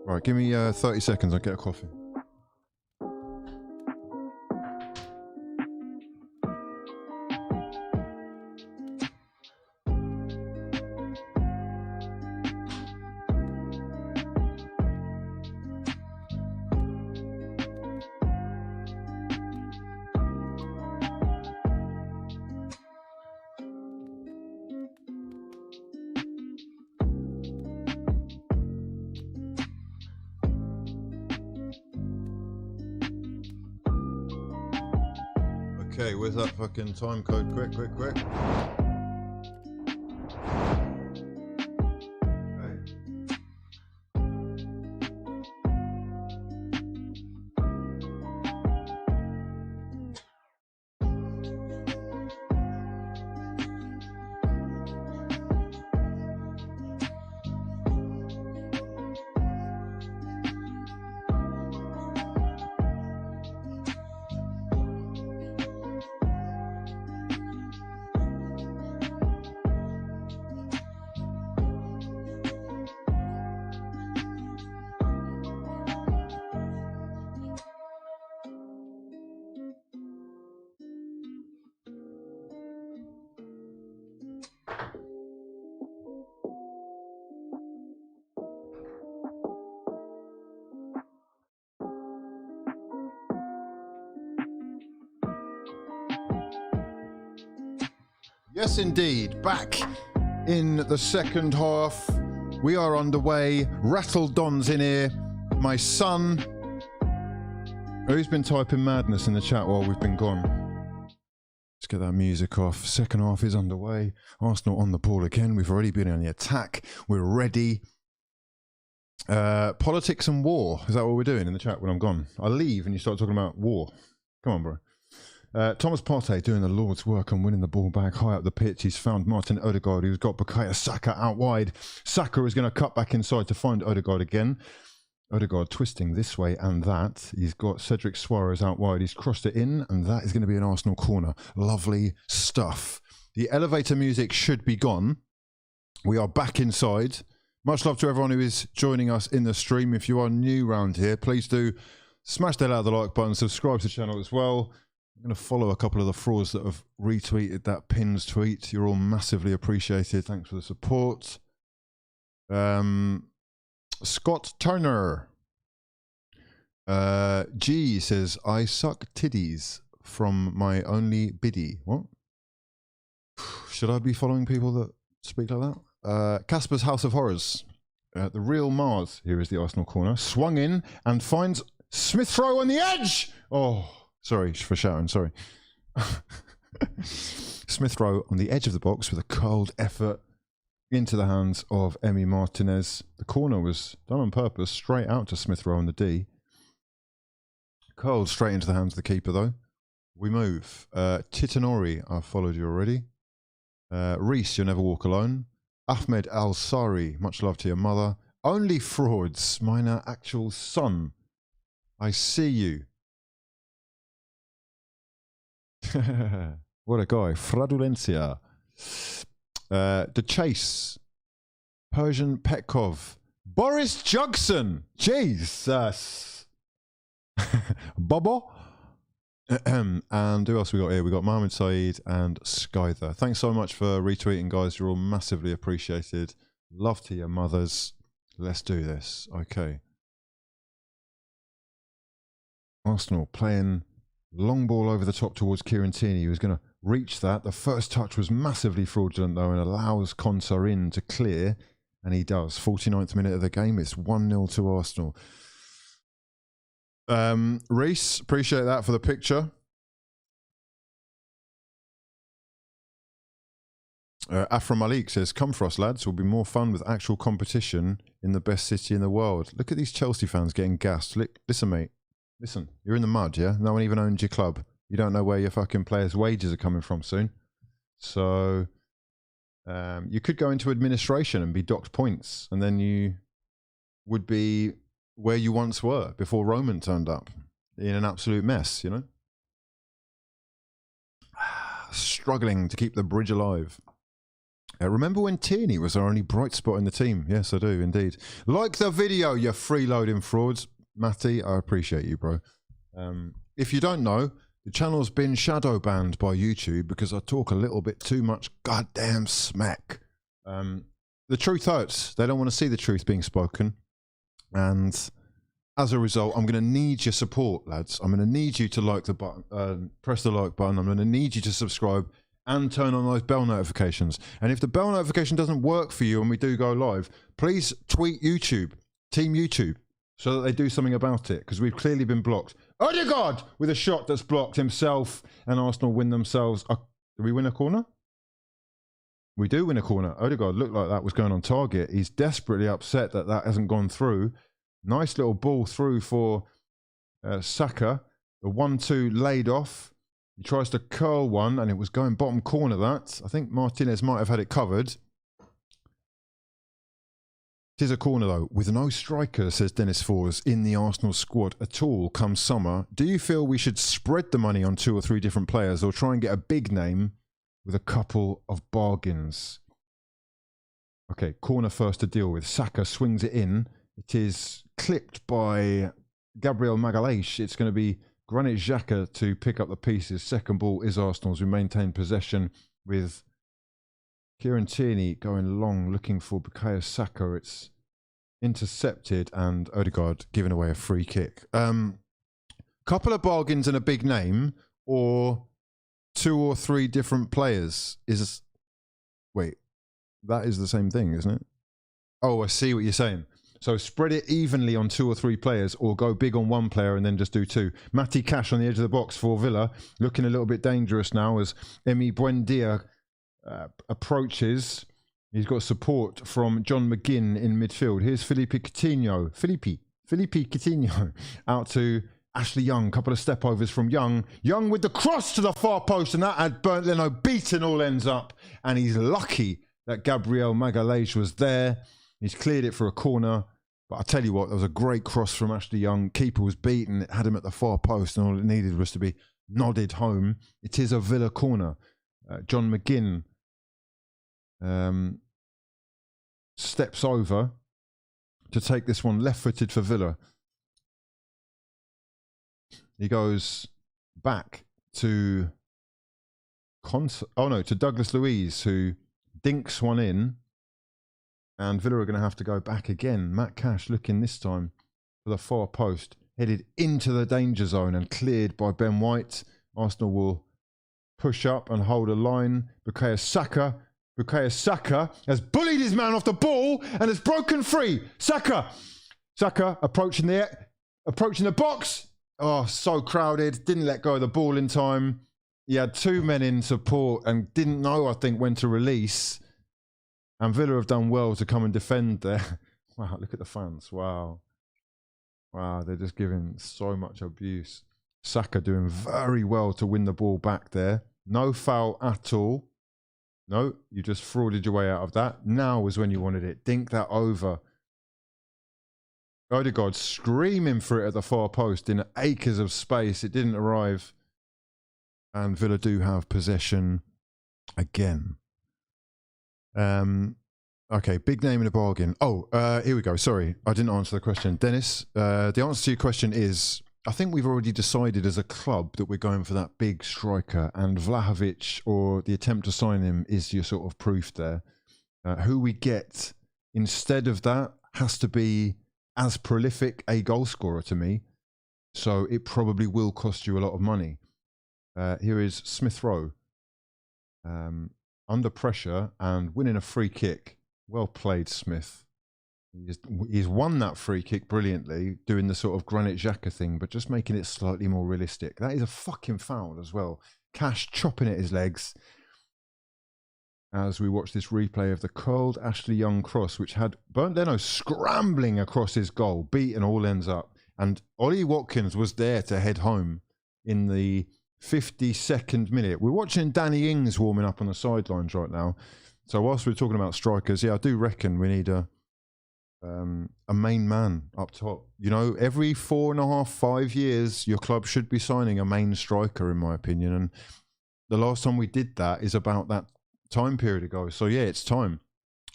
Right, give me 30 seconds. I'll get a coffee. Okay, where's that fucking time code? Quick. Okay. Yes, indeed. Back in the second half. We are underway. Rattle Don's in here. My son, who's been typing madness in the chat while we've been gone. Let's get that music off. Second half is underway. Arsenal on the ball again. We've already been on the attack. We're ready. Politics and war. Is that what we're doing in the chat when I'm gone? I leave and you start talking about war. Come on, bro. Thomas Partey doing the Lord's work and winning the ball back high up the pitch. He's found Martin Odegaard, who's got Bukayo Saka out wide. Saka is going to cut back inside to find Odegaard again. Odegaard twisting this way and that. He's got Cedric Suarez out wide. He's crossed it in, and that is going to be an Arsenal corner. Lovely stuff. The elevator music should be gone. We are back inside. Much love to everyone who is joining us in the stream. If you are new round here, please do smash the hell out of the like button. Subscribe to the channel as well. I'm going to follow a couple of the frauds that have retweeted that Pins tweet. You're all massively appreciated. Thanks for the support. Scott Turner. G says, I suck tiddies from my only biddy. What? Should I be following people that speak like that? Casper's House of Horrors. The real Mars. Here is the Arsenal corner. Swung in and finds Smith Rowe on the edge. Oh. Sorry for shouting, sorry. Smith Rowe on the edge of the box with a cold effort into the hands of Emi Martinez. The corner was done on purpose, straight out to Smith Rowe on the D. Curled straight into the hands of the keeper, though. We move. Titanori, I've followed you already. Reese, you'll never walk alone. Ahmed Al-Sari, much love to your mother. Only frauds, mine actual son. I see you. What a guy. Fraudulencia. The Chase. Persian Petkov. Boris Jugson. Jesus. Bobo. And who else we got here? We got Mohamed Saeed and Skyther. Thanks so much for retweeting, guys. You're all massively appreciated. Love to your mothers. Let's do this. Okay. Arsenal playing long ball over the top towards Kieran Tierney. He was going to reach that. The first touch was massively fraudulent, though, and allows Konsa in to clear. And he does. 49th minute of the game. It's 1-0 to Arsenal. Reese, appreciate that for the picture. Afra Malik says, come for us, lads. Will be more fun with actual competition in the best city in the world. Look at these Chelsea fans getting gassed. Listen, mate. Listen, you're in the mud, yeah? No one even owns your club. You don't know where your fucking players' wages are coming from soon. So, you could go into administration and be docked points, and then you would be where you once were before Roman turned up in an absolute mess, you know? Struggling to keep the bridge alive. Remember when Tierney was our only bright spot in the team? Yes, I do, indeed. Like the video, you freeloading frauds. Matty, I appreciate you, bro. If you don't know, the channel's been shadow banned by YouTube because I talk a little bit too much goddamn smack. The truth hurts. They don't want to see the truth being spoken. And as a result, I'm going to need your support, lads. I'm going to need you to like the button, press the like button. I'm going to need you to subscribe and turn on those bell notifications. And if the bell notification doesn't work for you when we do go live, please tweet YouTube, Team YouTube, so that they do something about it, because we've clearly been blocked. Odegaard with a shot that's blocked himself, and Arsenal win themselves. Do we win a corner? We do win a corner. Odegaard looked like that was going on target. He's desperately upset that that hasn't gone through. Nice little ball through for Saka. The 1-2 laid off. He tries to curl one, and it was going bottom corner, that. I think Martinez might have had it covered. It is a corner, though, with no striker, says Dennis Fours, in the Arsenal squad at all come summer. Do you feel we should spread the money on 2 or 3 different players, or try and get a big name with a couple of bargains? Okay, corner first to deal with. Saka swings it in. It is clipped by Gabriel Magalhaes. It's going to be Granit Xhaka to pick up the pieces. Second ball is Arsenal's. We maintain possession with Kieran Tierney going long, looking for Bukayo Saka. It's intercepted, and Odegaard giving away a free kick. Couple of bargains and a big name, or 2 or 3 different players is... Wait, that is the same thing, isn't it? Oh, I see what you're saying. So spread it evenly on 2 or 3 players, or go big on 1 player and then just do 2. Matty Cash on the edge of the box for Villa, looking a little bit dangerous now as Emi Buendia approaches. He's got support from John McGinn in midfield. Here's Felipe Coutinho. Felipe Coutinho out to Ashley Young. Couple of step overs from Young. Young with the cross to the far post, and that had Bernd Leno beaten all ends up. And he's lucky that Gabriel Magalhaes was there. He's cleared it for a corner. But I tell you what, there was a great cross from Ashley Young. Keeper was beaten. It had him at the far post, and all it needed was to be nodded home. It is a Villa corner. John McGinn steps over to take this one left-footed for Villa. He goes back to Douglas Luiz, who dinks one in. And Villa are going to have to go back again. Matt Cash looking this time for the far post. Headed into the danger zone and cleared by Ben White. Arsenal will push up and hold a line. Bukayo Saka has bullied his man off the ball and has broken free. Saka approaching the box. Oh, so crowded. Didn't let go of the ball in time. He had 2 men in support and didn't know, I think, when to release. And Villa have done well to come and defend there. Wow, look at the fans. Wow, they're just giving so much abuse. Saka doing very well to win the ball back there. No foul at all. No, you just frauded your way out of that. Now was when you wanted it. Dink that over. Odegaard screaming for it at the far post in acres of space. It didn't arrive. And Villa do have possession again. Okay, big name in a bargain. Oh, here we go. Sorry, I didn't answer the question. Dennis, the answer to your question is, I think we've already decided as a club that we're going for that big striker, and Vlahovic, or the attempt to sign him, is your sort of proof there. Who we get instead of that has to be as prolific a goal scorer to me. So it probably will cost you a lot of money. Here is Smith Rowe. Under pressure and winning a free kick. Well played, Smith. He's won that free kick brilliantly, doing the sort of Granit Xhaka thing, but just making it slightly more realistic. That is a fucking foul as well. Cash chopping at his legs as we watch this replay of the curled Ashley Young cross, which had Bernd Leno scrambling across his goal, beating all ends up. And Ollie Watkins was there to head home in the 52nd minute. We're watching Danny Ings warming up on the sidelines right now. So whilst we're talking about strikers, yeah, I do reckon we need a main man up top. You know, every 4.5, 5 years, your club should be signing a main striker, in my opinion. And the last time we did that is about that time period ago. So yeah, it's time.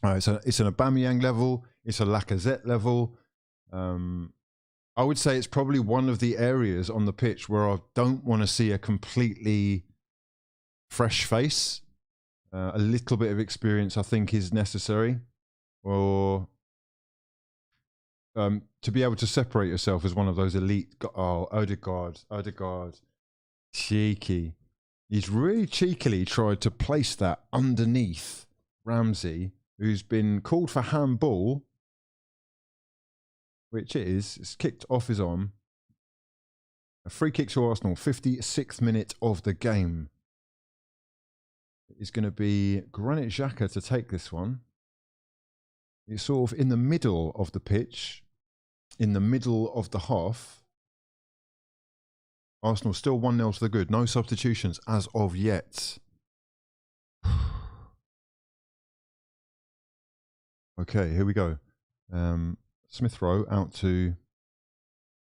It's an Aubameyang level. It's a Lacazette level. I would say it's probably one of the areas on the pitch where I don't want to see a completely fresh face. A little bit of experience, I think, is necessary. Or to be able to separate yourself as one of those elite... Oh, Odegaard. Cheeky. He's really cheekily tried to place that underneath Ramsey, who's been called for handball, which it is. It's kicked off his arm. A free kick to Arsenal, 56th minute of the game. It's going to be Granit Xhaka to take this one. It's sort of in the middle of the pitch, in the middle of the half. Arsenal still 1-0 to the good. No substitutions as of yet. Okay, here we go. Smith Rowe out to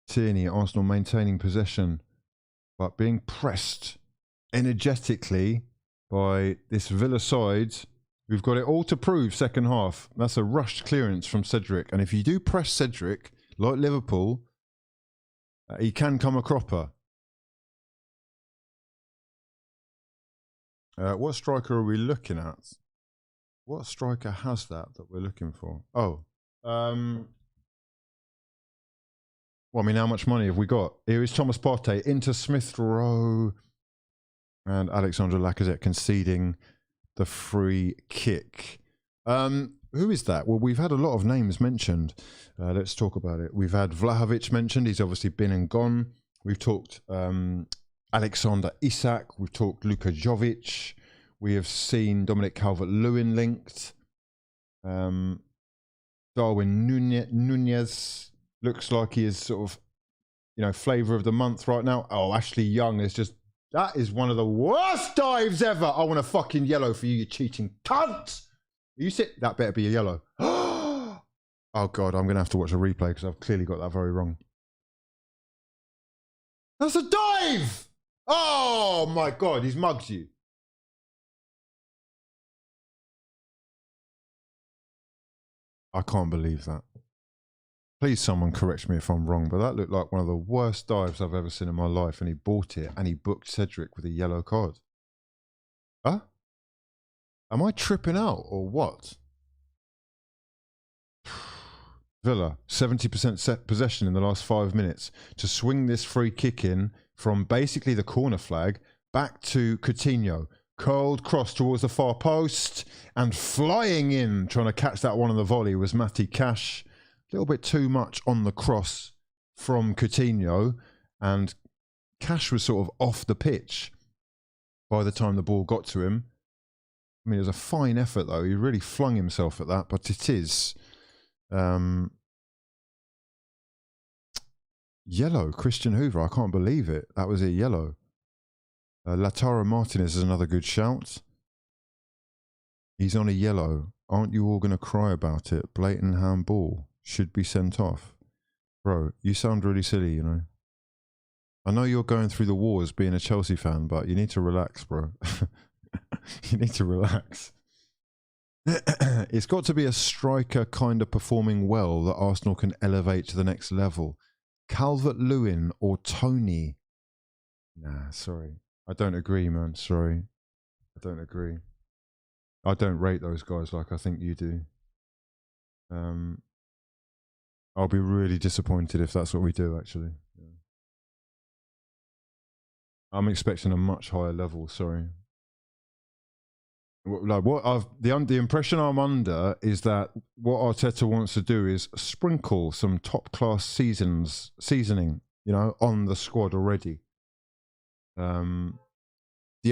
Tierney. Arsenal maintaining possession, but being pressed energetically by this Villa side. We've got it all to prove second half. That's a rushed clearance from Cedric. And if you do press Cedric, like Liverpool, he can come a cropper. What striker are we looking at? What striker has that we're looking for? Oh. Well, I mean, how much money have we got? Here is Thomas Partey into Smith Rowe. And Alexandre Lacazette conceding the free kick. Who is that? Well, we've had a lot of names mentioned. Let's talk about it. We've had Vlahovic mentioned. He's obviously been and gone. We've talked Alexander Isak. We've talked Luka Jovic. We have seen Dominic Calvert-Lewin linked. Darwin Nunez looks like he is sort of, flavour of the month right now. Oh, Ashley Young is just... That is one of the worst dives ever. I want a fucking yellow for you, you cheating cunt. You sit. That better be a yellow. Oh, God, I'm going to have to watch a replay because I've clearly got that very wrong. That's a dive. Oh, my God, he's mugged you. I can't believe that. Please, someone correct me if I'm wrong, but that looked like one of the worst dives I've ever seen in my life, and he bought it, and he booked Cedric with a yellow card. Huh? Am I tripping out, or what? Villa, 70% set possession in the last 5 minutes to swing this free kick in from basically the corner flag back to Coutinho. Curled cross towards the far post, and flying in, trying to catch that one on the volley was Matty Cash. A little bit too much on the cross from Coutinho, and Cash was sort of off the pitch by the time the ball got to him. I mean, it was a fine effort though. He really flung himself at that, but it is yellow. Christian Hoover, I can't believe it. That was a yellow. Lautaro Martinez is another good shout. He's on a yellow. Aren't you all going to cry about it? Blatant handball. Should be sent off. Bro, you sound really silly, I know you're going through the wars being a Chelsea fan, but you need to relax, bro. You need to relax. It's got to be a striker kind of performing well that Arsenal can elevate to the next level. Calvert-Lewin or Tony? Nah, sorry. I don't agree, man. Sorry. I don't agree. I don't rate those guys like I think you do. I'll be really disappointed if that's what we do, actually. Yeah. I'm expecting a much higher level, sorry. The impression I'm under is that what Arteta wants to do is sprinkle some top-class seasoning, on the squad already. The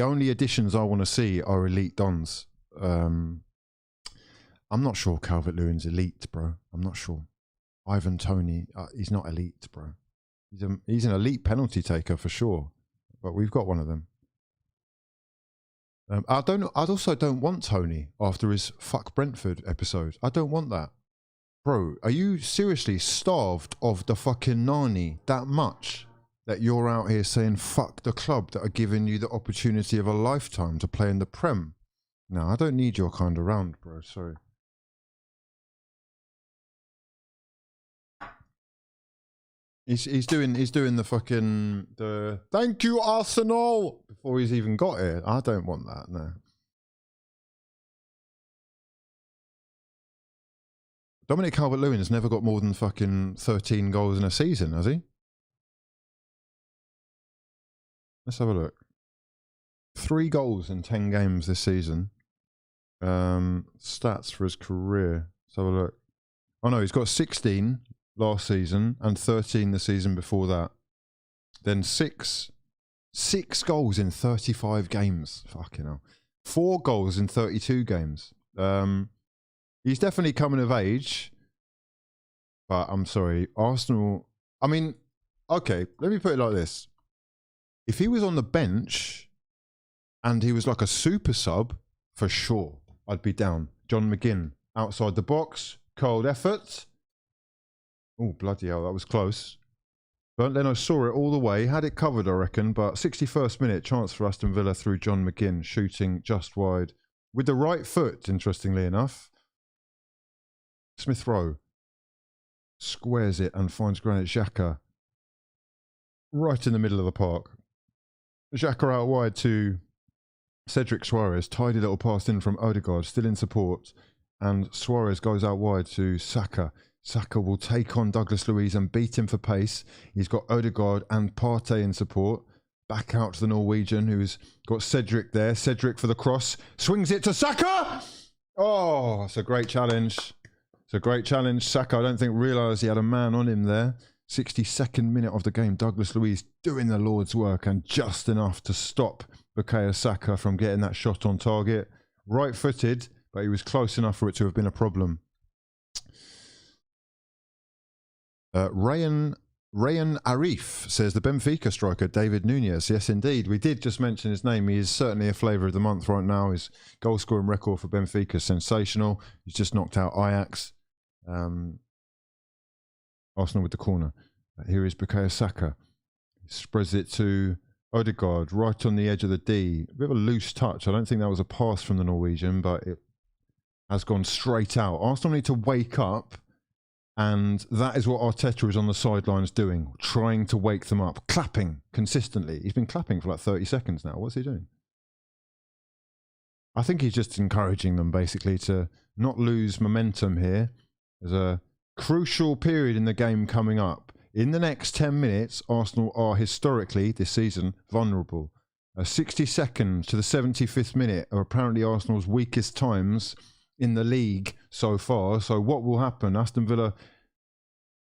only additions I want to see are elite dons. I'm not sure Calvert-Lewin's elite, bro. I'm not sure. Ivan Toney, he's not elite, bro. He's an elite penalty taker for sure, but we've got one of them. I also don't want Tony after his fuck Brentford episode. I don't want that, bro. Are you seriously starved of the fucking Nani that much that you're out here saying fuck the club that are giving you the opportunity of a lifetime to play in the Prem? No, I don't need your kind around, bro. Sorry. He's doing the fucking thank you Arsenal before he's even got here. I don't want that, no. Dominic Calvert-Lewin has never got more than fucking 13 goals in a season, has he? Let's have a look. 3 goals in 10 games this season. Stats for his career. Let's have a look. Oh no, he's got 16 last season and 13 the season before that. Then six goals in 35 games. Fucking hell. 4 goals in 32 games. He's definitely coming of age. But I'm sorry, Arsenal... I mean, okay, let me put it like this. If he was on the bench and he was like a super sub, for sure, I'd be down. John McGinn, outside the box, cold effort. Oh, bloody hell, that was close. But then I saw it all the way, had it covered, I reckon. But 61st minute, chance for Aston Villa through John McGinn, shooting just wide. With the right foot, interestingly enough. Smith Rowe squares it and finds Granit Xhaka right in the middle of the park. Xhaka out wide to Cedric Suarez. Tidy little pass in from Odegaard, still in support. And Suarez goes out wide to Saka. Saka will take on Douglas Luiz and beat him for pace. He's got Odegaard and Partey in support. Back out to the Norwegian, who's got Cedric there. Cedric for the cross. Swings it to Saka! Oh, it's a great challenge. It's a great challenge. Saka, I don't think, realised he had a man on him there. 62nd minute of the game. Douglas Luiz doing the Lord's work and just enough to stop Bukayo Saka from getting that shot on target. Right-footed, but he was close enough for it to have been a problem. Rayan Arif says the Benfica striker David Nunez. Yes, indeed. We did just mention his name. He is certainly a flavour of the month right now. His goal scoring record for Benfica is sensational. He's just knocked out Ajax. Arsenal with the corner. Here is Bukayo Saka. He spreads it to Odegaard right on the edge of the D. A bit of a loose touch. I don't think that was a pass from the Norwegian, but it has gone straight out. Arsenal need to wake up. And that is what Arteta is on the sidelines doing, trying to wake them up, clapping consistently. He's been clapping for like 30 seconds now. What's he doing? I think he's just encouraging them basically to not lose momentum here. There's a crucial period in the game coming up. In the next 10 minutes, Arsenal are historically, this season, vulnerable. 60 seconds to the 75th minute are apparently Arsenal's weakest times in the league so far. So what will happen? Aston Villa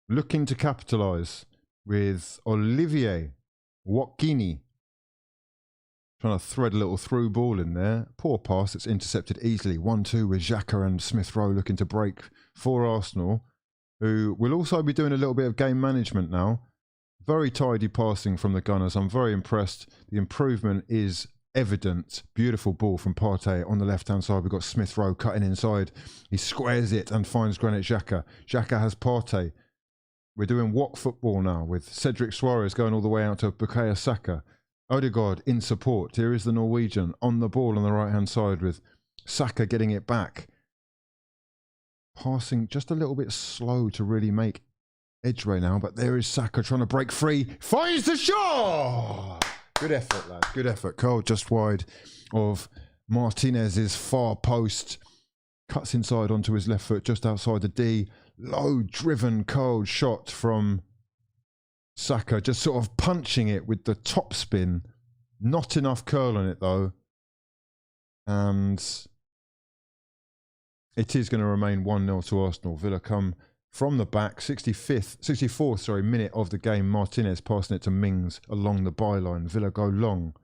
looking to capitalise with Olivier Watkini trying to thread a little through ball in there. Poor pass, it's intercepted easily. 1-2 with Xhaka and Smith Rowe looking to break for Arsenal, who will also be doing a little bit of game management now. Very tidy passing from the Gunners. I'm very impressed. The improvement is evident. Beautiful ball from Partey on the left-hand side. We've got Smith Rowe cutting inside. He squares it and finds Granit Xhaka. Xhaka has Partey. We're doing walk football now with Cedric Suarez going all the way out to Bukayo Saka. Odegaard in support. Here is the Norwegian on the ball on the right-hand side with Saka getting it back. Passing just a little bit slow to really make edgeway now, but there is Saka trying to break free. Finds the shot! Good effort, lads. Good effort. Cole just wide of Martinez's far post. Cuts inside onto his left foot just outside the D. Low driven cold shot from Saka. Just sort of punching it with the top spin. Not enough curl on it though. And it is going to remain 1-0 to Arsenal. Villa come from the back, 64th minute of the game. Martinez passing it to Mings along the byline. Villa go long.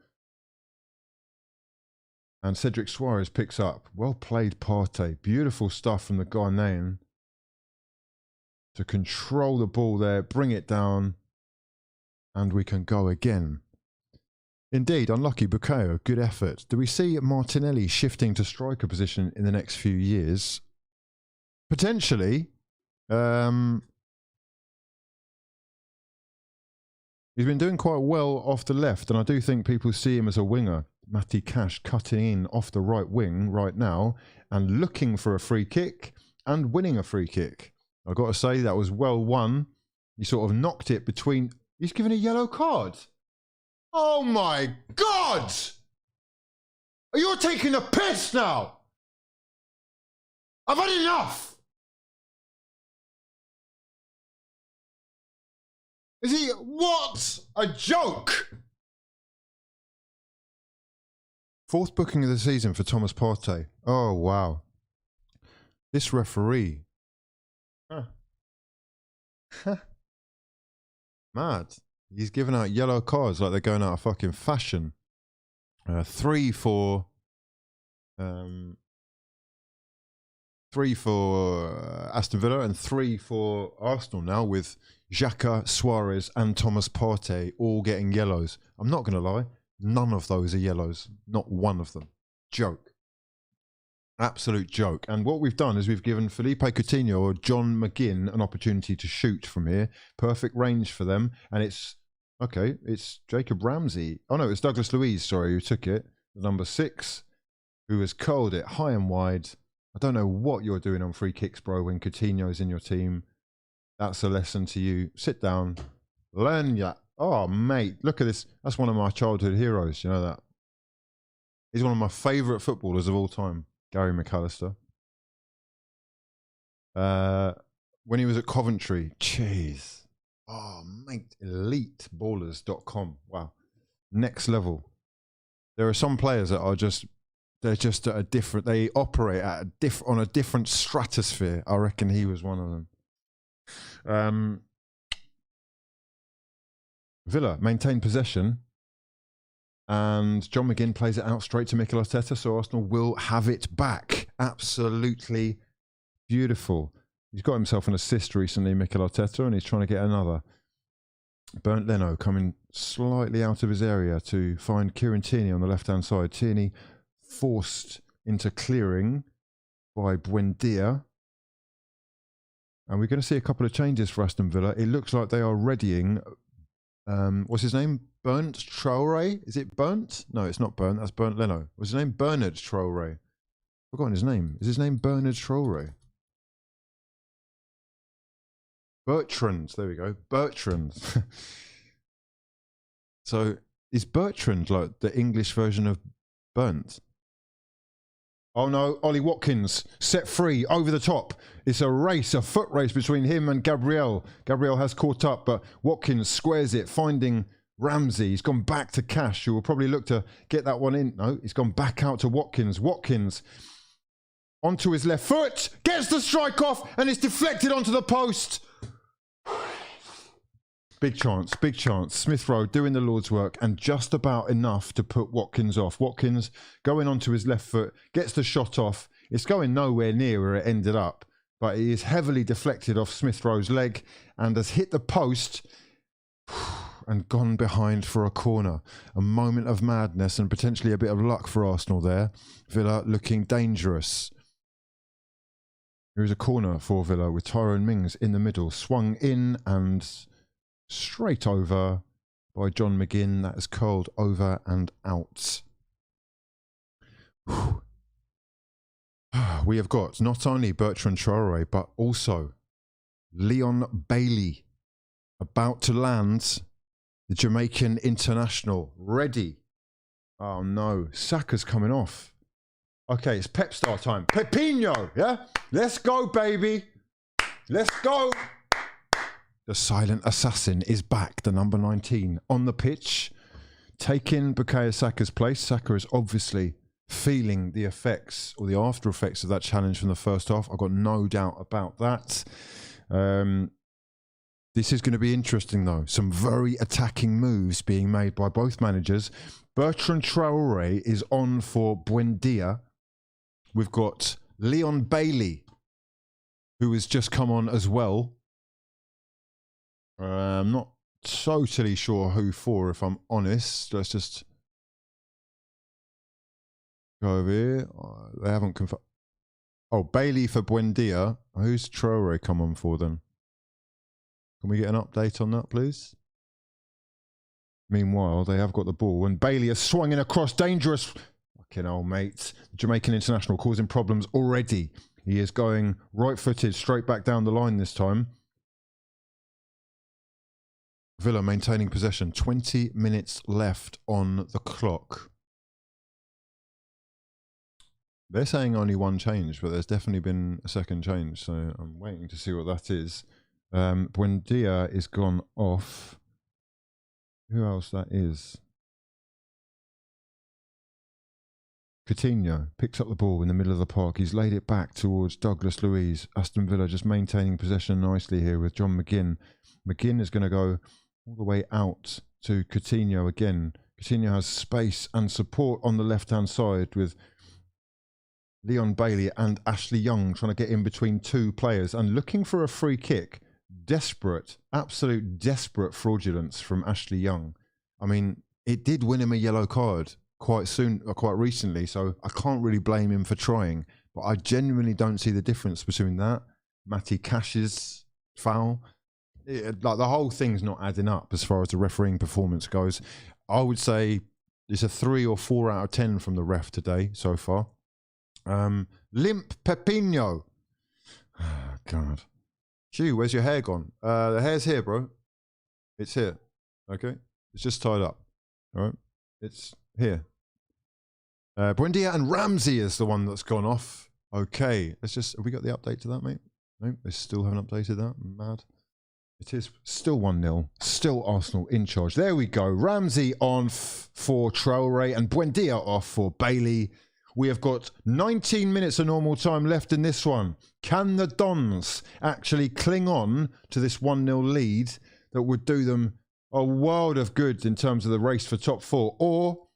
And Cedric Suarez picks up. Well played, Partey. Beautiful stuff from the Ghanaian to control the ball there, bring it down, and we can go again. Indeed, unlucky Bukayo. Good effort. Do we see Martinelli shifting to striker position in the next few years? Potentially. He's been doing quite well off the left, and I do think people see him as a winger. Matty Cash cutting in off the right wing right now and looking for a free kick and winning a free kick. I've got to say that was well won. He sort of knocked it between... He's given a yellow card. Oh my God! You're taking the piss now! I've had enough! Is he... What a joke! Fourth booking of the season for Thomas Partey. Oh, wow. This referee. Mad. He's giving out yellow cards like they're going out of fucking fashion. 3 for Aston Villa and 3 for Arsenal now, with Xhaka, Suarez and Thomas Partey all getting yellows. I'm not going to lie. None of those are yellows. Not one of them. Joke. Absolute joke. And what we've done is we've given Felipe Coutinho or John McGinn an opportunity to shoot from here. Perfect range for them. And it's, okay, it's Jacob Ramsey. Oh no, it's Douglas Luiz, sorry, who took it. Number 6, who has curled it high and wide. I don't know what you're doing on free kicks, bro, when Coutinho's in your team. That's a lesson to you. Sit down. Learn that. Oh, mate, look at this. That's one of my childhood heroes. You know that? He's one of my favourite footballers of all time. Gary McAllister. When he was at Coventry. Jeez. Oh, mate. EliteBallers.com. Wow. next level. There are some players that are just, they're just at a different, they operate at on a different stratosphere. I reckon he was one of them. Villa maintain possession, and John McGinn plays it out straight to Mikel Arteta, so Arsenal will have it back. Absolutely beautiful. He's got himself an assist recently, Mikel Arteta, and he's trying to get another. Bernd Leno coming slightly out of his area to find Kieran Tierney on the left-hand side. Tierney forced into clearing by Buendia. And we're going to see a couple of changes for Aston Villa. It looks like they are readying... what's his name? Bernd Traore? Is it Bernd? No, it's not Bernd. That's Bernd Leno. What's his name? Bernard Traore. I've forgotten his name. Is his name Bernard Traore? Bertrand. There we go. Bertrand. So is Bertrand like the English version of Bernd? Oh no, Ollie Watkins set free over the top. It's a race, a foot race between him and Gabriel. Gabriel has caught up, but Watkins squares it, finding Ramsey. He's gone back to Cash, who will probably look to get that one in. No, he's gone back out to Watkins. Watkins onto his left foot, gets the strike off, and it's deflected onto the post. Big chance, big chance. Smith Rowe doing the Lord's work and just about enough to put Watkins off. Watkins going onto his left foot, gets the shot off. It's going nowhere near where it ended up, but it is heavily deflected off Smith Rowe's leg and has hit the post and gone behind for a corner. A moment of madness and potentially a bit of luck for Arsenal there. Villa looking dangerous. Here is a corner for Villa with Tyrone Mings in the middle, swung in and straight over by John McGinn. That is curled over and out. We have got not only Bertrand Traore, but also Leon Bailey about to land. The Jamaican international ready. Oh no, Saka's coming off. Okay, it's Pep Star time. Pepinho, yeah? Let's go, baby. Let's go. The silent assassin is back, the number 19, on the pitch, taking Bukayo Saka's place. Saka is obviously feeling the effects or the after effects of that challenge from the first half. I've got no doubt about that. This is going to be interesting, though. Some very attacking moves being made by both managers. Bertrand Traore is on for Buendia. We've got Leon Bailey, who has just come on as well. I'm not totally sure who for, if I'm honest. Let's just go over here. They haven't confirmed. Oh, Bailey for Buendia. Who's Traore come on for then? Can we get an update on that, please? Meanwhile, they have got the ball, and Bailey has swung in across. Dangerous. Fucking hell, mate. Jamaican international causing problems already. He is going right-footed straight back down the line this time. Villa maintaining possession. 20 minutes left on the clock. They're saying only one change, but there's definitely been a second change, so I'm waiting to see what that is. Buendia is gone off. Who else that is? Coutinho picks up the ball in the middle of the park. He's laid it back towards Douglas Luiz. Aston Villa just maintaining possession nicely here with John McGinn. McGinn is going to go all the way out to Coutinho again. Coutinho has space and support on the left-hand side with Leon Bailey and Ashley Young trying to get in between two players and looking for a free kick. Desperate, absolute desperate fraudulence from Ashley Young. I mean, it did win him a yellow card quite soon, or quite recently, so I can't really blame him for trying. But I genuinely don't see the difference between that, Matty Cash's foul. Like the whole thing's not adding up as far as the refereeing performance goes. I would say it's a 3 or 4 out of 10 from the ref today so far. Limp Pepinho. Oh, God. Hugh, where's your hair gone? The hair's here, bro. It's here. Okay. It's just tied up. All right. It's here. Buendia and Ramsey is the one that's gone off. Okay. Let's just, have we got the update to that, mate? No, they still haven't updated that. Mad. It is still 1-0. Still Arsenal in charge. There we go. Ramsey on for Traore and Buendia off for Bailey. We have got 19 minutes of normal time left in this one. Can the Dons actually cling on to this 1-0 lead that would do them a world of good in terms of the race for top 4? Or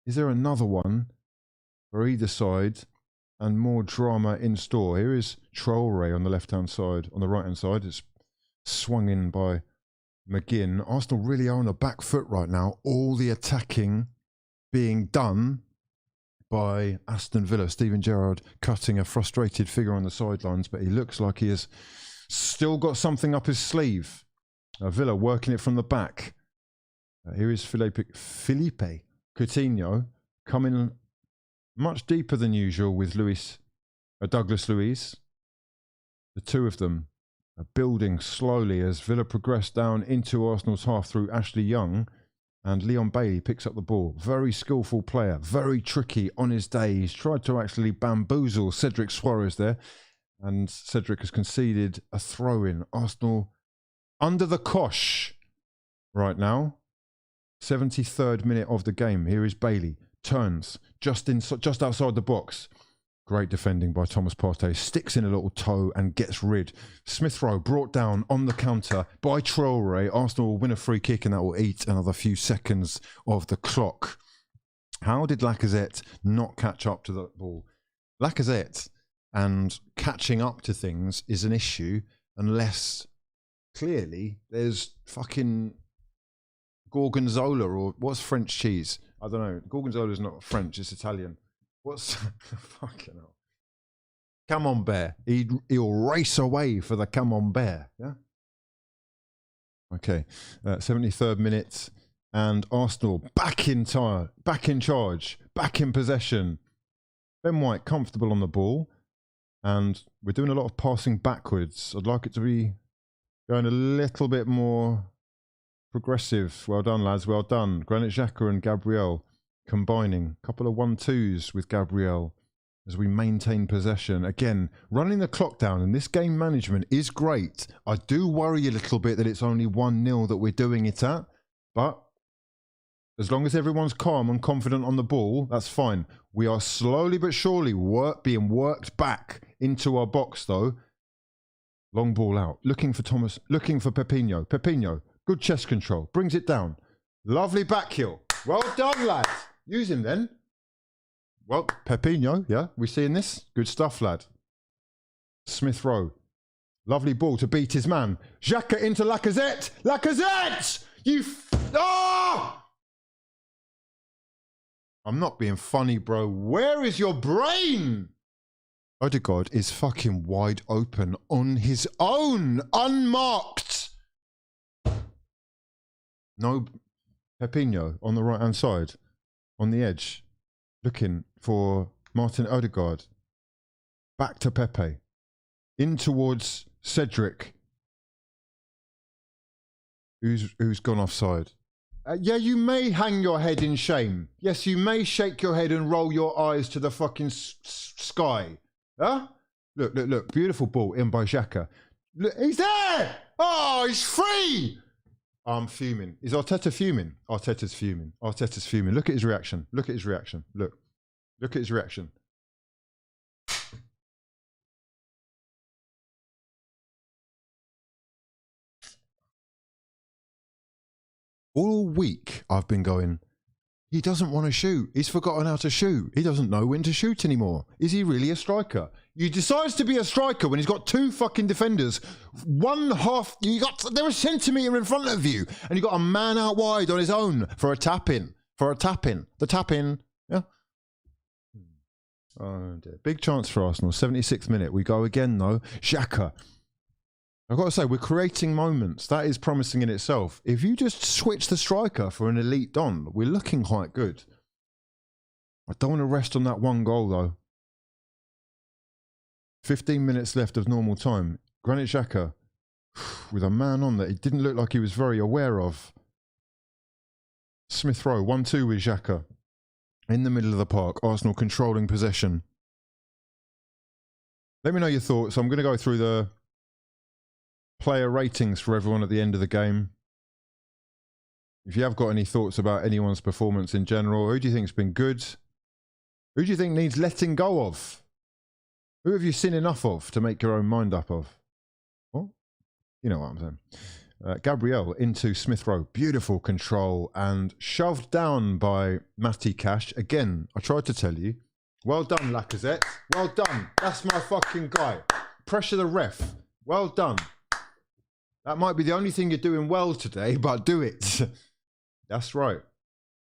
is there another one for either side and more drama in store? Here is Traore on the left-hand side. On the right-hand side, it's swung in by McGinn. Arsenal really are on the back foot right now. All the attacking being done by Aston Villa. Steven Gerrard cutting a frustrated figure on the sidelines, but he looks like he has still got something up his sleeve. Villa working it from the back. Here is Felipe Coutinho coming much deeper than usual with Douglas Luiz. The two of them are building slowly as Villa progress down into Arsenal's half through Ashley Young, and Leon Bailey picks up the ball. Very skillful player, very tricky on his day. He's tried to actually bamboozle Cedric Suarez there, and Cedric has conceded a throw-in. Arsenal under the cosh right now. 73rd minute of the game. Here is Bailey. Turns just outside the box. Great defending by Thomas Partey. Sticks in a little toe and gets rid. Smith Rowe brought down on the counter by Traore. Arsenal will win a free kick and that will eat another few seconds of the clock. How did Lacazette not catch up to the ball? Lacazette and catching up to things is an issue unless clearly there's fucking gorgonzola, or what's French cheese? I don't know. Gorgonzola is not French, it's Italian. What's fucking hell? Camembert. He'll race away for the Camembert. Yeah. Okay. 73rd minute, and Arsenal back in charge, back in possession. Ben White comfortable on the ball, and we're doing a lot of passing backwards. I'd like it to be going a little bit more progressive. Well done, lads. Well done. Granit Xhaka and Gabriel combining. A couple of 1-2s with Gabriel as we maintain possession. Again, running the clock down, and this game management is great. I do worry a little bit that it's only 1-0 that we're doing it at, but as long as everyone's calm and confident on the ball, that's fine. We are slowly but surely being worked back into our box though. Long ball out. Looking for Thomas, looking for Pepinho. Pepinho, good chest control, brings it down. Lovely back heel. Well done, lads. Use him then. Well, Pepinho, yeah, we seeing this? Good stuff, lad. Smith Rowe. Lovely ball to beat his man. Xhaka into Lacazette. Lacazette! Oh! I'm not being funny, bro. Where is your brain? Odegaard is fucking wide open on his own. Unmarked. No Pepinho on the right-hand side. On the edge. Looking for Martin Odegaard. Back to Pepe. In towards Cedric. Who's gone offside. Yeah, you may hang your head in shame. Yes, you may shake your head and roll your eyes to the fucking sky. Huh? Look. Beautiful ball in by Xhaka. Look, he's there! Oh, he's free! I'm fuming. Is Arteta fuming? Arteta's fuming. Arteta's fuming. Look at his reaction. Look at his reaction. Look at his reaction. All week I've been going, he doesn't want to shoot. He's forgotten how to shoot. He doesn't know when to shoot anymore. Is he really a striker? He decides to be a striker when he's got two fucking defenders. They're a centimetre in front of you, and you got a man out wide on his own for a tap-in. The tap-in. Yeah. Oh dear. Big chance for Arsenal. 76th minute. We go again though. Xhaka. I've got to say, we're creating moments. That is promising in itself. If you just switch the striker for an elite Don, we're looking quite good. I don't want to rest on that one goal, though. 15 minutes left of normal time. Granit Xhaka, with a man on that he didn't look like he was very aware of. Smith Rowe, 1-2 with Xhaka. In the middle of the park, Arsenal controlling possession. Let me know your thoughts. I'm going to go through the player ratings for everyone at the end of the game. If you have got any thoughts about anyone's performance in general, who do you think's been good? Who do you think needs letting go of? Who have you seen enough of to make your own mind up of? Well, you know what I'm saying. Gabriel into Smith Rowe. Beautiful control and shoved down by Matty Cash. Again, I tried to tell you. Well done, Lacazette. Well done. That's my fucking guy. Pressure the ref. Well done. That might be the only thing you're doing well today, but do it. That's right.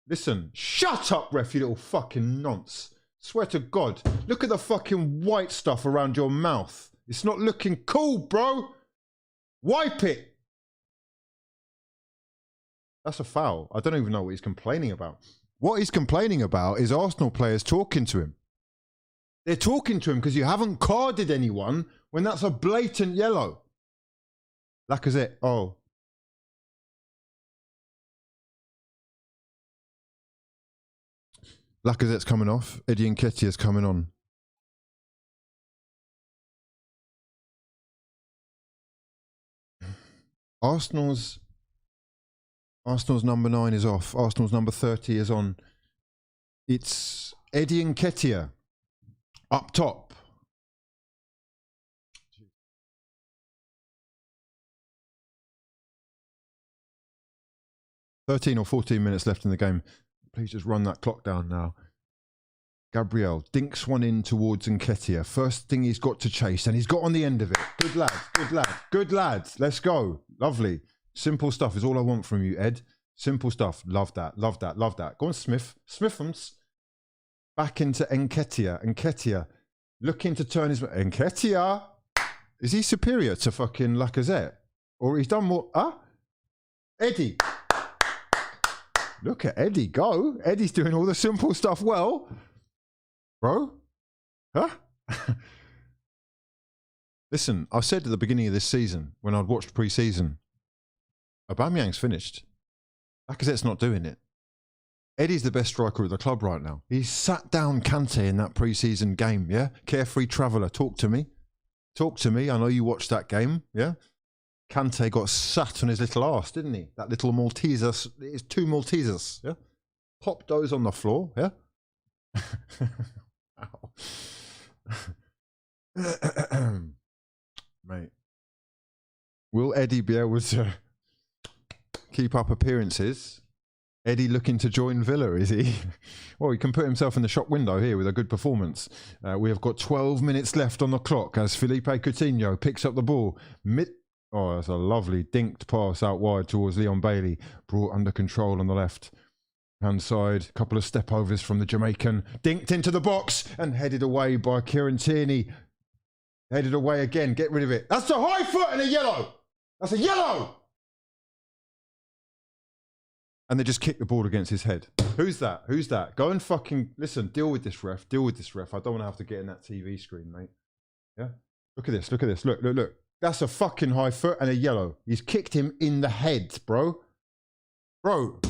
Listen, shut up, ref, you little fucking nonce. Swear to God. Look at the fucking white stuff around your mouth. It's not looking cool, bro. Wipe it. That's a foul. I don't even know what he's complaining about. What he's complaining about is Arsenal players talking to him. They're talking to him because you haven't carded anyone when that's a blatant yellow. Lacazette. Oh. Lacazette's coming off. Eddie Nketiah's coming on. Arsenal's number 9 is off. Arsenal's number 30 is on. It's Eddie Nketiah up top. "13 or 14 minutes left in the game. Please just run that clock down now." Gabriel dinks one in towards Nketiah. First thing he's got to chase, and he's got on the end of it. Good lad, good lad, good lad. Let's go. Lovely. Simple stuff is all I want from you, Ed. Simple stuff. Love that, love that, love that. Go on, Smith. Smithams. Back into Nketiah. Nketiah looking to turn his... Nketiah! Is he superior to fucking Lacazette? Or he's done more... Huh? Eddie. Look at Eddie go. Eddie's doing all the simple stuff well. Bro? Huh? Listen, I said at the beginning of this season, when I'd watched pre-season, Aubameyang's finished. Lacazette's not doing it. Eddie's the best striker at the club right now. He sat down Kante in that pre-season game, yeah? Carefree traveller, talk to me. Talk to me. I know you watched that game, yeah? Kante got sat on his little arse, didn't he? That little Malteser. It's 2 Maltesers, yeah? Popped those on the floor, yeah? Mate. Will Eddie be able to keep up appearances? Eddie looking to join Villa, is he? Well, he can put himself in the shop window here with a good performance. We have got 12 minutes left on the clock as Felipe Coutinho picks up the ball. Oh, that's a lovely dinked pass out wide towards Leon Bailey. Brought under control on the left hand side. Couple of step overs from the Jamaican. Dinked into the box and headed away by Kieran Tierney. Headed away again. Get rid of it. That's a high foot and a yellow. That's a yellow. And they just kick the ball against his head. Who's that? Who's that? Go and fucking... Listen, deal with this ref. Deal with this ref. I don't want to have to get in that TV screen, mate. Yeah? Look at this. Look at this. Look, look, look. That's a fucking high foot and a yellow. He's kicked him in the head, bro. Bro.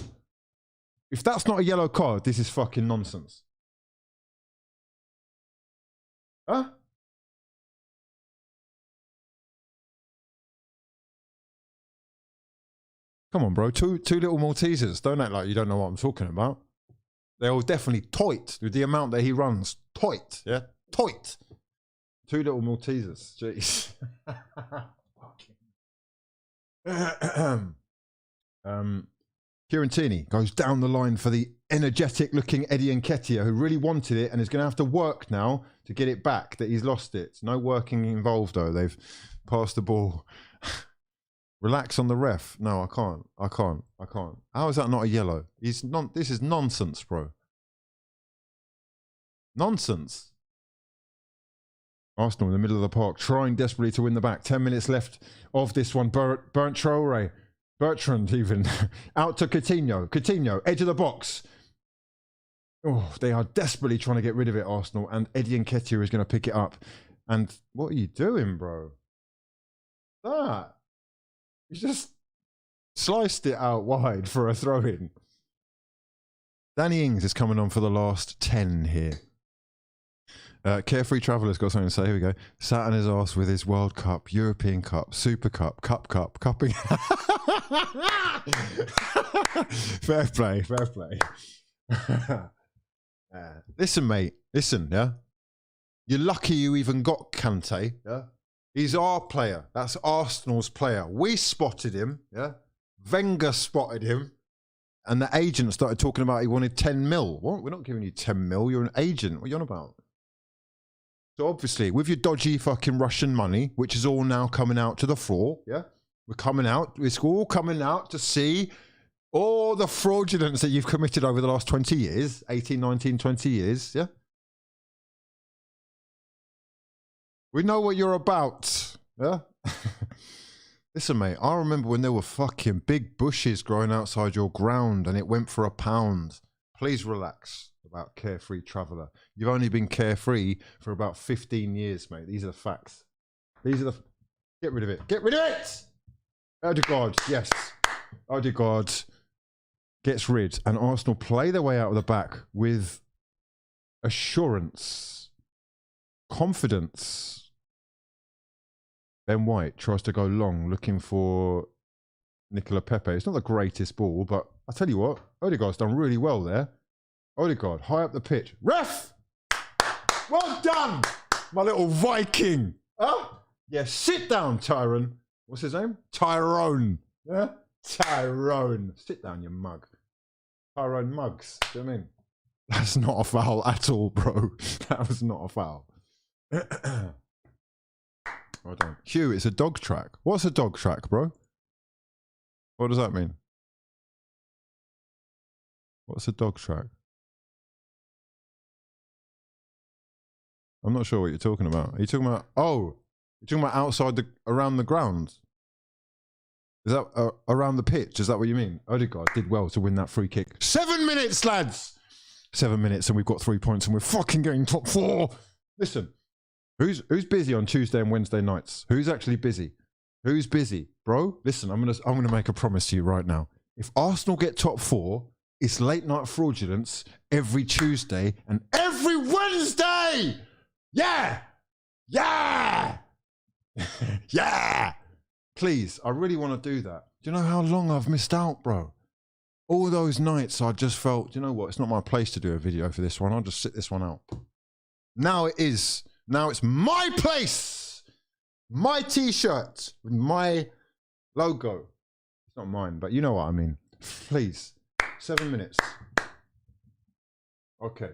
If that's not a yellow card, this is fucking nonsense. Huh? Come on, bro. Two little Maltesers. Don't act like you don't know what I'm talking about. They're all definitely tight with the amount that he runs. Tight, yeah? Tight. 2 little Maltesers. Jeez. Kieran Tierney goes down the line for the energetic-looking Eddie Nketiah, who really wanted it and is going to have to work now to get it back, that he's lost it. No working involved, though. They've passed the ball. Relax on the ref. No, I can't. I can't. I can't. How is that not a yellow? This is nonsense, bro. Nonsense. Arsenal in the middle of the park, trying desperately to win the back. 10 minutes left of this one. Bernd Traore. Bertrand even. Out to Coutinho. Coutinho, edge of the box. Oh, they are desperately trying to get rid of it, Arsenal. And Eddie Nketiah is going to pick it up. And what are you doing, bro? That. You just sliced it out wide for a throw-in. Danny Ings is coming on for the last 10 here. Carefree Traveller's got something to say. Here we go. Sat on his arse with his World Cup, European Cup, Super Cup, cupping. Fair play, fair play. Listen, mate. Listen, yeah? You're lucky you even got Kante, yeah? He's our player. That's Arsenal's player. We spotted him, yeah? Wenger spotted him. And the agent started talking about he wanted 10 mil. What? We're not giving you 10 mil. You're an agent. What are you on about? So obviously, with your dodgy fucking Russian money, which is all now coming out to the fore, yeah? We're coming out. It's all coming out to see all the fraudulence that you've committed over the last 20 years, 18, 19, 20 years, yeah? We know what you're about, yeah? Listen, mate, I remember when there were fucking big bushes growing outside your ground and it went for £1. Please relax about Carefree Traveller. You've only been carefree for about 15 years, mate. These are the facts. These are the... Get rid of it. Get rid of it! Odegaard, yes. Odegaard gets rid. And Arsenal play their way out of the back with assurance, confidence. Ben White tries to go long, looking for Nicola Pepe. It's not the greatest ball, but I tell you what, Odegaard's done really well there. Odegaard, high up the pitch. Ref! Well done, my little Viking. Huh? Yeah, sit down, Tyrone. What's his name? Tyrone. Yeah? Tyrone. Sit down, you mug. Tyrone Muggs. Do you know what I mean? That's not a foul at all, bro. That was not a foul. Well done. Hugh, it's a dog track. What's a dog track, bro? What does that mean? What's a dog track? I'm not sure what you're talking about. Are you talking about... Oh, you're talking about outside the... around the ground? Is that around the pitch? Is that what you mean? Odegaard did well to win that free kick. 7 minutes, lads! 7 minutes and we've got 3 points and we're fucking getting top 4. Listen. Who's busy on Tuesday and Wednesday nights? Who's actually busy? Who's busy? Bro, listen, I'm gonna make a promise to you right now. If Arsenal get top 4, it's late night fraudulence every Tuesday and every Wednesday! Yeah! Yeah! Yeah! Please, I really want to do that. Do you know how long I've missed out, bro? All those nights I just felt, do you know what? It's not my place to do a video for this one. I'll just sit this one out. Now it is. Now it's my place. My t-shirt with my logo. It's not mine, but you know what I mean. Please. 7 minutes. Okay.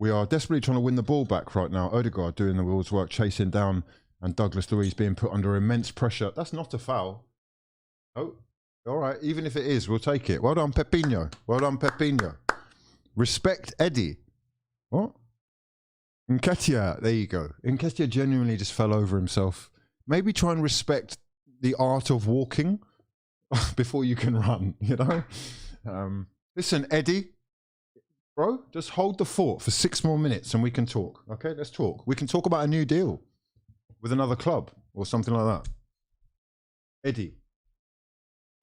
We are desperately trying to win the ball back right now. Odegaard doing the Wolves' work, chasing down, and Douglas Luiz being put under immense pressure. That's not a foul. Oh, all right. Even if it is, we'll take it. Well done, Pepinho. Well done, Pepinho. Respect Eddie. What? Nketiah, there you go. Nketiah genuinely just fell over himself. Maybe try and respect the art of walking before you can run, you know? Listen, Eddie, bro, just hold the fort for 6 more minutes and we can talk, okay? Let's talk. We can talk about a new deal with another club or something like that. Eddie.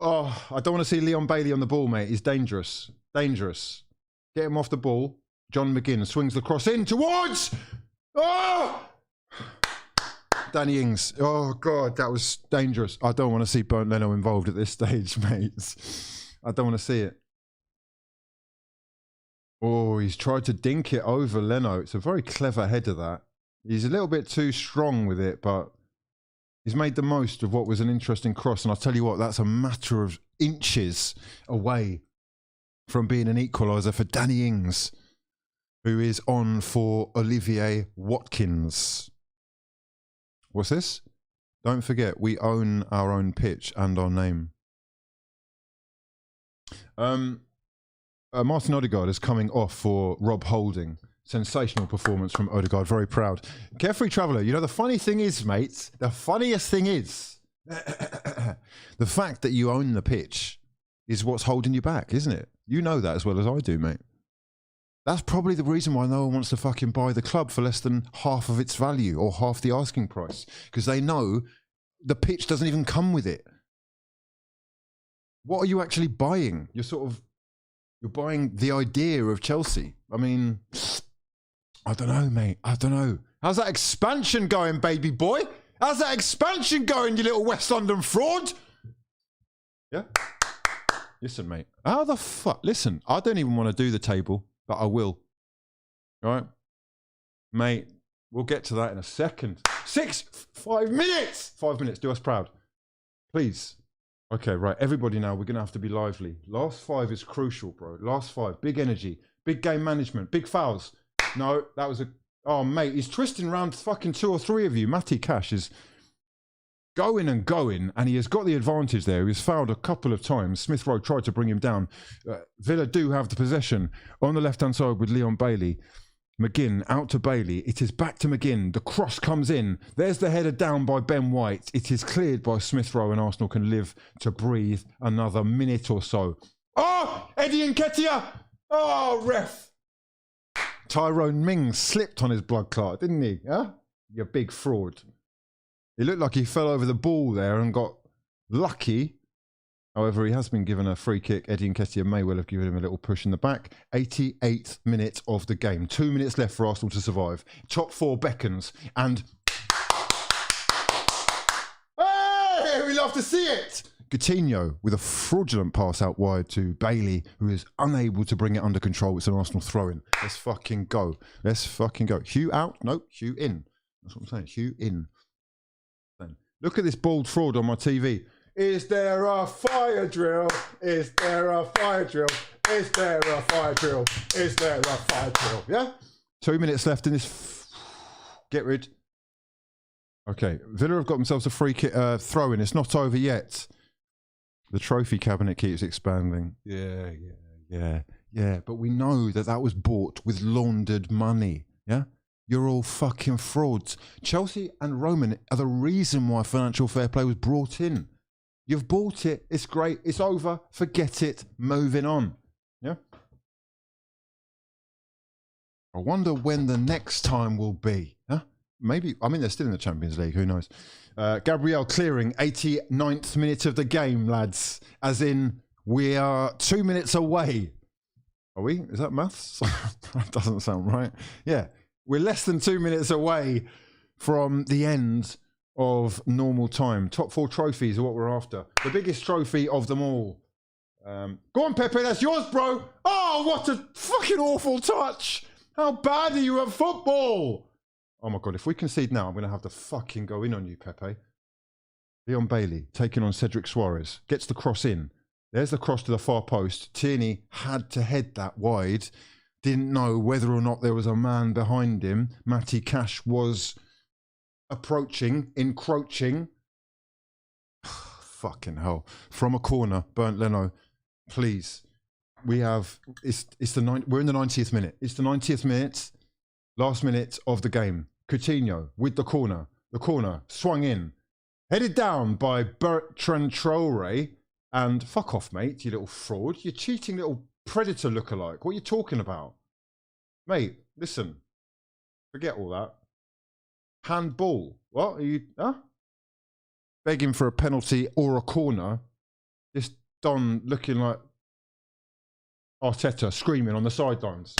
Oh, I don't want to see Leon Bailey on the ball, mate. He's dangerous. Dangerous. Get him off the ball. John McGinn swings the cross in towards... Oh! Danny Ings. Oh, God, that was dangerous. I don't want to see Bernd Leno involved at this stage, mates. I don't want to see it. Oh, he's tried to dink it over Leno. It's a very clever header, that. He's a little bit too strong with it, but he's made the most of what was an interesting cross. And I'll tell you what, that's a matter of inches away from being an equaliser for Danny Ings, who is on for Olivier Watkins. What's this? Don't forget, we own our own pitch and our name. Martin Odegaard is coming off for Rob Holding. Sensational performance from Odegaard. Very proud. Carefree Traveller, you know, the funny thing is, mates, the funniest thing is the fact that you own the pitch is what's holding you back, isn't it? You know that as well as I do, mate. That's probably the reason why no one wants to fucking buy the club for less than half of its value or half the asking price, because they know the pitch doesn't even come with it. What are you actually buying? You're buying the idea of Chelsea. I mean, I don't know, mate. I don't know. How's that expansion going, baby boy? How's that expansion going, you little West London fraud? Yeah? Listen, mate. How the fuck? Listen, I don't even want to do the table, but I will. All right? Mate, we'll get to that in a second. 5 minutes! 5 minutes. Do us proud. Please. Okay, right. Everybody now, we're going to have to be lively. Last 5 is crucial, bro. Last 5. Big energy. Big game management. Big fouls. No, that was a... Oh, mate, he's twisting around fucking 2 or 3 of you. Matty Cash is going and going, and he has got the advantage there. He was fouled a couple of times. Smith Rowe tried to bring him down. Villa do have the possession on the left-hand side with Leon Bailey. McGinn out to Bailey. It is back to McGinn. The cross comes in. There's the header down by Ben White. It is cleared by Smith Rowe, and Arsenal can live to breathe another minute or so. Oh, Eddie Nketiah. Oh, ref. Tyrone Mings slipped on his blood clot, didn't he? Huh? You big fraud. He looked like he fell over the ball there and got lucky. However, he has been given a free kick. Eddie Nketiah may well have given him a little push in the back. 88th minute of the game. 2 minutes left for Arsenal to survive. Top 4 beckons. And... hey, we love to see it! Coutinho with a fraudulent pass out wide to Bailey, who is unable to bring it under control. It's an Arsenal throw-in. Let's fucking go. Let's fucking go. Hugh out? No, Hugh in. That's what I'm saying. Hugh in. Look at this bald fraud on my TV. Is there a fire drill? Is there a fire drill? Is there a fire drill? Is there a fire drill? Yeah? 2 minutes left in this. Get rid. Okay, Villa have got themselves a free kick throw-in. It's not over yet. The trophy cabinet keeps expanding. Yeah. But we know that that was bought with laundered money. Yeah? You're all fucking frauds. Chelsea and Roman are the reason why financial fair play was brought in. You've bought it. It's great. It's over. Forget it. Moving on. Yeah? I wonder when the next time will be. Huh? Maybe. I mean, they're still in the Champions League. Who knows? Gabriel clearing. 89th minute of the game, lads. As in, we are 2 minutes away. Are we? Is that maths? That doesn't sound right. Yeah. We're less than 2 minutes away from the end of normal time. Top 4 trophies are what we're after. The biggest trophy of them all. Go on, Pepe, that's yours, bro. Oh, what a fucking awful touch. How bad are you at football? Oh my God, if we concede now, I'm going to have to fucking go in on you, Pepe. Leon Bailey taking on Cedric Suarez. Gets the cross in. There's the cross to the far post. Tierney had to head that wide. Didn't know whether or not there was a man behind him. Matty Cash was approaching, encroaching. Fucking hell. From a corner, Bernd Leno, please. We have, we're in the 90th minute. It's the 90th minute, last minute of the game. Coutinho with the corner. The corner swung in. Headed down by Bertrand Traore. And fuck off, mate, you little fraud. You cheating little predator lookalike. What are you talking about? Mate, listen. Forget all that. Handball. What? Are you, huh? Begging for a penalty or a corner. This Don looking like Arteta screaming on the sidelines.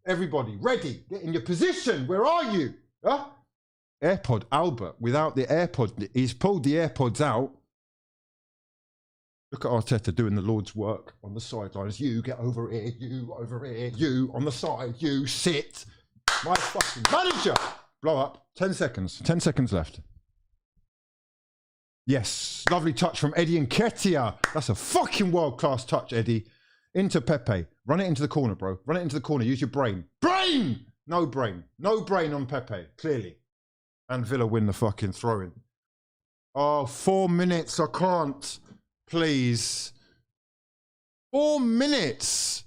Everybody, ready. Get in your position. Where are you? Huh? AirPod Albert. Without the AirPod, he's pulled the AirPods out. Look at Arteta doing the Lord's work on the sidelines. You get over here, you over here, you on the side, you sit. My fucking manager. Blow up. 10 seconds. 10 seconds left. Yes. Lovely touch from Eddie Nketiah. That's a fucking world-class touch, Eddie. Into Pepe. Run it into the corner, bro. Run it into the corner. Use your brain. Brain! No brain. No brain on Pepe, clearly. And Villa win the fucking throw-in. Oh, 4 minutes. I can't. Please. 4 minutes.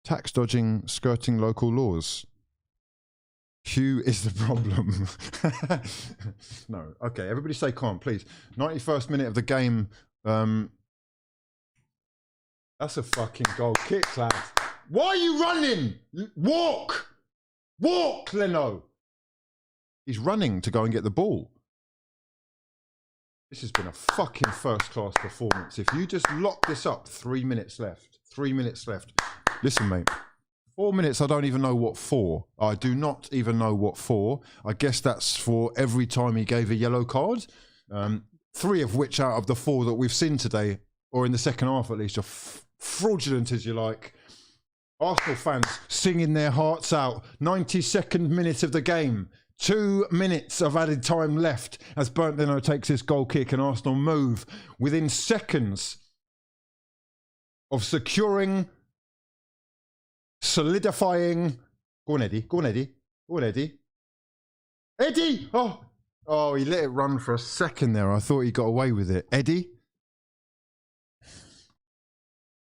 Tax dodging, skirting local laws. Hugh is the problem. No. Okay, everybody stay calm, please. 91st minute of the game. That's a fucking goal kick, lad. Why are you running? Walk! Walk, Leno! He's running to go and get the ball. This has been a fucking first-class performance. If you just lock this up, 3 minutes left. 3 minutes left. Listen, mate. 4 minutes, I don't even know what for. I do not even know what for. I guess that's for every time he gave a yellow card. 3 of which out of the 4 that we've seen today, or in the second half at least, are fraudulent as you like. Arsenal fans singing their hearts out. 92nd minute of the game. 2 minutes of added time left as Bernd Leno takes this goal kick and Arsenal move within seconds of securing, solidifying. Go on, Eddie. Go on, Eddie. Go on, Eddie. Eddie! Oh, he let it run for a second there. I thought he got away with it. Eddie?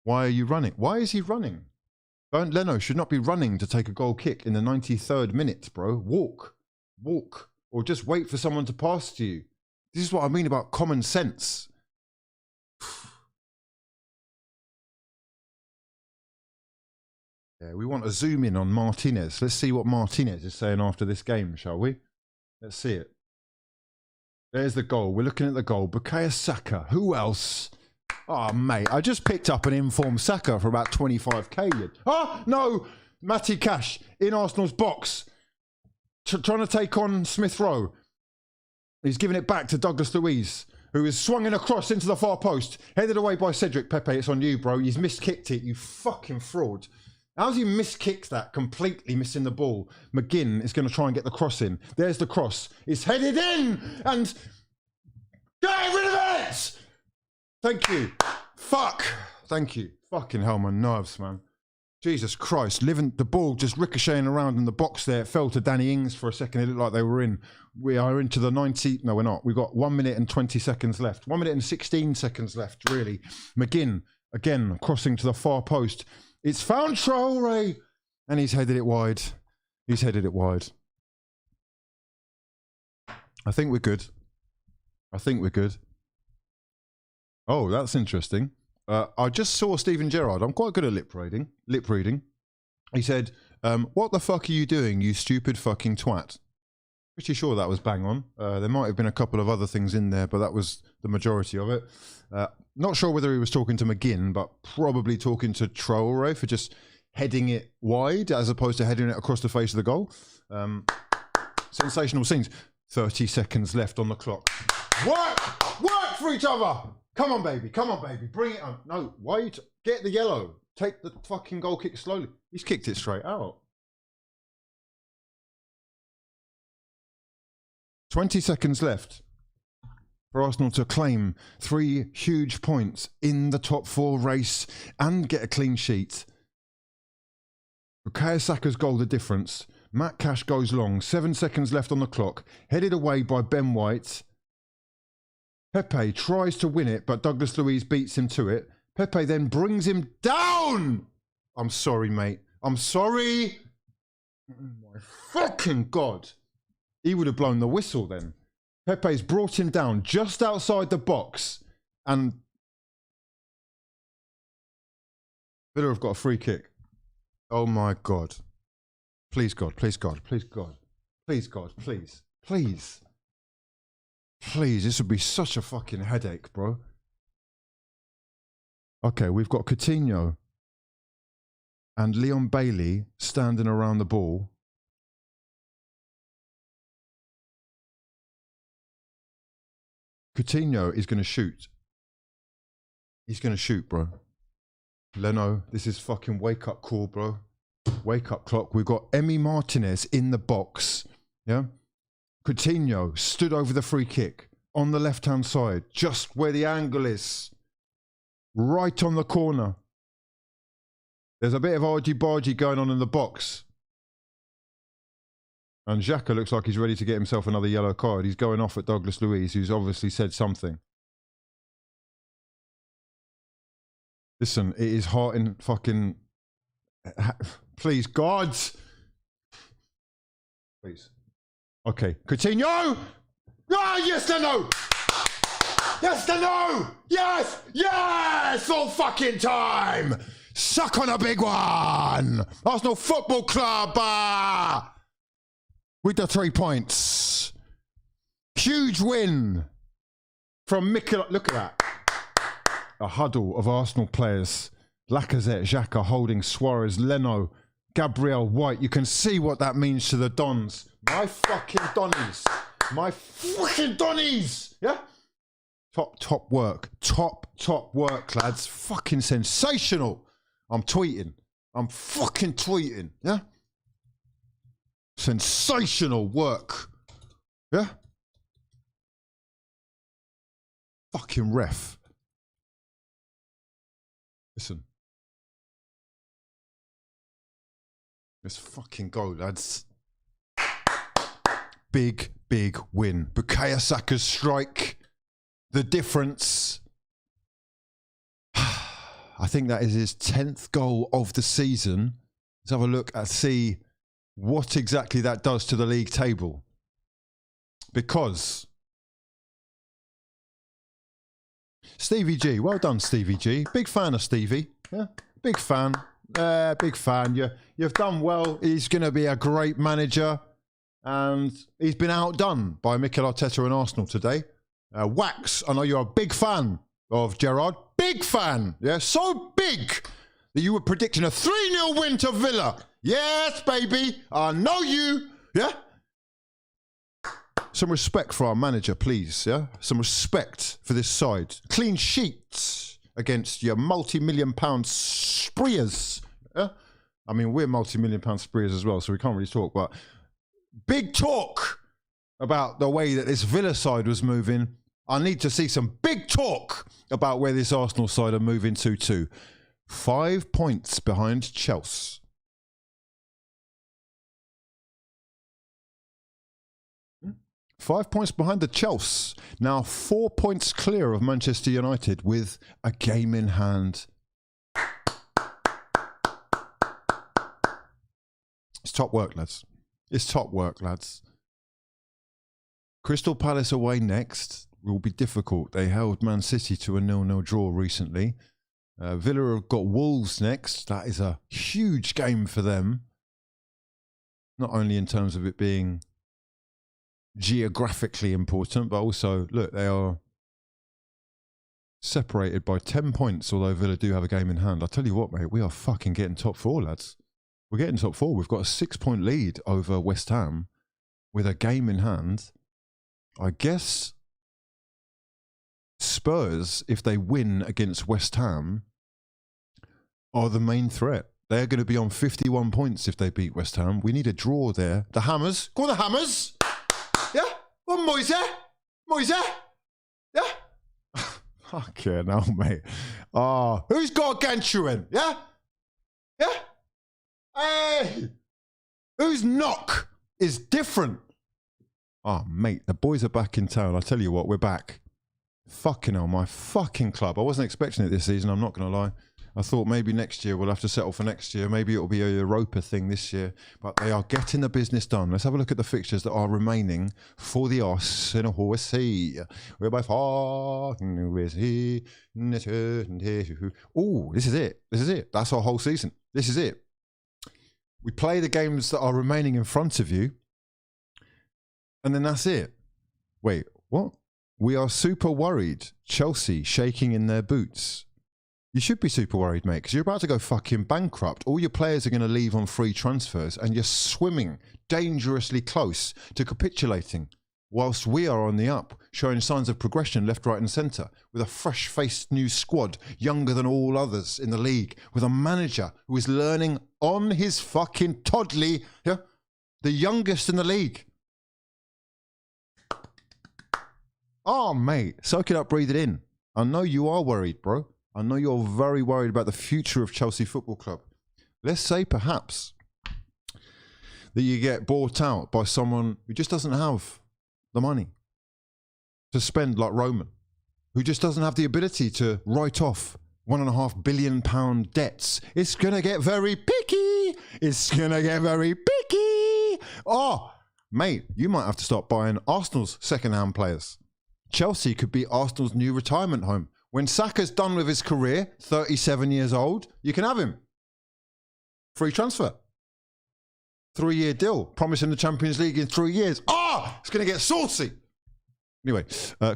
Why are you running? Why is he running? Bernd Leno should not be running to take a goal kick in the 93rd minute, bro. Walk. Walk, or just wait for someone to pass to you. This is what I mean about common sense. Yeah, we want to zoom in on Martinez. Let's see what Martinez is saying after this game, shall we? Let's see it. There's the goal. We're looking at the goal. Bukayo Saka. Who else? Oh, mate, I just picked up an informed Saka for about 25k. Oh, no! Matty Cash in Arsenal's box. Trying to take on Smith Rowe. He's giving it back to Douglas Luiz, who is swung in across into the far post. Headed away by Cedric. Pepe, it's on you, bro. He's miskicked it, you fucking fraud. How's he miskicked that, completely missing the ball? McGinn is going to try and get the cross in. There's the cross. It's headed in, and get rid of it! Thank you. Fuck. Thank you. Fucking hell, my nerves, man. Jesus Christ, the ball just ricocheting around in the box there. It fell to Danny Ings for a second. It looked like they were in. We are into the 90. No, we're not. We've got 1 minute and 20 seconds left. 1 minute and 16 seconds left, really. McGinn, again, crossing to the far post. It's found Traore. And he's headed it wide. He's headed it wide. I think we're good. I think we're good. Oh, that's interesting. I just saw Steven Gerrard. I'm quite good at lip reading. He said, what the fuck are you doing, you stupid fucking twat? Pretty sure that was bang on. There might have been a couple of other things in there, but that was the majority of it. Not sure whether he was talking to McGinn, but probably talking to Traore for just heading it wide as opposed to heading it across the face of the goal. Sensational scenes. 30 seconds left on the clock. Work for each other! Come on, baby. Come on, baby. Bring it on. No, wait. Get the yellow. Take the fucking goal kick slowly. He's kicked it straight out. 20 seconds left for Arsenal to claim 3 huge points in the top 4 race and get a clean sheet. Bukayo Saka's goal the difference. Matt Cash goes long. 7 seconds left on the clock. Headed away by Ben White. Pepe tries to win it, but Douglas Luiz beats him to it. Pepe then brings him down. I'm sorry, mate. I'm sorry. Oh my fucking God. He would have blown the whistle then. Pepe's brought him down just outside the box. And Villa have got a free kick. Oh my God. Please, God. Please, God. Please, God. Please, God. Please. Please. Please, this would be such a fucking headache, bro. Okay, we've got Coutinho and Leon Bailey standing around the ball. Coutinho is going to shoot. He's going to shoot, bro. Leno, this is fucking wake-up call, bro. Wake-up clock. We've got Emi Martinez in the box. Yeah? Coutinho stood over the free kick on the left-hand side, just where the angle is. Right on the corner. There's a bit of argy-bargy going on in the box. And Xhaka looks like he's ready to get himself another yellow card. He's going off at Douglas Luiz, who's obviously said something. Listen, it is hot in fucking... Please, God! Please. Okay, Coutinho! Ah, yes or no! Yes or no! Yes! Yes! All fucking time! Suck on a big one! Arsenal Football Club! With the 3 points. Huge win. from Mikel. Look at that. A huddle of Arsenal players. Lacazette, Xhaka, Holding, Suarez, Leno, Gabriel, White. You can see what that means to the Dons. My fucking Donnies. My fucking Donnies. Yeah? Top work. Top work, lads. Fucking sensational. I'm tweeting. I'm fucking tweeting. Yeah? Sensational work. Yeah? Fucking ref. Listen. Let's fucking go, lads. Big win. Bukayo Saka's strike. The difference. I think that is his 10th goal of the season. Let's have a look and see what exactly that does to the league table. Because Stevie G, well done, Stevie G. Big fan of Stevie. Yeah, big fan. Big fan. You've done well. He's going to be a great manager. And he's been outdone by Mikel Arteta and Arsenal today. Wax, I know you're a big fan of Gerrard. Big fan. Yeah, so big that you were predicting a 3-0 win to Villa. Yes, baby. I know you. Yeah. Some respect for our manager, please. Yeah. Some respect for this side. Clean sheets against your multi-million-pound spreers. Yeah. I mean, we're multi-million-pound spreers as well, so we can't really talk. But big talk about the way that this Villa side was moving. I need to see some big talk about where this Arsenal side are moving to too. 5 points behind Chelsea. Hmm? 5 points behind the Chelsea. Now 4 points clear of Manchester United with a game in hand. It's top work, lads. It's top work, lads. Crystal Palace away next will be difficult. They held Man City to a 0-0 draw recently. Villa have got Wolves next. That is a huge game for them. Not only in terms of it being geographically important, but also, look, they are separated by 10 points, although Villa do have a game in hand. I tell you what, mate, we are fucking getting top four, lads. We're getting top four. We've got a 6-point lead over West Ham with a game in hand. I guess Spurs, if they win against West Ham, are the main threat. They're going to be on 51 points if they beat West Ham. We need a draw there. The Hammers. Go on, the Hammers. Yeah? One Moise. Moise. Yeah? Fucking hell, mate. Oh, who's got Ganchuin? Yeah? Yeah? Hey! Whose knock is different? Oh, mate, the boys are back in town. I tell you what, we're back. Fucking hell, my fucking club. I wasn't expecting it this season, I'm not going to lie. I thought maybe next year we'll have to settle for next year. Maybe it'll be a Europa thing this year. But they are getting the business done. Let's have a look at the fixtures that are remaining for the Arsenal. We're by far. Oh, this is it. This is it. That's our whole season. This is it. We play the games that are remaining in front of you. And then that's it. Wait, what? We are super worried. Chelsea shaking in their boots. You should be super worried, mate, because you're about to go fucking bankrupt. All your players are going to leave on free transfers and you're swimming dangerously close to capitulating whilst we are on the up, showing signs of progression left, right and centre with a fresh-faced new squad, younger than all others in the league, with a manager who is learning on his fucking toddly, yeah, the youngest in the league. Oh, mate, soak it up, breathe it in. I know you are worried, bro. I know you're very worried about the future of Chelsea Football Club. Let's say perhaps that you get bought out by someone who just doesn't have the money to spend like Roman, who just doesn't have the ability to write off £1.5 billion debts. It's going to get very picky. It's going to get very picky. Oh, mate, you might have to start buying Arsenal's second-hand players. Chelsea could be Arsenal's new retirement home. When Saka's done with his career, 37 years old, you can have him. Free transfer. 3-year deal. Promising the Champions League in 3 years. Ah, it's going to get saucy. Anyway,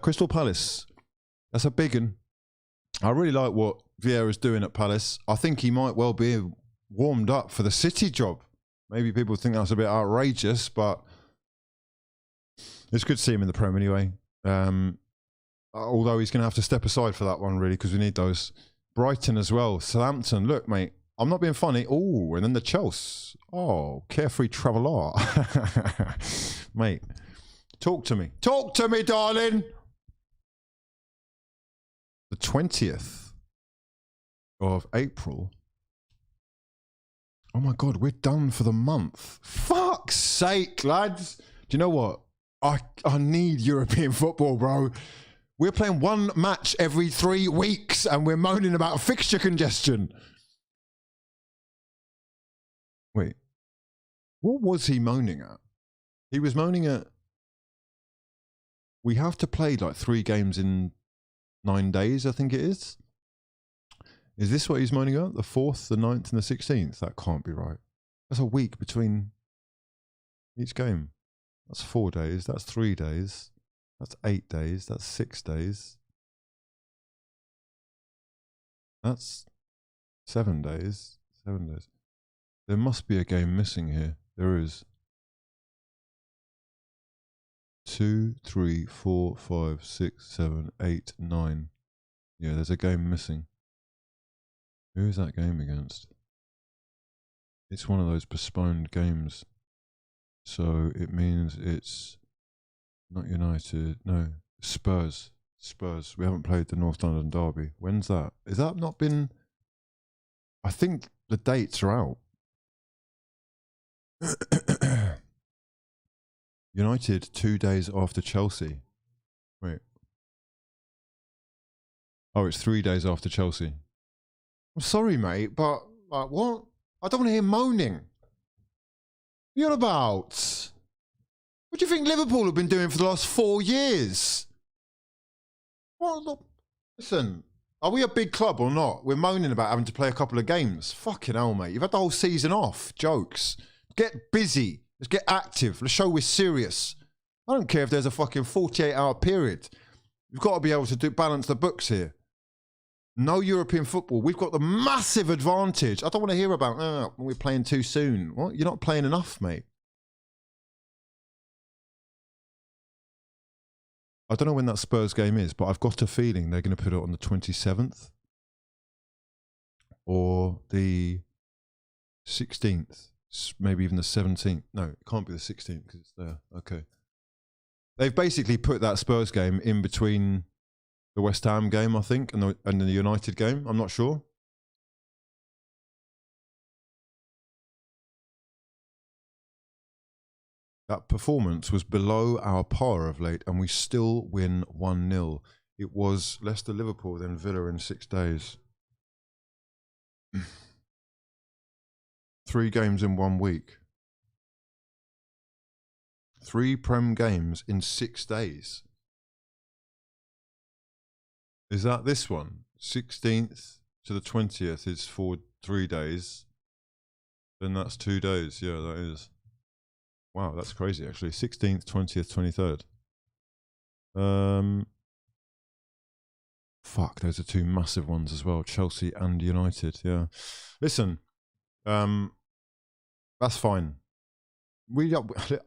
Crystal Palace That's a big one. I really like what Vieira's doing at Palace. I think he might well be warmed up for the City job. Maybe people think that's a bit outrageous, but it's good to see him in the Prem anyway. Although he's going to have to step aside for that one, really, because we need those. Brighton as well. Southampton. Look, mate, I'm not being funny. Oh, and then the Chelsea. Oh, carefree traveller. Mate, talk to me. Talk to me, darling. The 20th of April. Oh my God, we're done for the month. Fuck's sake, lads. Do you know what? I need European football, bro. We're playing one match every 3 weeks and we're moaning about fixture congestion. Wait, what was he moaning at? He was moaning at, we have to play like 3 games in 9 days, I think it is. Is this what he's moaning at? The 4th, the 9th, and the 16th? That can't be right. That's a week between each game. That's 4 days. That's 3 days. That's 8 days. That's 6 days. That's 7 days. 7 days. There must be a game missing here. There is. 2, 3, 4, 5, 6, 7, 8, 9. Yeah, there's a game missing. Who is that game against? It's one of those postponed games. So it means it's not United. No, Spurs. Spurs. We haven't played the North London derby. When's that? Is that not been... I think the dates are out. United 2 days after Chelsea. Wait. Oh, it's 3 days after Chelsea. I'm sorry, mate, but like what? I don't want to hear moaning. What are you on about? What do you think Liverpool have been doing for the last 4 years? What? Listen, are we a big club or not? We're moaning about having to play a couple of games. Fucking hell, mate. You've had the whole season off. Jokes. Get busy. Let's get active. Let's show we're serious. I don't care if there's a fucking 48-hour period. You've got to be able to balance the books here. No European football. We've got the massive advantage. I don't want to hear about, we're playing too soon. What? You're not playing enough, mate. I don't know when that Spurs game is, but I've got a feeling they're going to put it on the 27th or the 16th, maybe even the 17th. No, it can't be the 16th because it's there. Okay. They've basically put that Spurs game in between the West Ham game, I think, and the United game. I'm not sure. That performance was below our par of late, and we still win 1-0. It was Leicester-Liverpool, then Villa in 6 days. 3 games in 1 week. 3 Prem games in 6 days. Is that this one? 16th to the 20th is for 3 days. Then that's 2 days. Yeah, that is. Wow, that's crazy actually. 16th, 20th, 23rd. Fuck, those are 2 massive ones as well. Chelsea and United, yeah. Listen, that's fine.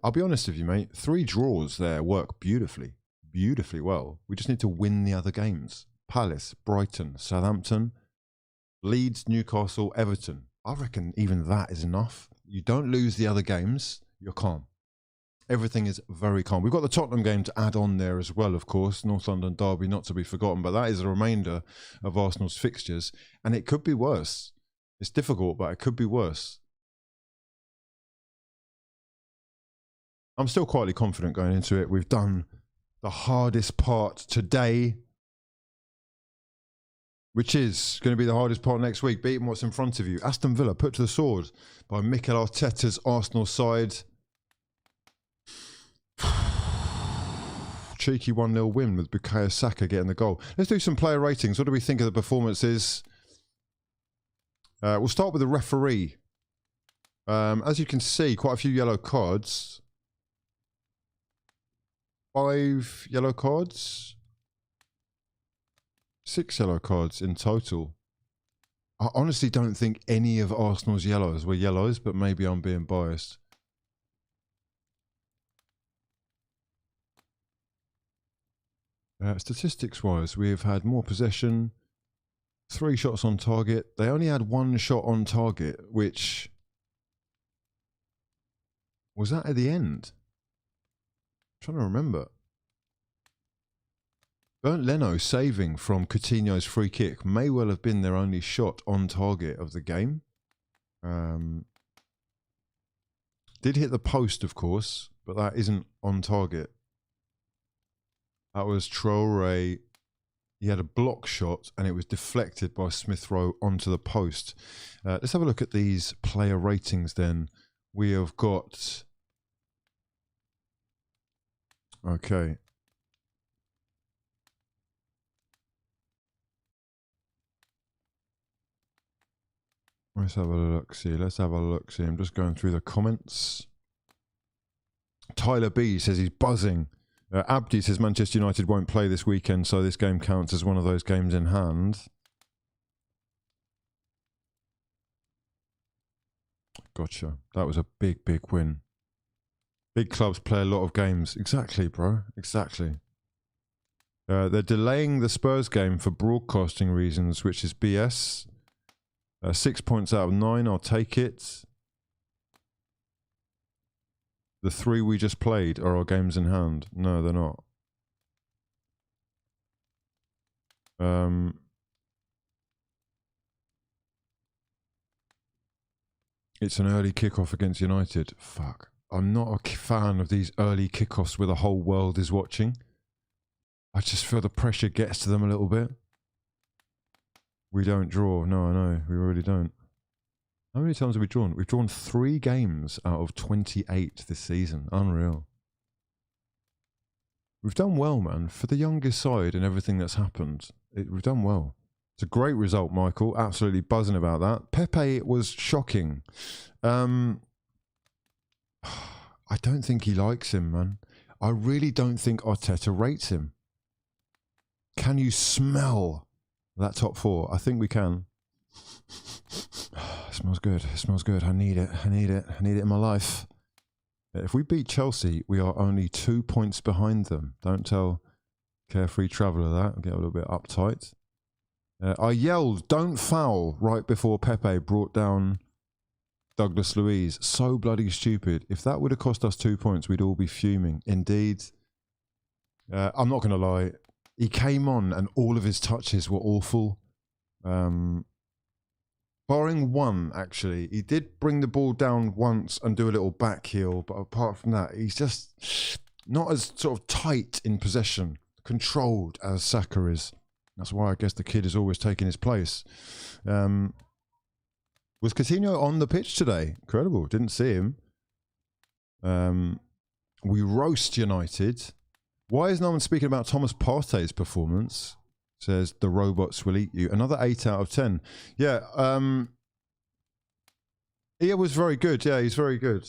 I'll be honest with you, mate. 3 draws there work beautifully. Beautifully well. We just need to win the other games. Palace, Brighton, Southampton, Leeds, Newcastle, Everton. I reckon even that is enough. You don't lose the other games, you're calm. Everything is very calm. We've got the Tottenham game to add on there as well, of course. North London derby, not to be forgotten, but that is a remainder of Arsenal's fixtures, and it could be worse. It's difficult, but it could be worse. I'm still quietly confident going into it. We've done the hardest part today, which is going to be the hardest part next week, beating what's in front of you. Aston Villa put to the sword by Mikel Arteta's Arsenal side. Cheeky 1-0 win with Bukayo Saka getting the goal. Let's do some player ratings. What do we think of the performances? We'll start with the referee. As you can see, quite a few yellow cards. 5 yellow cards. 6 yellow cards in total. I honestly don't think any of Arsenal's yellows were yellows, but maybe I'm being biased. Statistics-wise, we have had more possession, 3 shots on target. They only had 1 shot on target, which was that at the end? I'm trying to remember. Bernd Leno saving from Coutinho's free kick may well have been their only shot on target of the game. Did hit the post, of course, but that isn't on target. That was Traoré. He had a block shot and it was deflected by Smith Rowe onto the post. Let's have a look at these player ratings then. We have got... Okay. Let's have a look, see. Let's have a look, see. I'm just going through the comments. Tyler B says he's buzzing. Abdi says Manchester United won't play this weekend, so this game counts as one of those games in hand. Gotcha. That was a big, big win. Big clubs play a lot of games. Exactly, bro. Exactly. They're delaying the Spurs game for broadcasting reasons, which is BS. 6 points out of 9, I'll take it. The 3 we just played are our games in hand. No, they're not. It's an early kickoff against United. Fuck. I'm not a fan of these early kickoffs where the whole world is watching. I just feel the pressure gets to them a little bit. We don't draw. No, I know. We really don't. How many times have we drawn? We've drawn 3 games out of 28 this season. Unreal. We've done well, man. For the youngest side and everything that's happened, we've done well. It's a great result, Michael. Absolutely buzzing about that. Pepe was shocking. I don't think he likes him, man. I really don't think Arteta rates him. Can you smell that top 4? I think we can. It smells good. It smells good. I need it. I need it. I need it in my life. If we beat Chelsea, we are only 2 points behind them. Don't tell Carefree Traveller that. I'll get a little bit uptight. I yelled, "Don't foul," right before Pepe brought down Douglas Luiz. So bloody stupid. If that would have cost us 2 points, we'd all be fuming. Indeed. I'm not going to lie. He came on and all of his touches were awful. Barring one, actually. He did bring the ball down once and do a little back heel, but apart from that, he's just not as sort of tight in possession, controlled as Saka is. That's why I guess the kid is always taking his place. Was Coutinho on the pitch today? Incredible. Didn't see him. We roast United. Why is no one speaking about Thomas Partey's performance? Says the robots will eat you. Another 8 out of 10. Yeah. He was very good. Yeah, he's very good.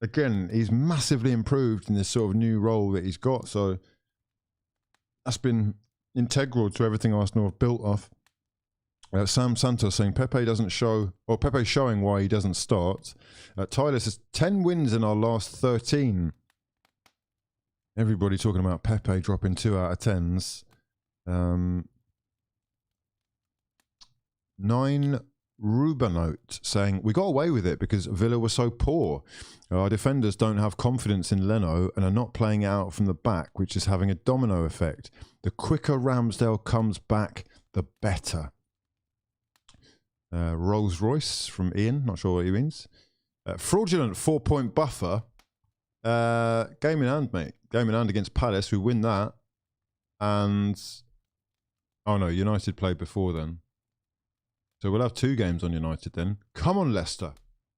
Again, he's massively improved in this sort of new role that he's got. So that's been integral to everything Arsenal have built off. Sam Santos saying Pepe doesn't show, or Pepe's showing why he doesn't start. Tyler says 10 wins in our last 13. Everybody talking about Pepe dropping 2 out of 10s. 9 Rubanote saying we got away with it because Villa were so poor. Our defenders don't have confidence in Leno and are not playing it out from the back, which is having a domino effect. The quicker Ramsdale comes back, the better. Rolls Royce from Ian, not sure what he means. Fraudulent 4-point buffer. Game in hand, mate. Game in hand against Palace. We win that. And oh no, United played before then. So we'll have 2 games on United then. Come on, Leicester.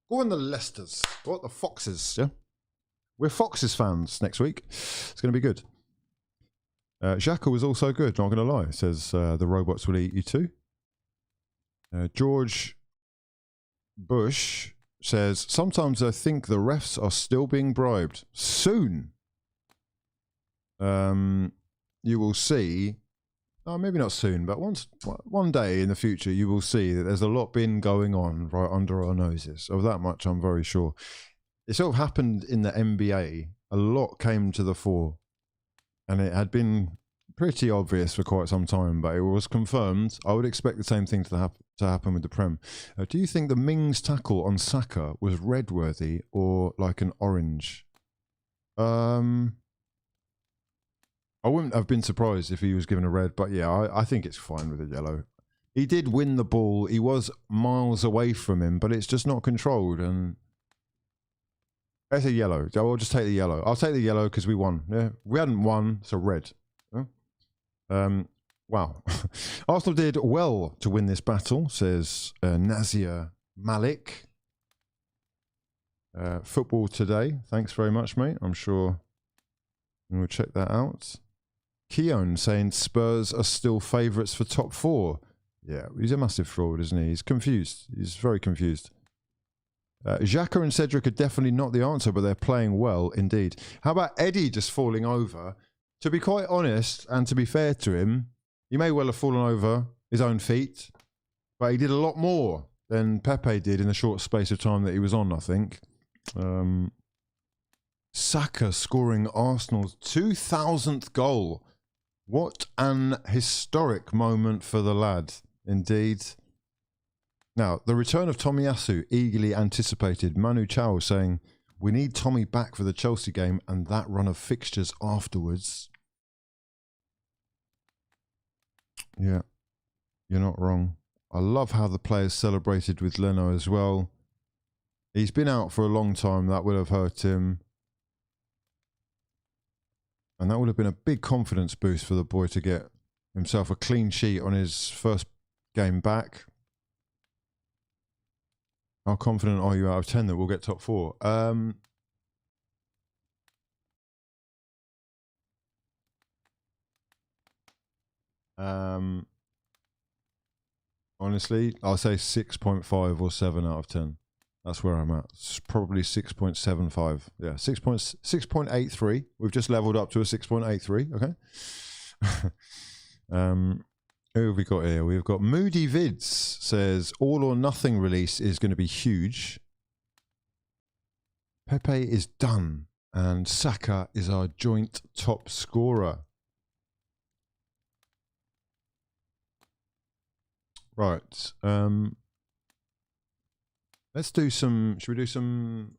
Go on the Leicesters. Go on the Foxes, yeah? We're Foxes fans next week. It's going to be good. Xhaka was also good, not going to lie. Says the robots will eat you too. George Bush says, sometimes I think the refs are still being bribed. Soon. You will see maybe not soon, but one day in the future, you will see that there's a lot been going on right under our noses. Of that much, I'm very sure. It sort of happened in the NBA. A lot came to the fore, and it had been pretty obvious for quite some time, but it was confirmed. I would expect the same thing to happen with the Prem. Do you think the Mings tackle on Saka was red worthy or like an orange? I wouldn't have been surprised if he was given a red, but yeah, I think it's fine with a yellow. He did win the ball. He was miles away from him, but it's just not controlled. And it's a yellow. I'll just take the yellow. I'll take the yellow because we won. Yeah, we hadn't won, so red. Wow. Arsenal did well to win this battle, says Nazir Malik. Football Today. Thanks very much, mate. I'm sure we'll check that out. Keown saying Spurs are still favourites for top 4. Yeah, he's a massive fraud, isn't he? He's confused. He's very confused. Xhaka and Cedric are definitely not the answer, but they're playing well indeed. How about Eddie just falling over? To be quite honest, and to be fair to him, he may well have fallen over his own feet, but he did a lot more than Pepe did in the short space of time that he was on, I think. Saka scoring Arsenal's 2000th goal. What an historic moment for the lad, indeed. Now, the return of Tomiyasu, eagerly anticipated. Manu Chao saying, we need Tommy back for the Chelsea game and that run of fixtures afterwards. Yeah, you're not wrong. I love how the players celebrated with Leno as well. He's been out for a long time. That would have hurt him. And that would have been a big confidence boost for the boy to get himself a clean sheet on his first game back. How confident are you out of 10 that we'll get top 4? Honestly, I'll say 6.5 or 7 out of 10. That's where I'm at. It's probably 6.75. Yeah, 6.83. We've just leveled up to a 6.83. Okay. Who have we got here? We've got Moody Vids says all or nothing release is going to be huge. Pepe is done, and Saka is our joint top scorer. Right. Let's do some. Should we do some?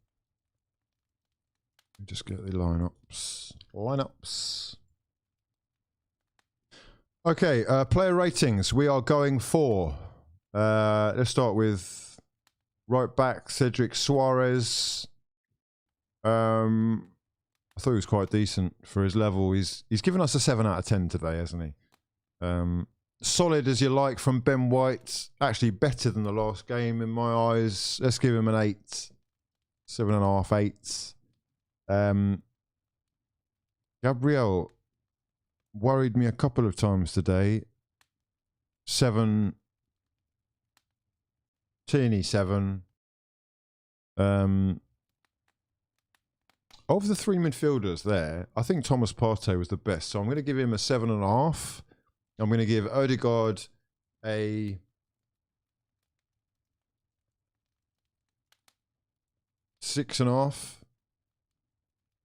Just get the lineups. Okay. Player ratings. We are going for. Let's start with right back Cedric Suarez. I thought he was quite decent for his level. He's given us a 7 out of 10 today, hasn't he? Solid as you like from Ben White. Actually better than the last game in my eyes. Let's give him an 8. 7.5, 8. Gabriel worried me a couple of times today. 7. Tierney 7. Of the 3 midfielders there, I think Thomas Partey was the best. So I'm going to give him a 7.5. I'm going to give Odegaard a 6.5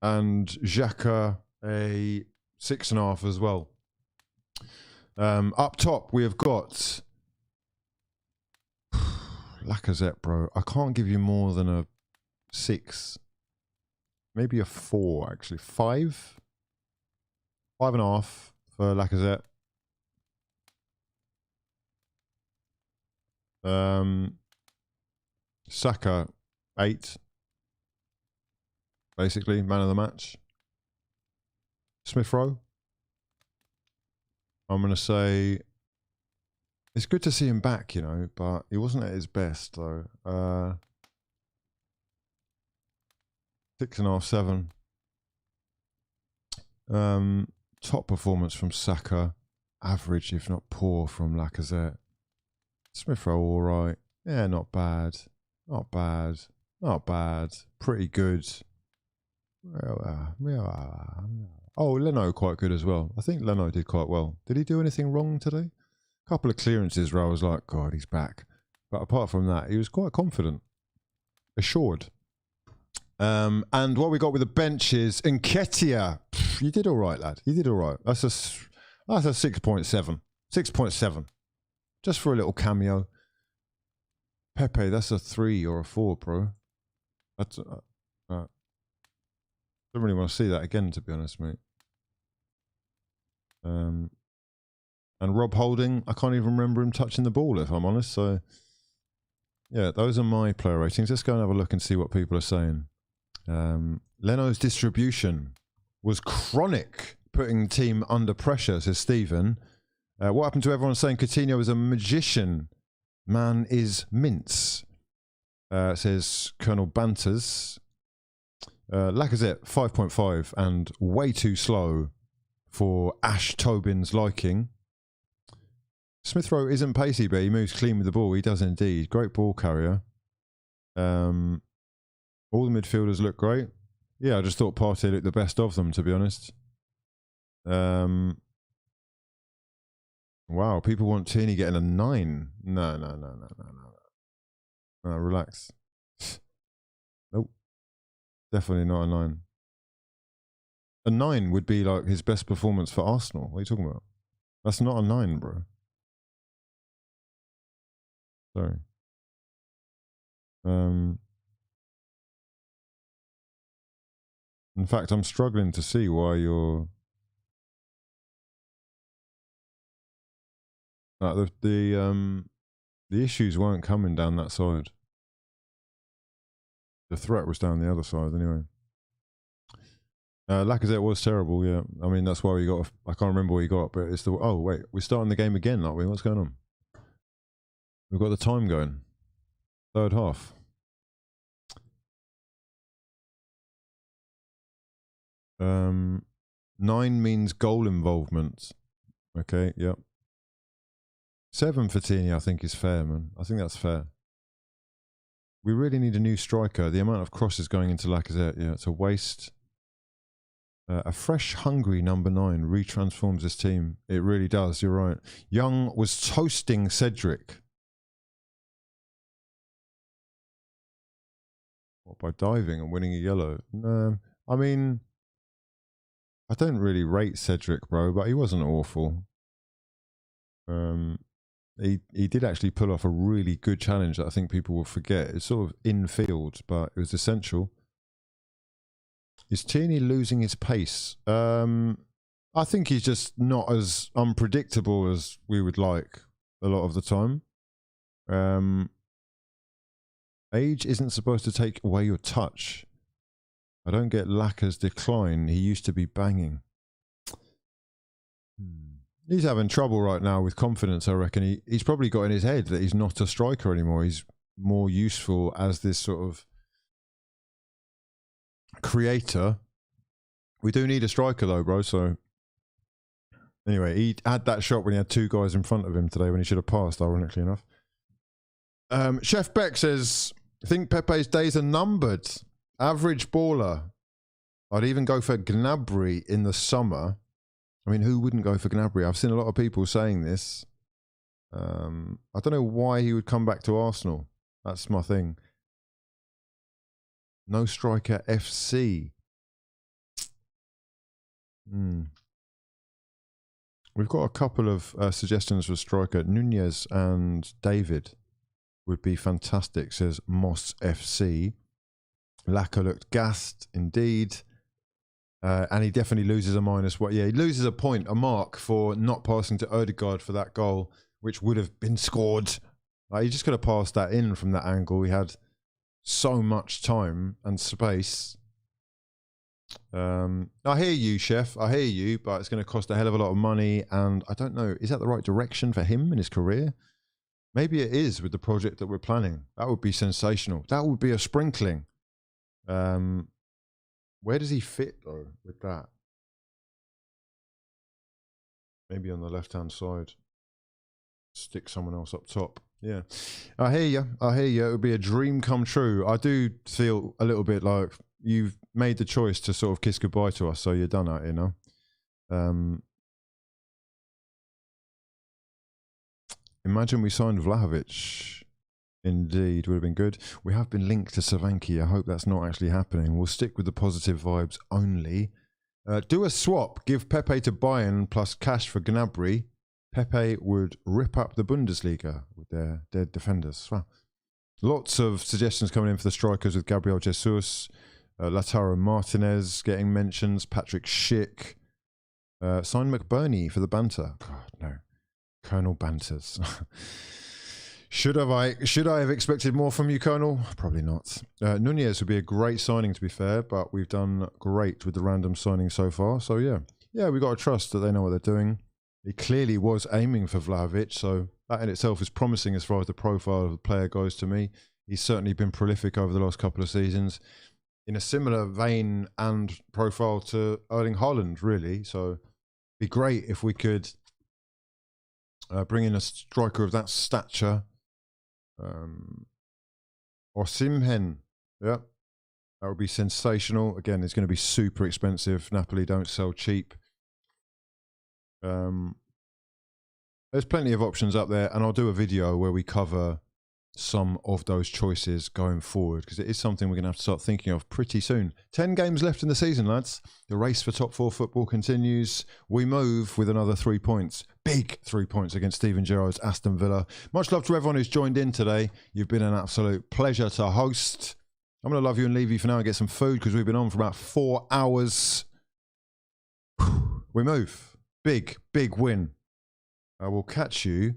and Xhaka a 6.5 as well. Up top, we have got Lacazette, bro. I can't give you more than a 6. Maybe a 4, actually. 5? 5.5 for Lacazette. Saka 8, basically man of the match. Smith Rowe, I'm gonna say it's good to see him back, you know, but he wasn't at his best though. 6.5, 7. Top performance from Saka, average if not poor from Lacazette. Smith Rowe, all right. Yeah, not bad. Not bad. Not bad. Pretty good. Oh, Leno quite good as well. I think Leno did quite well. Did he do anything wrong today? A couple of clearances where I was like, God, he's back. But apart from that, he was quite confident, assured. And what we got with the bench is Nketiah. You did all right, lad. You did all right. That's a 6.7. 6.7. Just for a little cameo. Pepe, that's a 3 or a 4, bro. That's don't really want to see that again, to be honest, mate. And Rob Holding, I can't even remember him touching the ball, if I'm honest. So, yeah, those are my player ratings. Let's go and have a look and see what people are saying. Leno's distribution was chronic, putting the team under pressure, says Stephen. What happened to everyone saying Coutinho is a magician? Man is mince, says Colonel Banters. Lacazette, 5.5 and way too slow for Ash Tobin's liking. Smith Rowe isn't pacey, but he moves clean with the ball. He does indeed. Great ball carrier. All the midfielders look great. Yeah, I just thought Partey looked the best of them, to be honest. Wow, people want Tierney getting a 9. No, relax. Nope. Definitely not a 9. A 9 would be like his best performance for Arsenal. What are you talking about? That's not a 9, bro. Sorry. In fact, I'm struggling to see why you're... the issues weren't coming down that side. The threat was down the other side, anyway. Lacazette was terrible, yeah. I mean, that's why we got... I can't remember what he got, but it's the... Oh, wait. We're starting the game again, aren't we? What's going on? We've got the time going. Third half. Um, 9 means goal involvement. Okay, yep. 7 for Tierney, I think, is fair, man. I think that's fair. We really need a new striker. The amount of crosses going into Lacazette, yeah, it's a waste. A fresh, hungry number 9 retransforms this team. It really does, you're right. Young was toasting Cedric. What, by diving and winning a yellow? No, I mean, I don't really rate Cedric, bro, but he wasn't awful. He did actually pull off a really good challenge that I think people will forget. It's sort of in field, but it was essential. Is Tierney losing his pace? I think he's just not as unpredictable as we would like a lot of the time. Age isn't supposed to take away your touch. I don't get Lacaz's decline. He used to be banging. He's having trouble right now with confidence, I reckon. He's probably got in his head that he's not a striker anymore. He's more useful as this sort of creator. We do need a striker though, bro, so... Anyway, he had that shot when he had 2 guys in front of him today when he should have passed, ironically enough. Chef Beck says, I think Pepe's days are numbered. Average baller. I'd even go for Gnabry in the summer. I mean, who wouldn't go for Gnabry? I've seen a lot of people saying this. I don't know why he would come back to Arsenal. That's my thing. No striker FC. We've got a couple of suggestions for striker. Nunez and David would be fantastic, says Moss FC. Laka looked gassed, indeed. And he definitely loses a -1. Yeah, he loses a point, a mark for not passing to Odegaard for that goal, which would have been scored. He just could have passed that in from that angle. He had so much time and space. I hear you, Chef. I hear you, but it's going to cost a hell of a lot of money. And I don't know, is that the right direction for him in his career? Maybe it is with the project that we're planning. That would be sensational. That would be a sprinkling. Where does he fit, though, with that? Maybe on the left-hand side. Stick someone else up top. Yeah. I hear you. I hear you. It would be a dream come true. I do feel a little bit like you've made the choice to sort of kiss goodbye to us, so you're done out here now. Imagine we signed Vlahovic. Indeed, would have been good. We have been linked to Solanke. I hope that's not actually happening. We'll stick with the positive vibes only. Do a swap. Give Pepe to Bayern plus cash for Gnabry. Pepe would rip up the Bundesliga with their dead defenders. Wow. Lots of suggestions coming in for the strikers with Gabriel Jesus, Lautaro Martinez getting mentions, Patrick Schick. Sign McBurney for the banter. God, no. Colonel Banters. Should I have expected more from you, Colonel? Probably not. Nunez would be a great signing, to be fair, but we've done great with the random signings so far. So, yeah, we've got to trust that they know what they're doing. He clearly was aiming for Vlahovic, so that in itself is promising as far as the profile of the player goes to me. He's certainly been prolific over the last couple of seasons in a similar vein and profile to Erling Haaland, really. So, it'd be great if we could bring in a striker of that stature. Or Simhen, yeah, that would be sensational. Again, it's going to be super expensive. Napoli don't sell cheap. There's plenty of options up there, and I'll do a video where we cover some of those choices going forward, because it is something we're going to have to start thinking of pretty soon. 10 games left in the season, lads. The race for top 4 football continues. We move with another 3 points. Big 3 points against Steven Gerrard's Aston Villa. Much love to everyone who's joined in today. You've been an absolute pleasure to host. I'm going to love you and leave you for now and get some food, because we've been on for about 4 hours. We move. Big win. I will catch you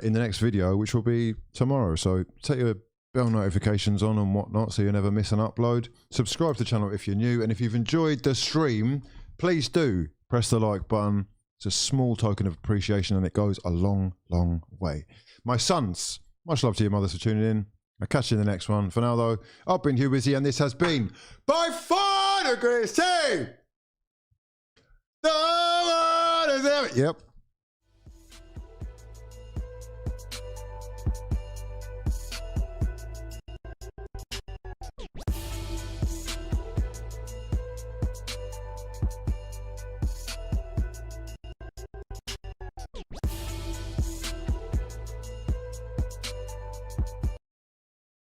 in the next video, which will be tomorrow. So take your bell notifications on and whatnot so you never miss an upload. Subscribe to the channel if you're new. And if you've enjoyed the stream, please do press the like button. It's a small token of appreciation and it goes a long way. My sons, much love to your mothers for tuning in. I'll catch you in the next one. For now, though, I've been Hugh Busy and this has been by far the greatest team the world has ever... Yep.